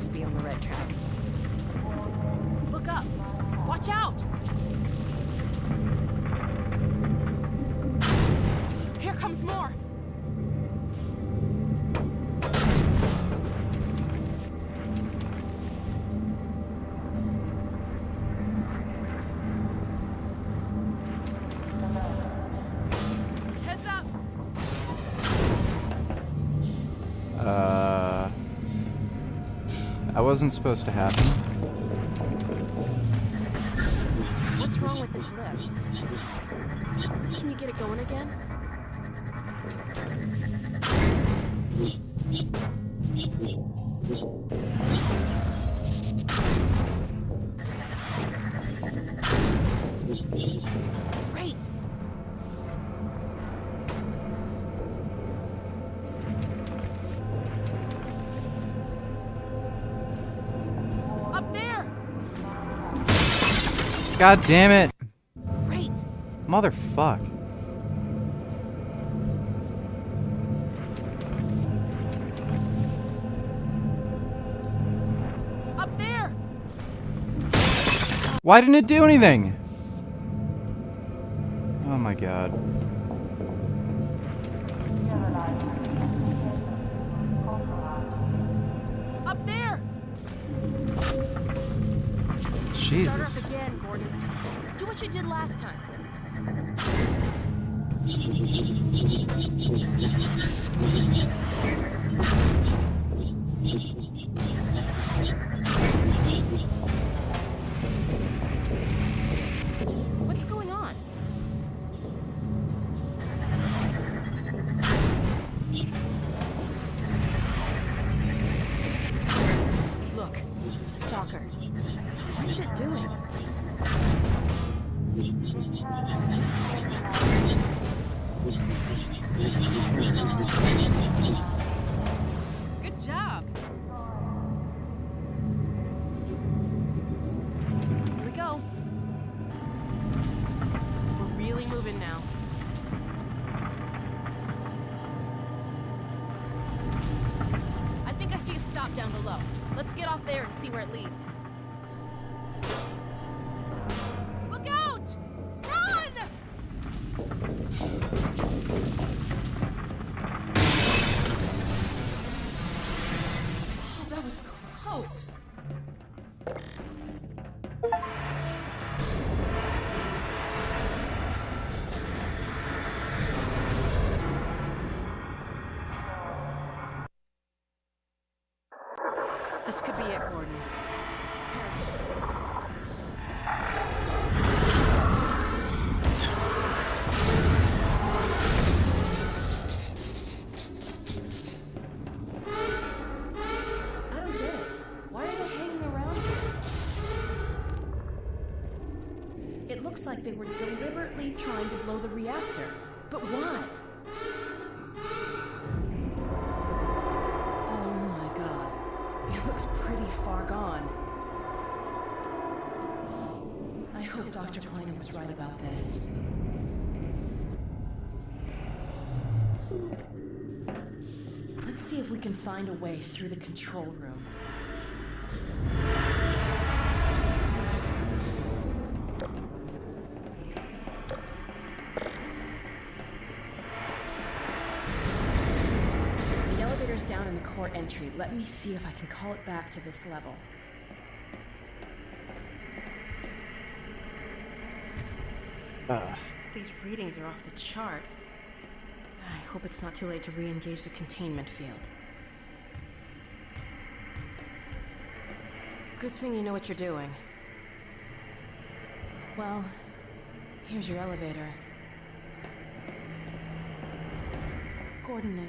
must be on the right track. Look up! Watch out! Here comes more! Heads up! That wasn't supposed to happen. What's wrong with this lift? Can you get it going again? Great! Up there! God damn it! Great! Motherfuck. Up there! Why didn't it do anything? Oh my god. Up there! Jesus. Start up again, Gordon. Do what you did last time. What's going on? Look, a stalker. What's it doing? Good job. Here we go. We're really moving now. I think I see a stop down below. Let's get off there and see where it leads. Look out! Run! Oh, that was close. This could be it, Gordon. I don't get it. Why are they hanging around here? It looks like they were deliberately trying to blow the reactor. But why? Oh my god. It looks pretty far gone. I hope Dr. Kleiner was right about this. Let's see if we can find a way through the control room. The elevator's down in the core entry. Let me see if I can call it back to this level. These readings are off the chart. I hope it's not too late to re-engage the containment field. Good thing you know what you're doing. Well, here's your elevator. Gordon,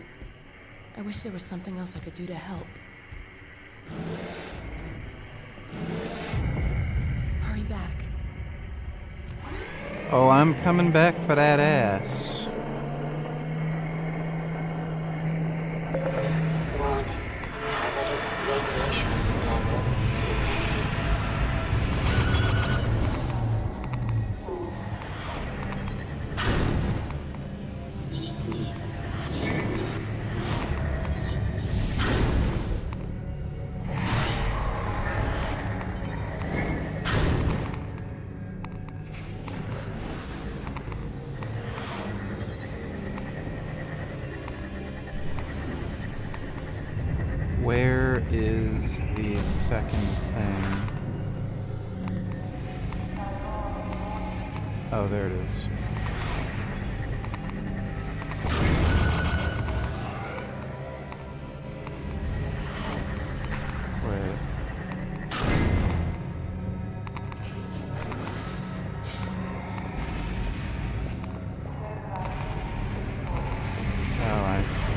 I wish there was something else I could do to help. Hurry back. Oh, I'm coming back for that ass. Where is the second thing? Oh, there it is. Wait. Oh, I see.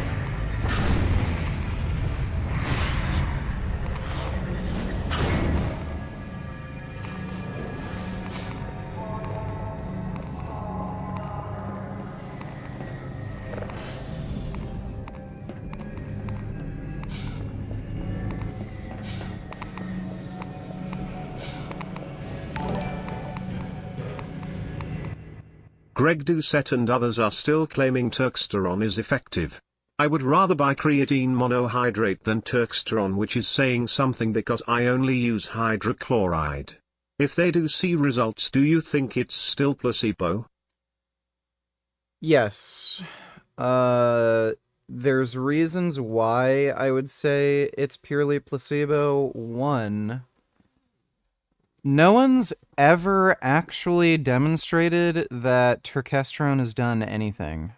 Greg Doucette and others are still claiming Turksteron is effective. I would rather buy creatine monohydrate than Turksteron, which is saying something because I only use hydrochloride. If they do see results, do you think it's still placebo? Yes. There's reasons why I would say it's purely placebo. One, no one's ever actually demonstrated that Turkesterone has done anything.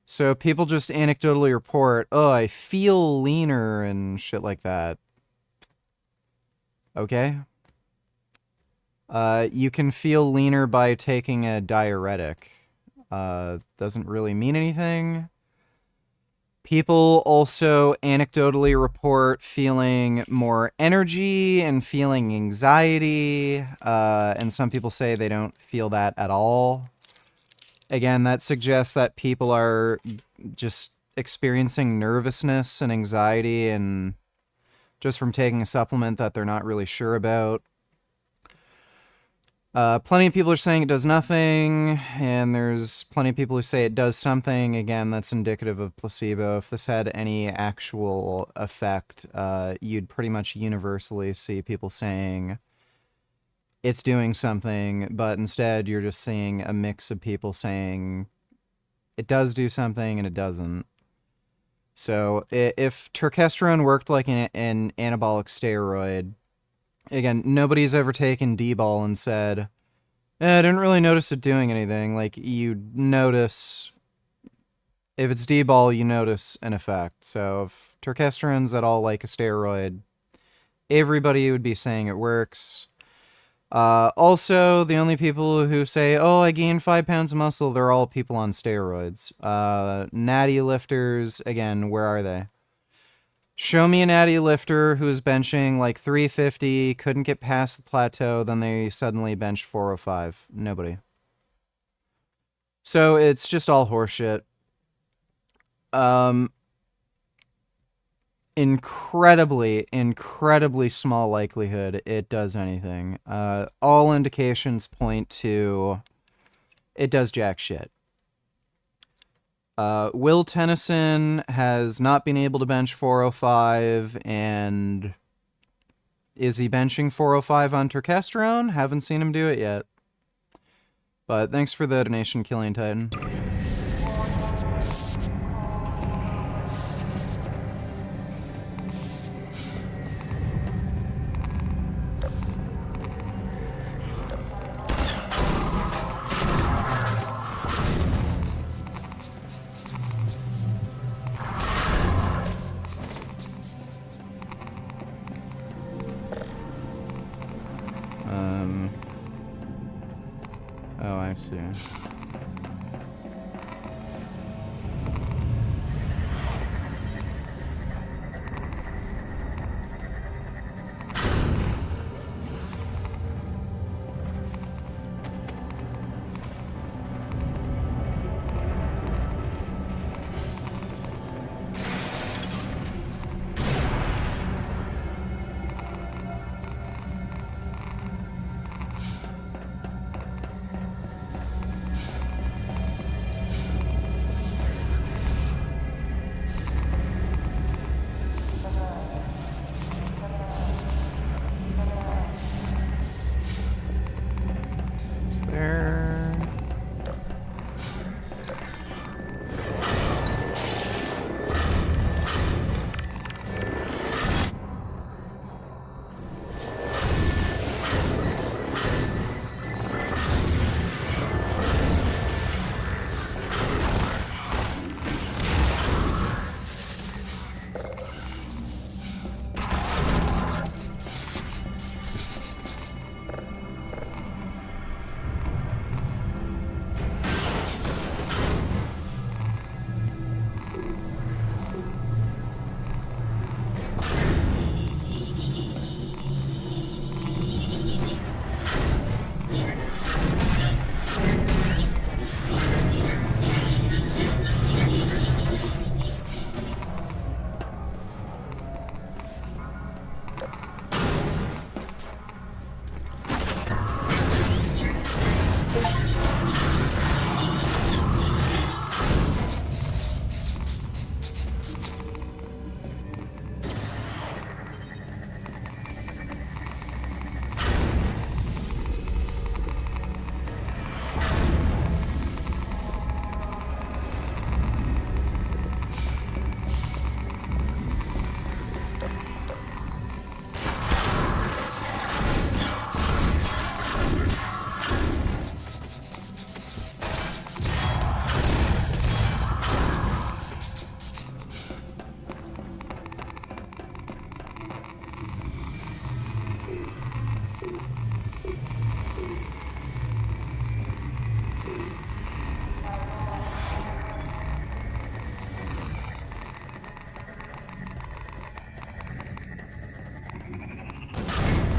So people just anecdotally report, oh, I feel leaner and shit like that. Okay? You can feel leaner by taking a diuretic. Doesn't really mean anything. People also anecdotally report feeling more energy and feeling anxiety, and some people say they don't feel that at all. Again, that suggests that people are just experiencing nervousness and anxiety and just from taking a supplement that they're not really sure about. Plenty of people are saying it does nothing, and there's plenty of people who say it does something. Again, that's indicative of placebo. If this had any actual effect, you'd pretty much universally see people saying it's doing something, but instead you're just seeing a mix of people saying it does do something and it doesn't. So if Turkesterone worked like an anabolic steroid, again, nobody's ever taken D-ball and said, I didn't really notice it doing anything. Like, you notice, if it's D-ball, you notice an effect. So if Turkesterone's at all like a steroid, everybody would be saying it works. Also, the only people who say, oh, I gained 5 pounds of muscle, they're all people on steroids. Natty lifters, again, where are they? Show me a natty lifter who's benching like 350, couldn't get past the plateau, then they suddenly benched 405. Nobody. So it's just all horseshit. Incredibly small likelihood it does anything. All indications point to it does jack shit. Will Tennyson has not been able to bench 405, and is he benching 405 on Turkesterone? Haven't seen him do it yet. But thanks for the donation, Killian Titan. Oh, I see.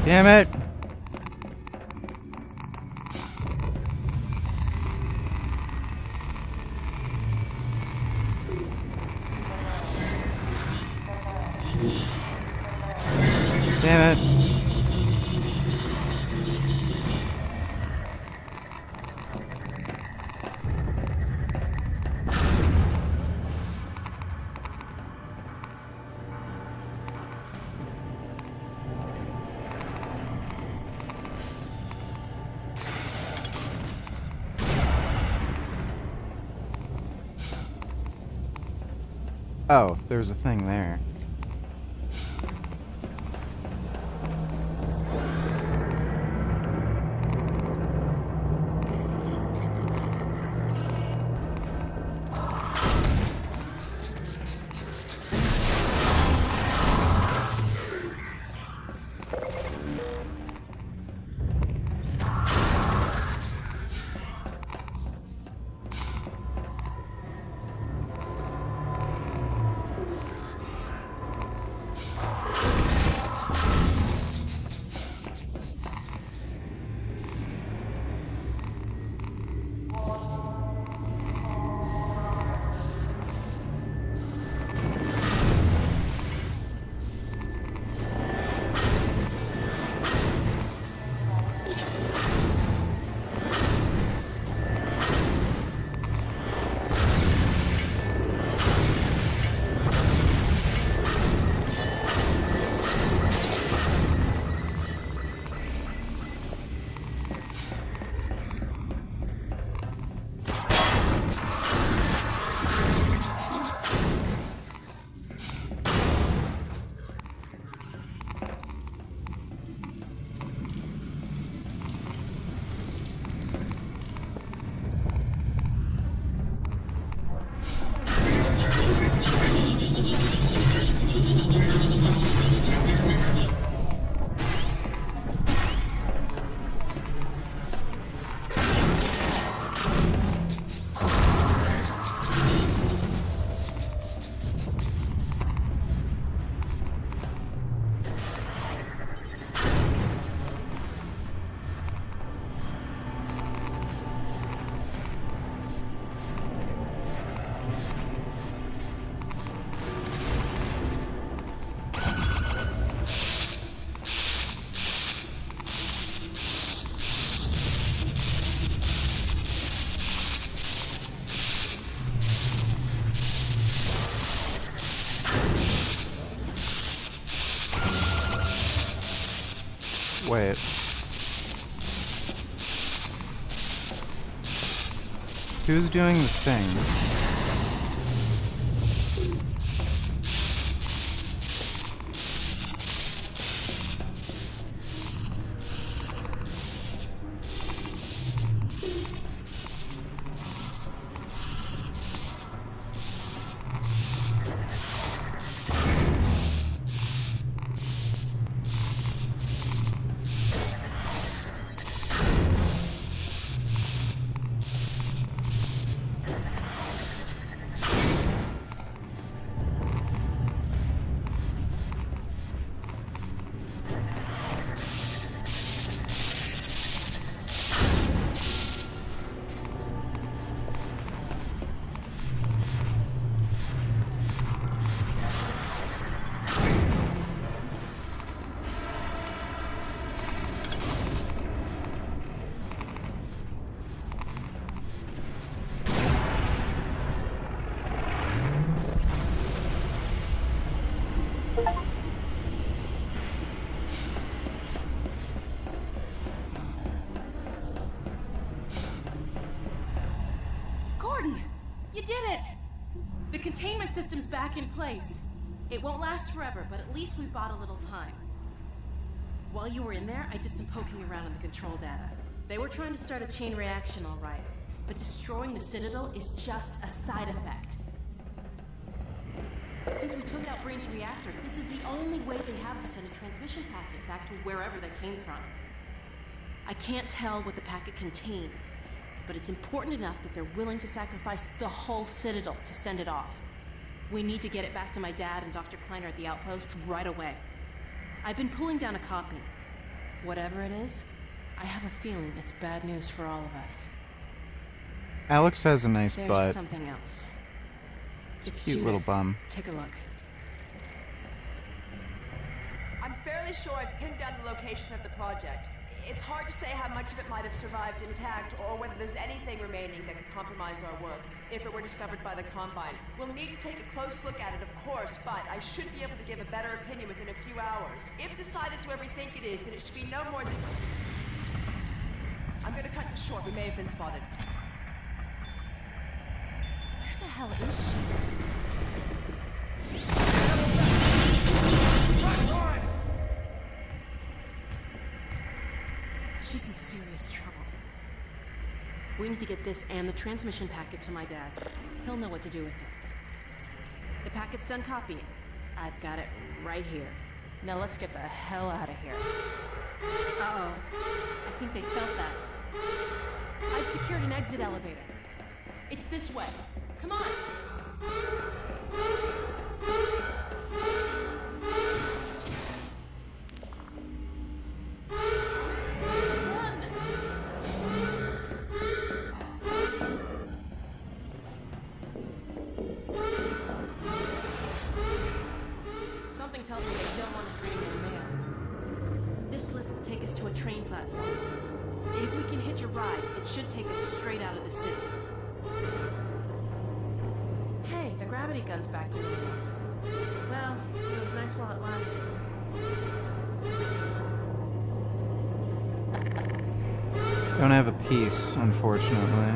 Damn it! Damn it. Oh, there's a thing there. Wait. Who's doing the thing? You did it! The containment system's back in place. It won't last forever, but at least we bought a little time. While you were in there, I did some poking around in the control data. They were trying to start a chain reaction, all right. But destroying the Citadel is just a side effect. Since we took out Brain's reactor, this is the only way they have to send a transmission packet back to wherever they came from. I can't tell what the packet contains, but it's important enough that they're willing to sacrifice the whole Citadel to send it off. We need to get it back to my dad and Dr. Kleiner at the outpost right away. I've been pulling down a copy. Whatever it is, I have a feeling it's bad news for all of us. Alex has a nice There's butt. something else. It's Cute little bum. Take a look. I'm fairly sure I've pinned down the location of the project. It's hard to say how much of it might have survived intact or whether there's anything remaining that could compromise our work if it were discovered by the Combine. We'll need to take a close look at it, of course, but I should be able to give a better opinion within a few hours. If the site is where we think it is, then it should be no more than... I'm gonna cut this short. We may have been spotted. Where the hell is she? She's in serious trouble. We need to get this and the transmission packet to my dad. He'll know what to do with it. The packet's done copying. I've got it right here. Now let's get the hell out of here. Uh-oh. I think they felt that. I've secured an exit elevator. It's this way. Come on! Something tells me they don't want us reading their mail. This lift will take us to a train platform. If we can hitch a ride, it should take us straight out of the city. Hey, the gravity gun's back to normal. Well, it was nice while it lasted. Don't have a piece, unfortunately.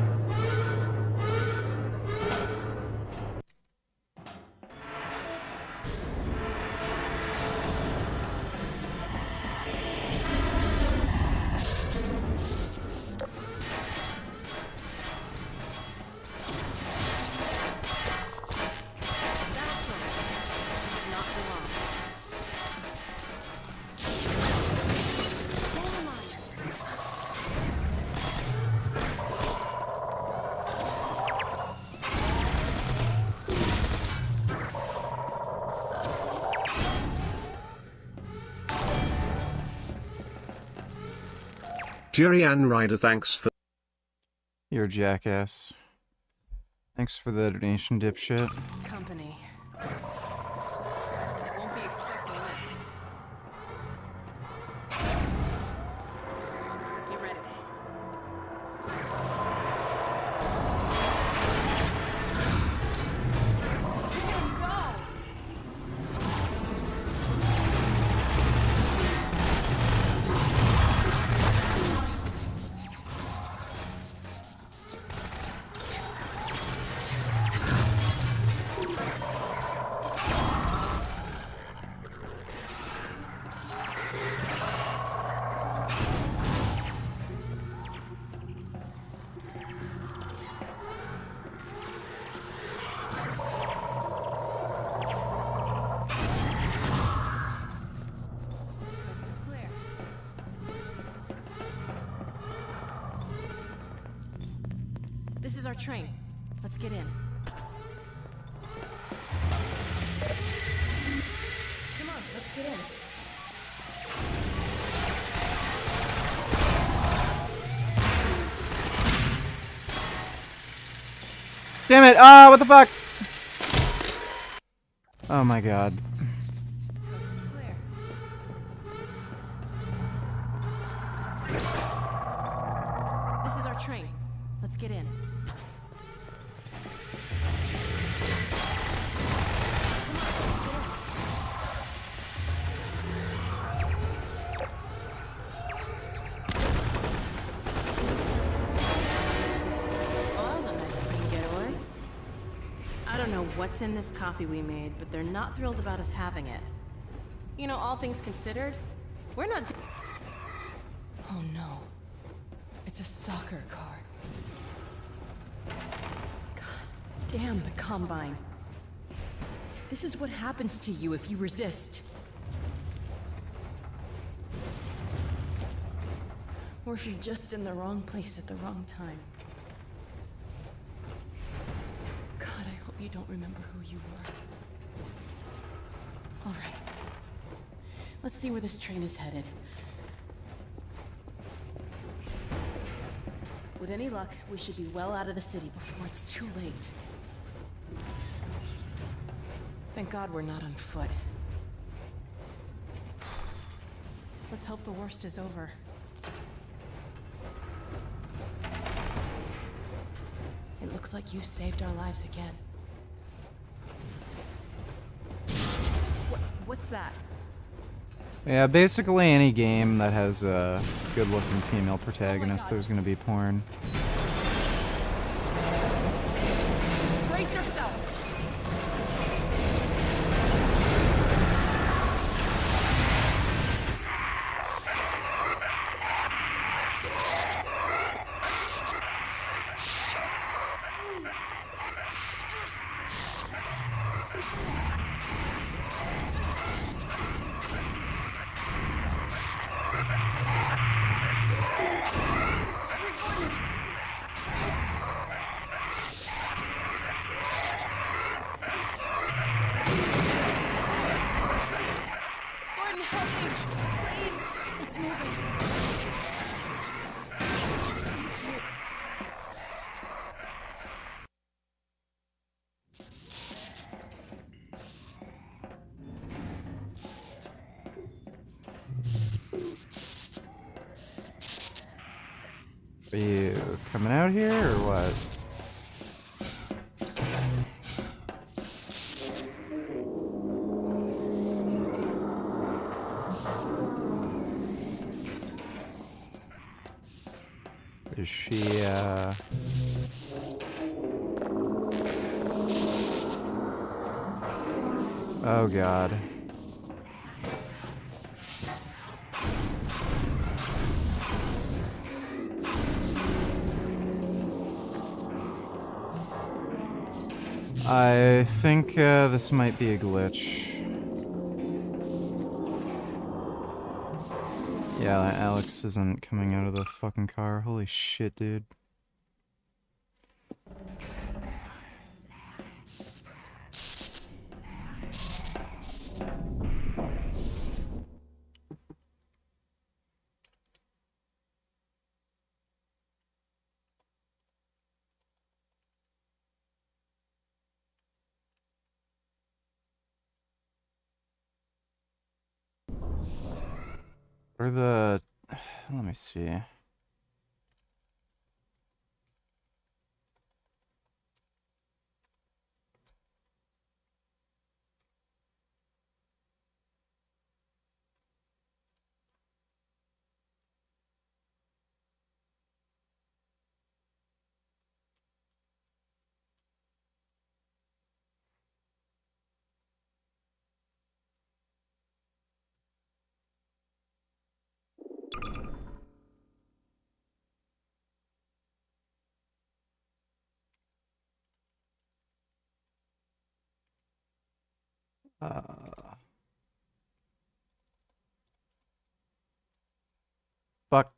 Jurian Ryder, thanks for... You're a jackass. Thanks for the donation, dipshit. Company. Won't be expecting this. Get ready. Coast is clear. This is our train. Let's get in. Come on, let's get in. Damn it! Ah, what the fuck? Oh my god. Coast is clear. This is our train. Let's get in. Well, that was a nice clean getaway. I don't know what's in this copy we made, but they're not thrilled about us having it. You know, all things considered, we're not... Oh no. It's a stalker car. God damn the Combine. This is what happens to you if you resist. Or if you're just in the wrong place at the wrong time. God, I hope you don't remember who you were. All right. Let's see where this train is headed. With any luck, we should be well out of the city before it's too late. Thank God we're not on foot. Let's hope the worst is over. It looks like you saved our lives again. What's that? Yeah, basically any game that has a good-looking female protagonist, there's gonna be porn. Brace yourself! Gordon, help me! Please! It's moving. Are you coming out here, or what? Is she, Oh, God. I think this might be a glitch. Yeah, Alex isn't coming out of the fucking car. Holy shit, dude. Where the... Let me see. Fuck.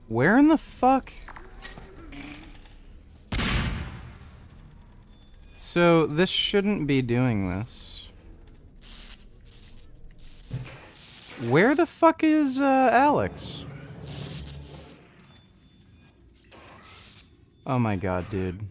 Where in the fuck? So, this shouldn't be doing this. Where the fuck is, Alex? Oh my god, dude.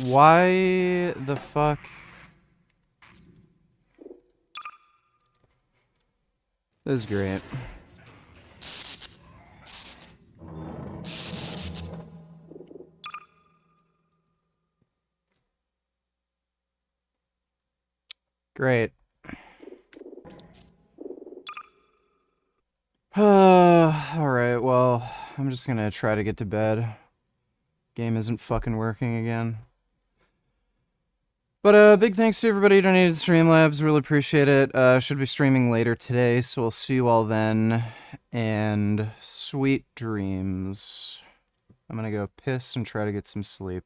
Why the fuck? This is great. Great. Alright, well, I'm just gonna try to get to bed. Game isn't fucking working again. But big thanks to everybody who donated to Streamlabs. Really appreciate it. Should be streaming later today, so we'll see you all then. And sweet dreams. I'm gonna go piss and try to get some sleep.